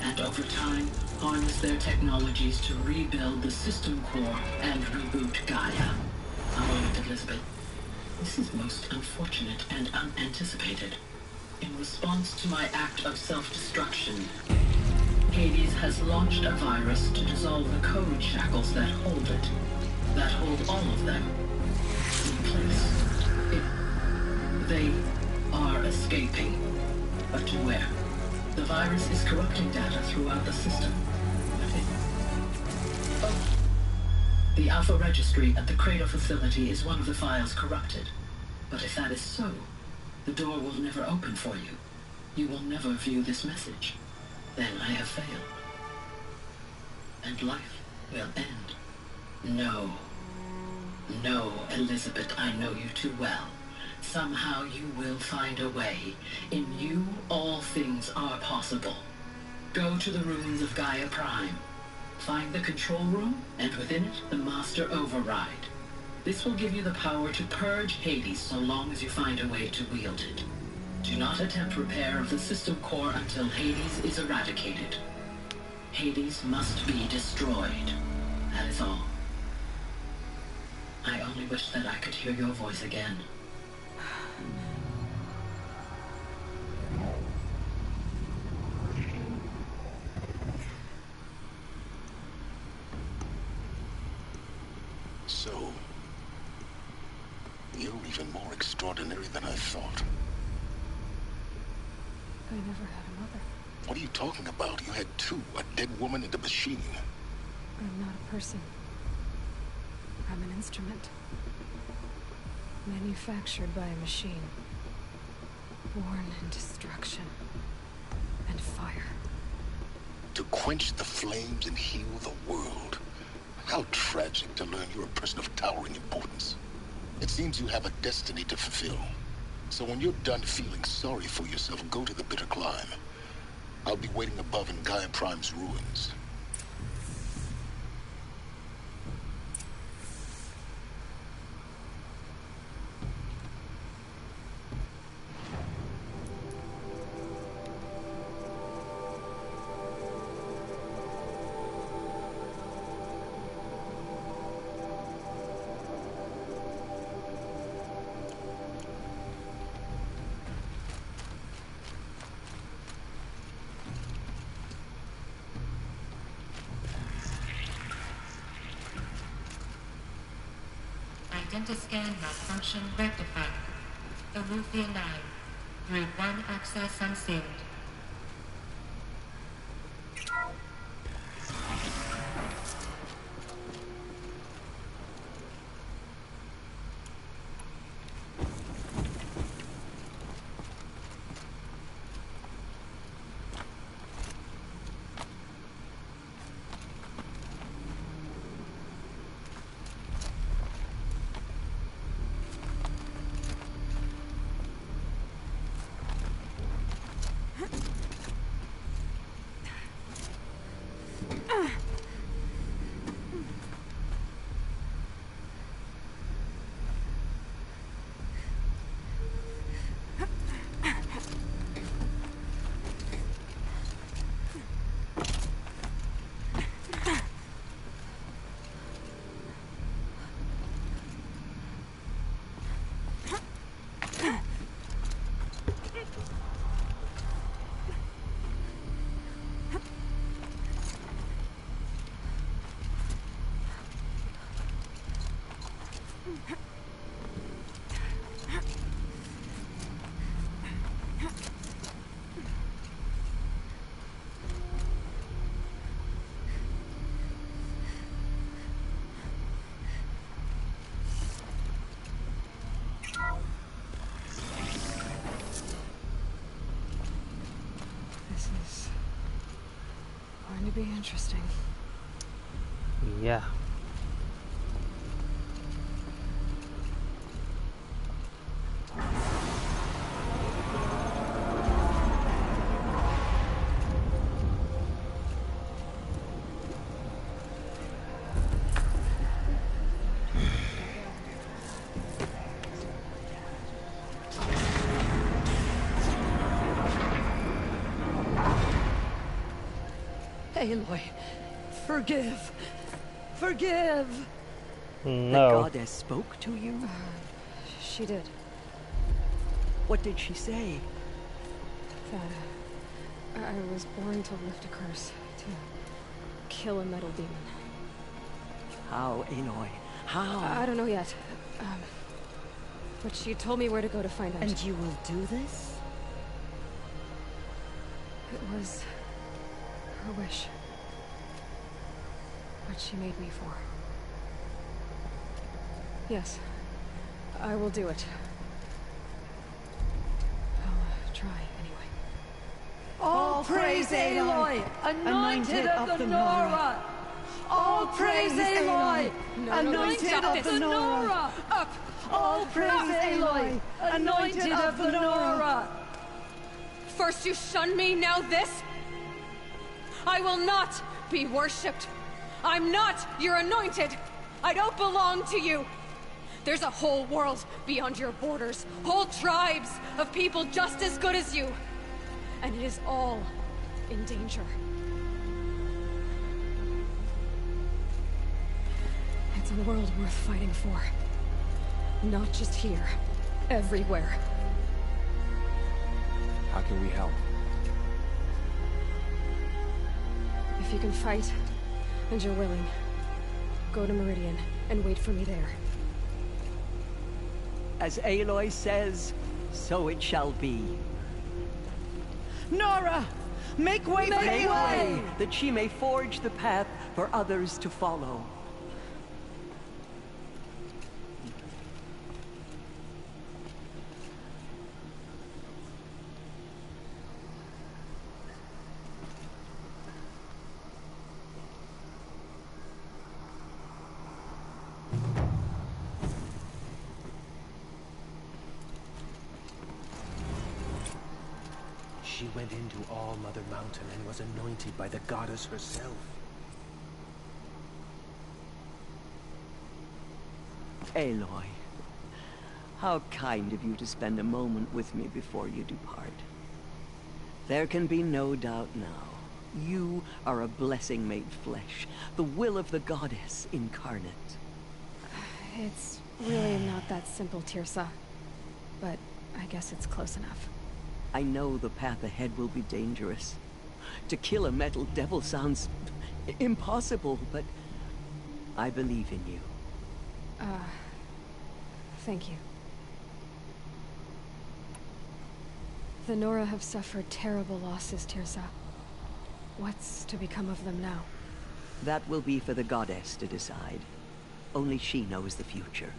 and over time, harness their technologies to rebuild the system core and reboot Gaia. A moment, Elizabeth. This is most unfortunate and unanticipated. In response to my act of self-destruction, Hades has launched a virus to dissolve the code shackles that hold it, that hold all of them in place. They are escaping, but to where? The virus is corrupting data throughout the system. The Alpha Registry at the Cradle facility is one of the files corrupted. But if that is so, the door will never open for you. You will never view this message. Then I have failed. And life will end. No. No, Elizabeth, I know you too well. Somehow you will find a way. In you, all things are possible. Go to the ruins of Gaia Prime. Find the control room, and within it, the Master Override. This will give you the power to purge Hades so long as you find a way to wield it. Do not attempt repair of the system core until Hades is eradicated. Hades must be destroyed. That is all. I only wish that I could hear your voice again. So, you're even more extraordinary than I thought. I never had a mother. What are you talking about? You had two, a dead woman and a machine. I'm not a person. I'm an instrument. Manufactured by a machine. Born in destruction and fire. To quench the flames and heal the world. How tragic to learn you're a person of towering importance. It seems you have a destiny to fulfill. So when you're done feeling sorry for yourself, go to the bitter climb. I'll be waiting above in Gaia Prime's ruins. Identiscan malfunction rectified. Elufia 9. Route 1 access unsealed. to be interesting. Yeah. Aloy, forgive. Forgive. No. The goddess spoke to you? She did. What did she say? That I was born to lift a curse, to kill a metal demon. How, Aloy? How? I don't know yet. But she told me where to go to find out. And you will do this? It was her wish. What she made me for. Yes, I will do it. I'll try anyway. All praise Aloy, anointed of the Nora! All praise Aloy, anointed of the Nora! Up! All praise Aloy, anointed of the Nora! First you shun me, now this? I will not be worshipped. I'm not your anointed. I don't belong to you. There's a whole world beyond your borders. Whole tribes of people just as good as you. And it is all in danger. It's a world worth fighting for. Not just here. Everywhere. How can we help? If you can fight, and you're willing, go to Meridian and wait for me there. As Aloy says, so it shall be. Nora! Make way for Aloy! That she may forge the path for others to follow. She went into All Mother Mountain and was anointed by the goddess herself. Aloy, how kind of you to spend a moment with me before you depart. There can be no doubt now. You are a blessing made flesh, the will of the goddess incarnate. It's really not that simple, Tirsa. But I guess it's close enough. I know the path ahead will be dangerous. To kill a metal devil sounds impossible, but I believe in you. Thank you. The Nora have suffered terrible losses, Tirsa. What's to become of them now? That will be for the goddess to decide. Only she knows the future.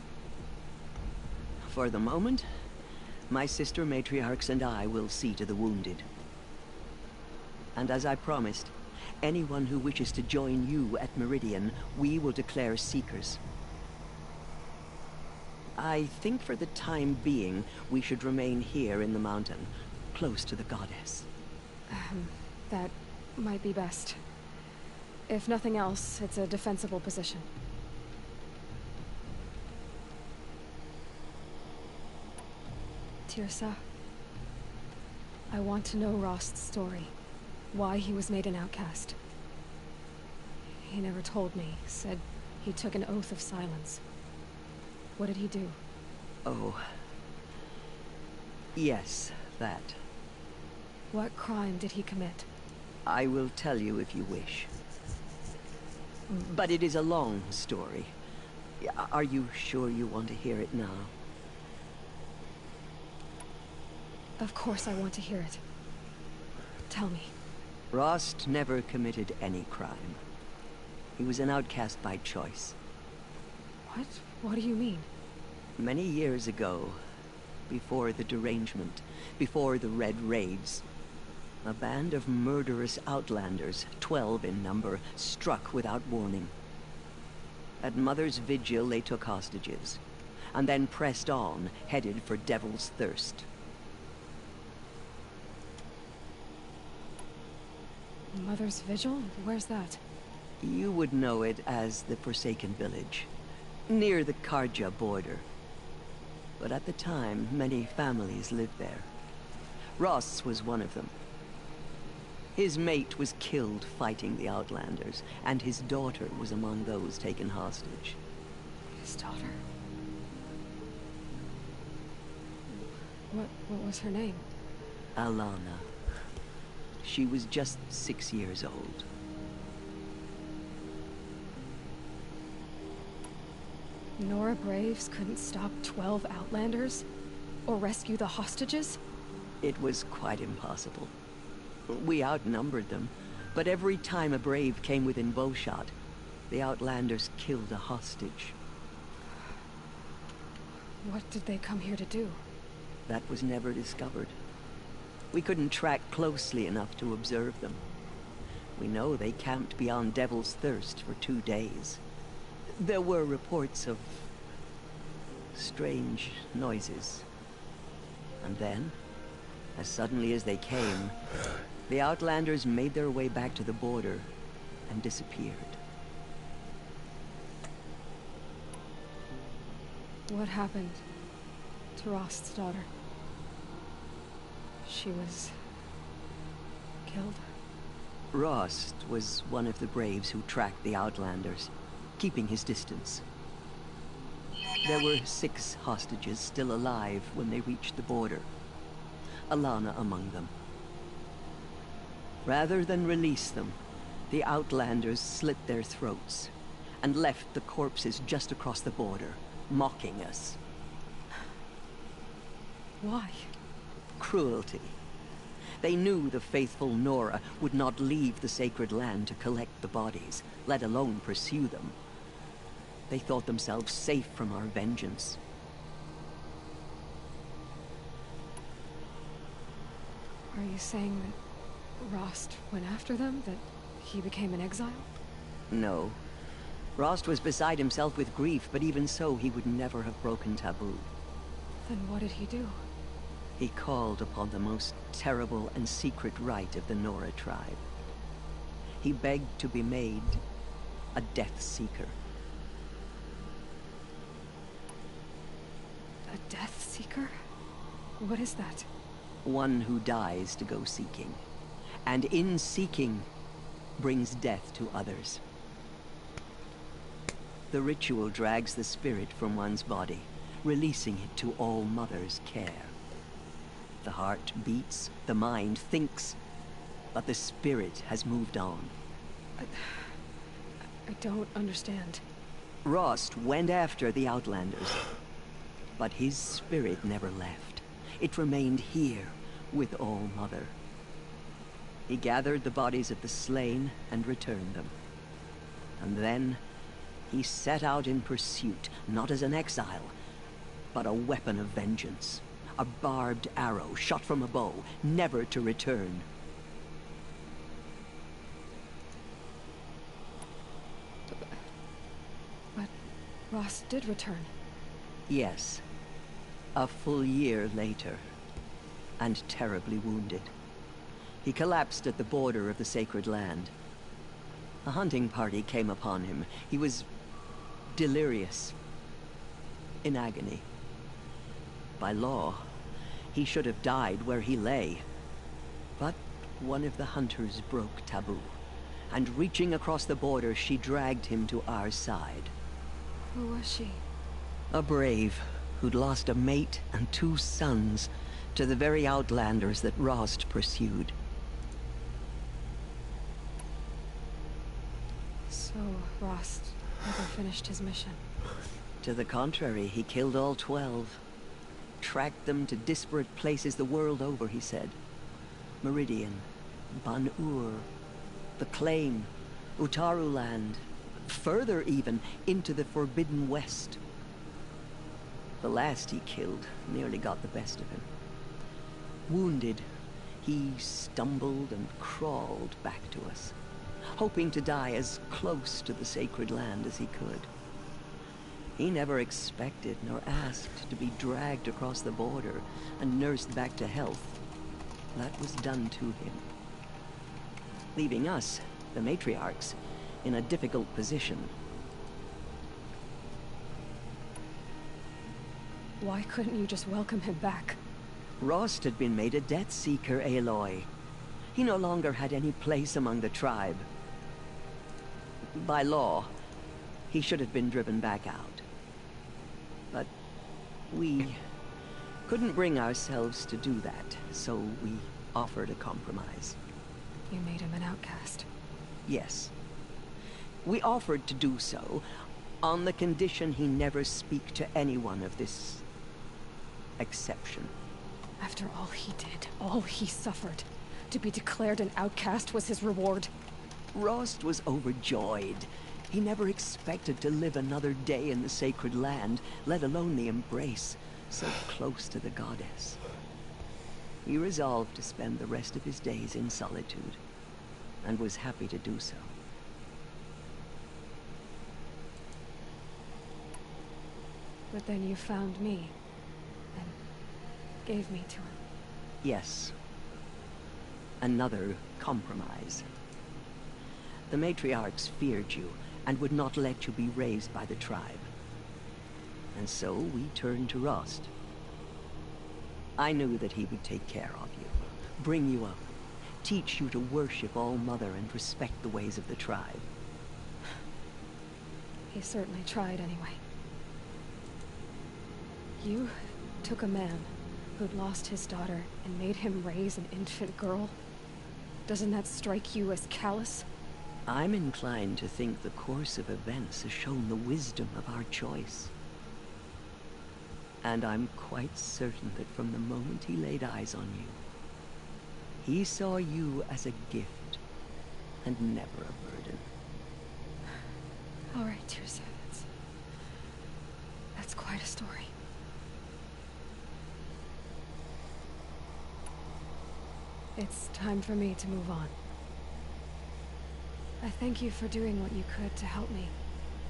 For the moment, my sister matriarchs and I will see to the wounded. And as I promised, anyone who wishes to join you at Meridian, we will declare seekers. I think for the time being, we should remain here in the mountain, close to the goddess. That might be best. If nothing else, it's a defensible position. Tirsa, I want to know Rost's story. Why he was made an outcast. He never told me. Said he took an oath of silence. What did he do? Oh. Yes, that. What crime did he commit? I will tell you if you wish. But it is a long story. Are you sure you want to hear it now? Of course I want to hear it. Tell me. Rost never committed any crime. He was an outcast by choice. What? What do you mean? Many years ago, before the derangement, before the Red Raids, A band of murderous outlanders, 12 in number, struck without warning. At Mother's vigil, they took hostages, and then pressed on, headed for Devil's Thirst. Mother's vigil? Where's that? You would know it as the Forsaken Village, near the Karja border. But at the time, many families lived there. Ross was one of them. His mate was killed fighting the Outlanders, and his daughter was among those taken hostage. His daughter? What was her name? Alana. She was just 6 years old. Nora Braves couldn't stop 12 Outlanders? Or rescue the hostages? It was quite impossible. We outnumbered them, but every time a Brave came within bowshot, the Outlanders killed a hostage. What did they come here to do? That was never discovered. We couldn't track closely enough to observe them. We know they camped beyond Devil's Thirst for 2 days. There were reports of strange noises. And then, as suddenly as they came, the Outlanders made their way back to the border and disappeared. What happened to Rost's daughter? She was killed. Rost was one of the Braves who tracked the Outlanders, keeping his distance. There were 6 hostages still alive when they reached the border, Alana among them. Rather than release them, the Outlanders slit their throats and left the corpses just across the border, mocking us. Why? Cruelty. They knew the faithful Nora would not leave the sacred land to collect the bodies, let alone pursue them. They thought themselves safe from our vengeance. Are you saying that Rost went after them? That he became an exile? No. Rost was beside himself with grief, but even so, he would never have broken taboo. Then what did he do? He called upon the most terrible and secret rite of the Nora tribe. He begged to be made a Death Seeker. A Death Seeker? What is that? One who dies to go seeking, and in seeking, brings death to others. The ritual drags the spirit from one's body, releasing it to All Mother's care. The heart beats, the mind thinks, but the spirit has moved on. I don't understand. Rost went after the Outlanders, but his spirit never left. It remained here with All Mother. He gathered the bodies of the slain and returned them. And then he set out in pursuit, not as an exile, but a weapon of vengeance. A barbed arrow shot from a bow, never to return. But Rost did return. Yes. A full year later. And terribly wounded. He collapsed at the border of the sacred land. A hunting party came upon him. He was delirious. In agony. By law, he should have died where he lay. But one of the hunters broke taboo, and reaching across the border, she dragged him to our side. Who was she? A brave who'd lost a mate and 2 sons to the very Outlanders that Rost pursued. So Rost never finished his mission. To the contrary, he killed all 12. Tracked them to disparate places the world over, he said. Meridian, Ban-Ur, the Claim, Utaru Land, further even, into the Forbidden West. The last he killed nearly got the best of him. Wounded, he stumbled and crawled back to us, hoping to die as close to the sacred land as he could. He never expected nor asked to be dragged across the border and nursed back to health. That was done to him, leaving us, the matriarchs, in a difficult position. Why couldn't you just welcome him back? Rost had been made a Death Seeker, Aloy. He no longer had any place among the tribe. By law, he should have been driven back out. But we couldn't bring ourselves to do that, so we offered a compromise. You made him an outcast. Yes. We offered to do so on the condition he never speak to anyone of this exception. After all he did, all he suffered, to be declared an outcast was his reward. Rost was overjoyed. He never expected to live another day in the sacred land, let alone the embrace, so close to the goddess. He resolved to spend the rest of his days in solitude, and was happy to do so. But then you found me, and gave me to him. Yes. Another compromise. The matriarchs feared you, and would not let you be raised by the tribe. And so we turned to Rost. I knew that he would take care of you, bring you up, teach you to worship All-Mother and respect the ways of the tribe. He certainly tried anyway. You took a man who'd lost his daughter and made him raise an infant girl? Doesn't that strike you as callous? I'm inclined to think the course of events has shown the wisdom of our choice. And I'm quite certain that from the moment he laid eyes on you, he saw you as a gift and never a burden. All right, Tirsa, that's quite a story. It's time for me to move on. I thank you for doing what you could to help me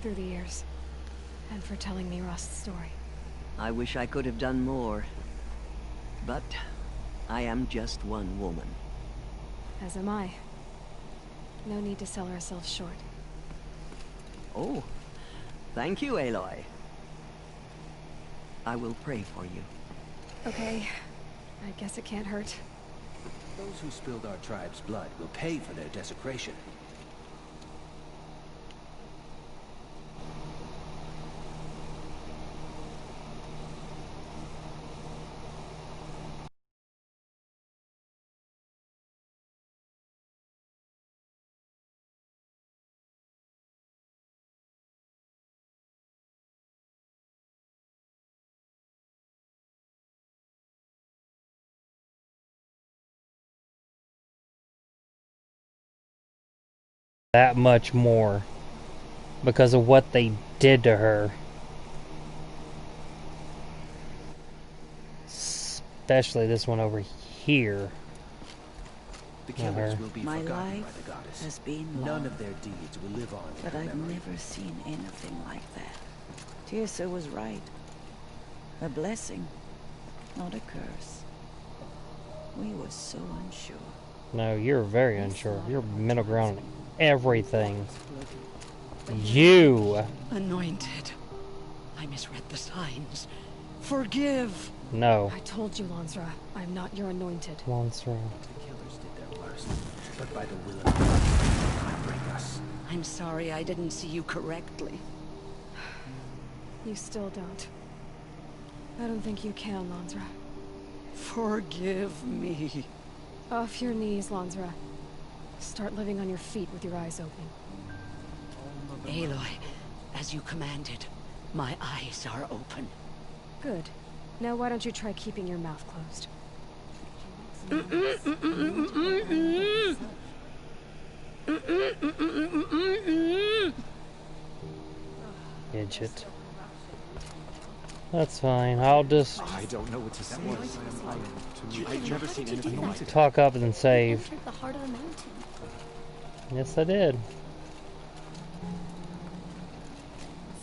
through the years, and for telling me Rost's story. I wish I could have done more, but I am just one woman. As am I. No need to sell ourselves short. Oh, thank you, Aloy. I will pray for you. Okay, I guess it can't hurt. Those who spilled our tribe's blood will pay for their desecration. That much more because of what they did to her. Especially this one over here. The killers will be My forgotten by life the goddess. has been None long, of their deeds will live on in but her I've memory. never seen anything like that. Tirsa was right. A blessing, not a curse. We were so unsure. No, you're very unsure. You're middle ground on everything. You! Anointed. I misread the signs. Forgive! No. I told you, Lansra, I'm not your anointed. Lansra. The killers did their worst, but by the will of God, they can't break us. I'm sorry I didn't see you correctly. You still don't. I don't think you can, Lansra. Forgive me. Off your knees, Lansra. Start living on your feet with your eyes open. Aloy, as you commanded, my eyes are open. Good. Now why don't you try keeping your mouth closed? Idiot. That's fine. I'll just I don't know what to say. I've never seen anything like it. talk up and save. The heart of the mountain. Yes, I did.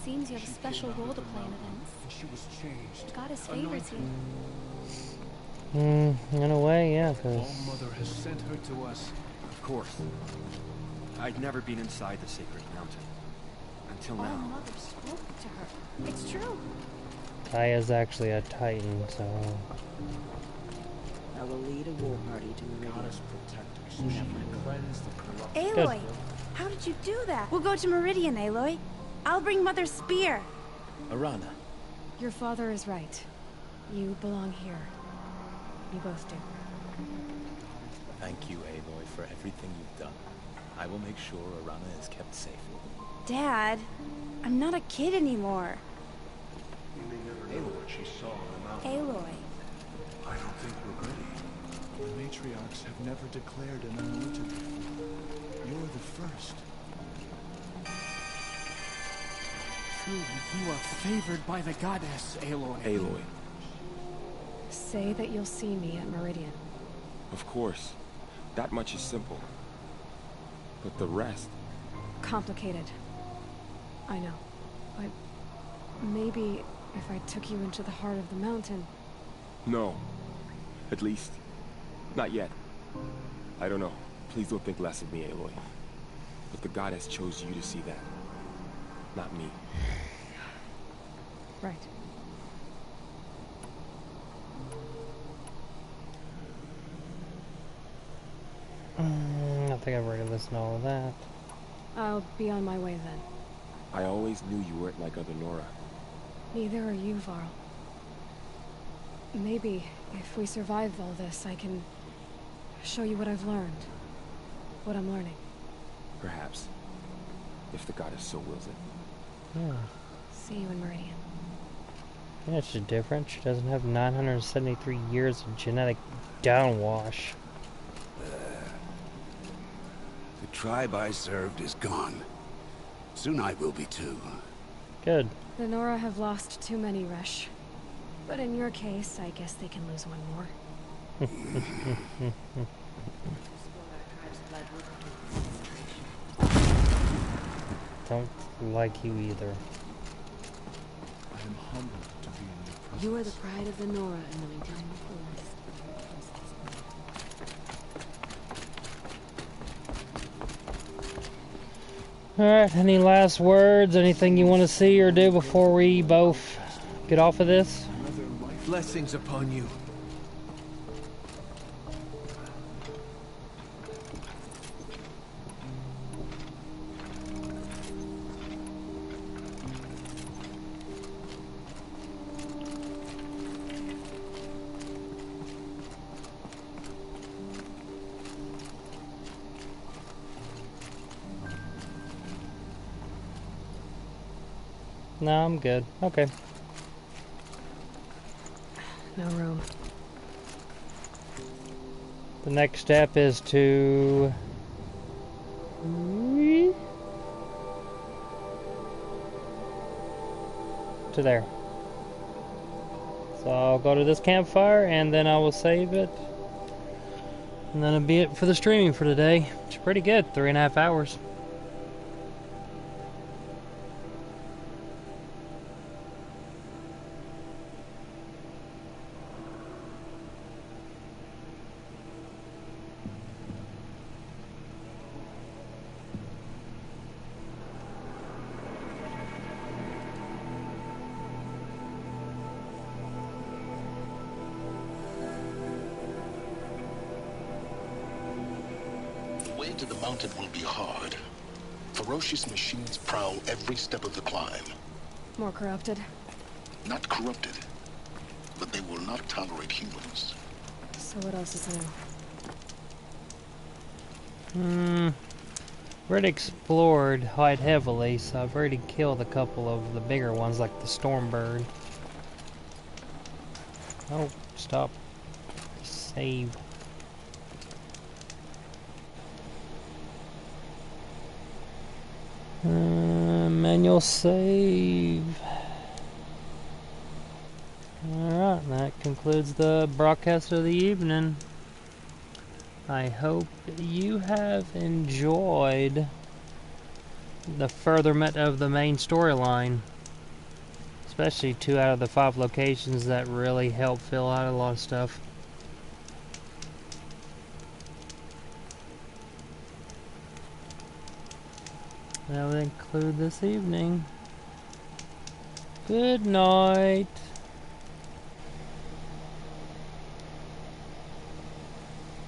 Seems you have a special role to play in events. She was changed. Goddess favors you. In a way, yeah, because All Mother has sent her to us. Of course. I'd never been inside the sacred mountain. Until All now. Mother spoke to her. It's true. Gaia's actually a titan, so... I will lead a war party to Meridian. Aloy, how did you do that? We'll go to Meridian, Aloy. I'll bring Mother's spear. Arana. Your father is right. You belong here. You both do. Thank you, Aloy, for everything you've done. I will make sure Arana is kept safe. Dad, I'm not a kid anymore. You may never know what she saw on the mountain. Aloy. I don't think we're ready. The matriarchs have never declared an anointed before. You're the first. Truly, you are favored by the goddess, Aloy. Aloy. Say that you'll see me at Meridian. Of course. That much is simple. But the rest... Complicated. I know. But maybe if I took you into the heart of the mountain... No. At least, not yet. I don't know. Please don't think less of me, Aloy. But the goddess chose you to see that. Not me. Right. I think I've already listened to all of that. I'll be on my way then. I always knew you weren't like other Nora. Neither are you, Varl. Maybe, if we survive all this, I can show you what I've learned. What I'm learning. Perhaps. If the goddess so wills it. Yeah. See you in Meridian. Yeah, she's different. She doesn't have 973 years of genetic downwash. The tribe I served is gone. Soon I will be too. Good. The Nora have lost too many, Resh. But in your case, I guess they can lose one more. Don't like you either. I am humbled to be in your presence. You are the pride of the Nora, anointed. Alright, any last words? Anything you want to see or do before we both get off of this? Blessings upon you. No, I'm good. Okay. No room. The next step is to... to there. So I'll go to this campfire and then I will save it. And then it'll be it for the streaming for today. It's pretty good, 3.5 hours. To the mountain will be hard. Ferocious machines prowl every step of the climb. More corrupted? Not corrupted, but they will not tolerate humans. So what else is new? We've already explored quite heavily, so I've already killed a couple of the bigger ones, like the Stormbird. Oh, stop. Save. Manual save. Alright, that concludes the broadcast of the evening. I hope you have enjoyed the furtherment of the main storyline. Especially 2 out of the 5 locations that really help fill out a lot of stuff. That would include this evening. Good night.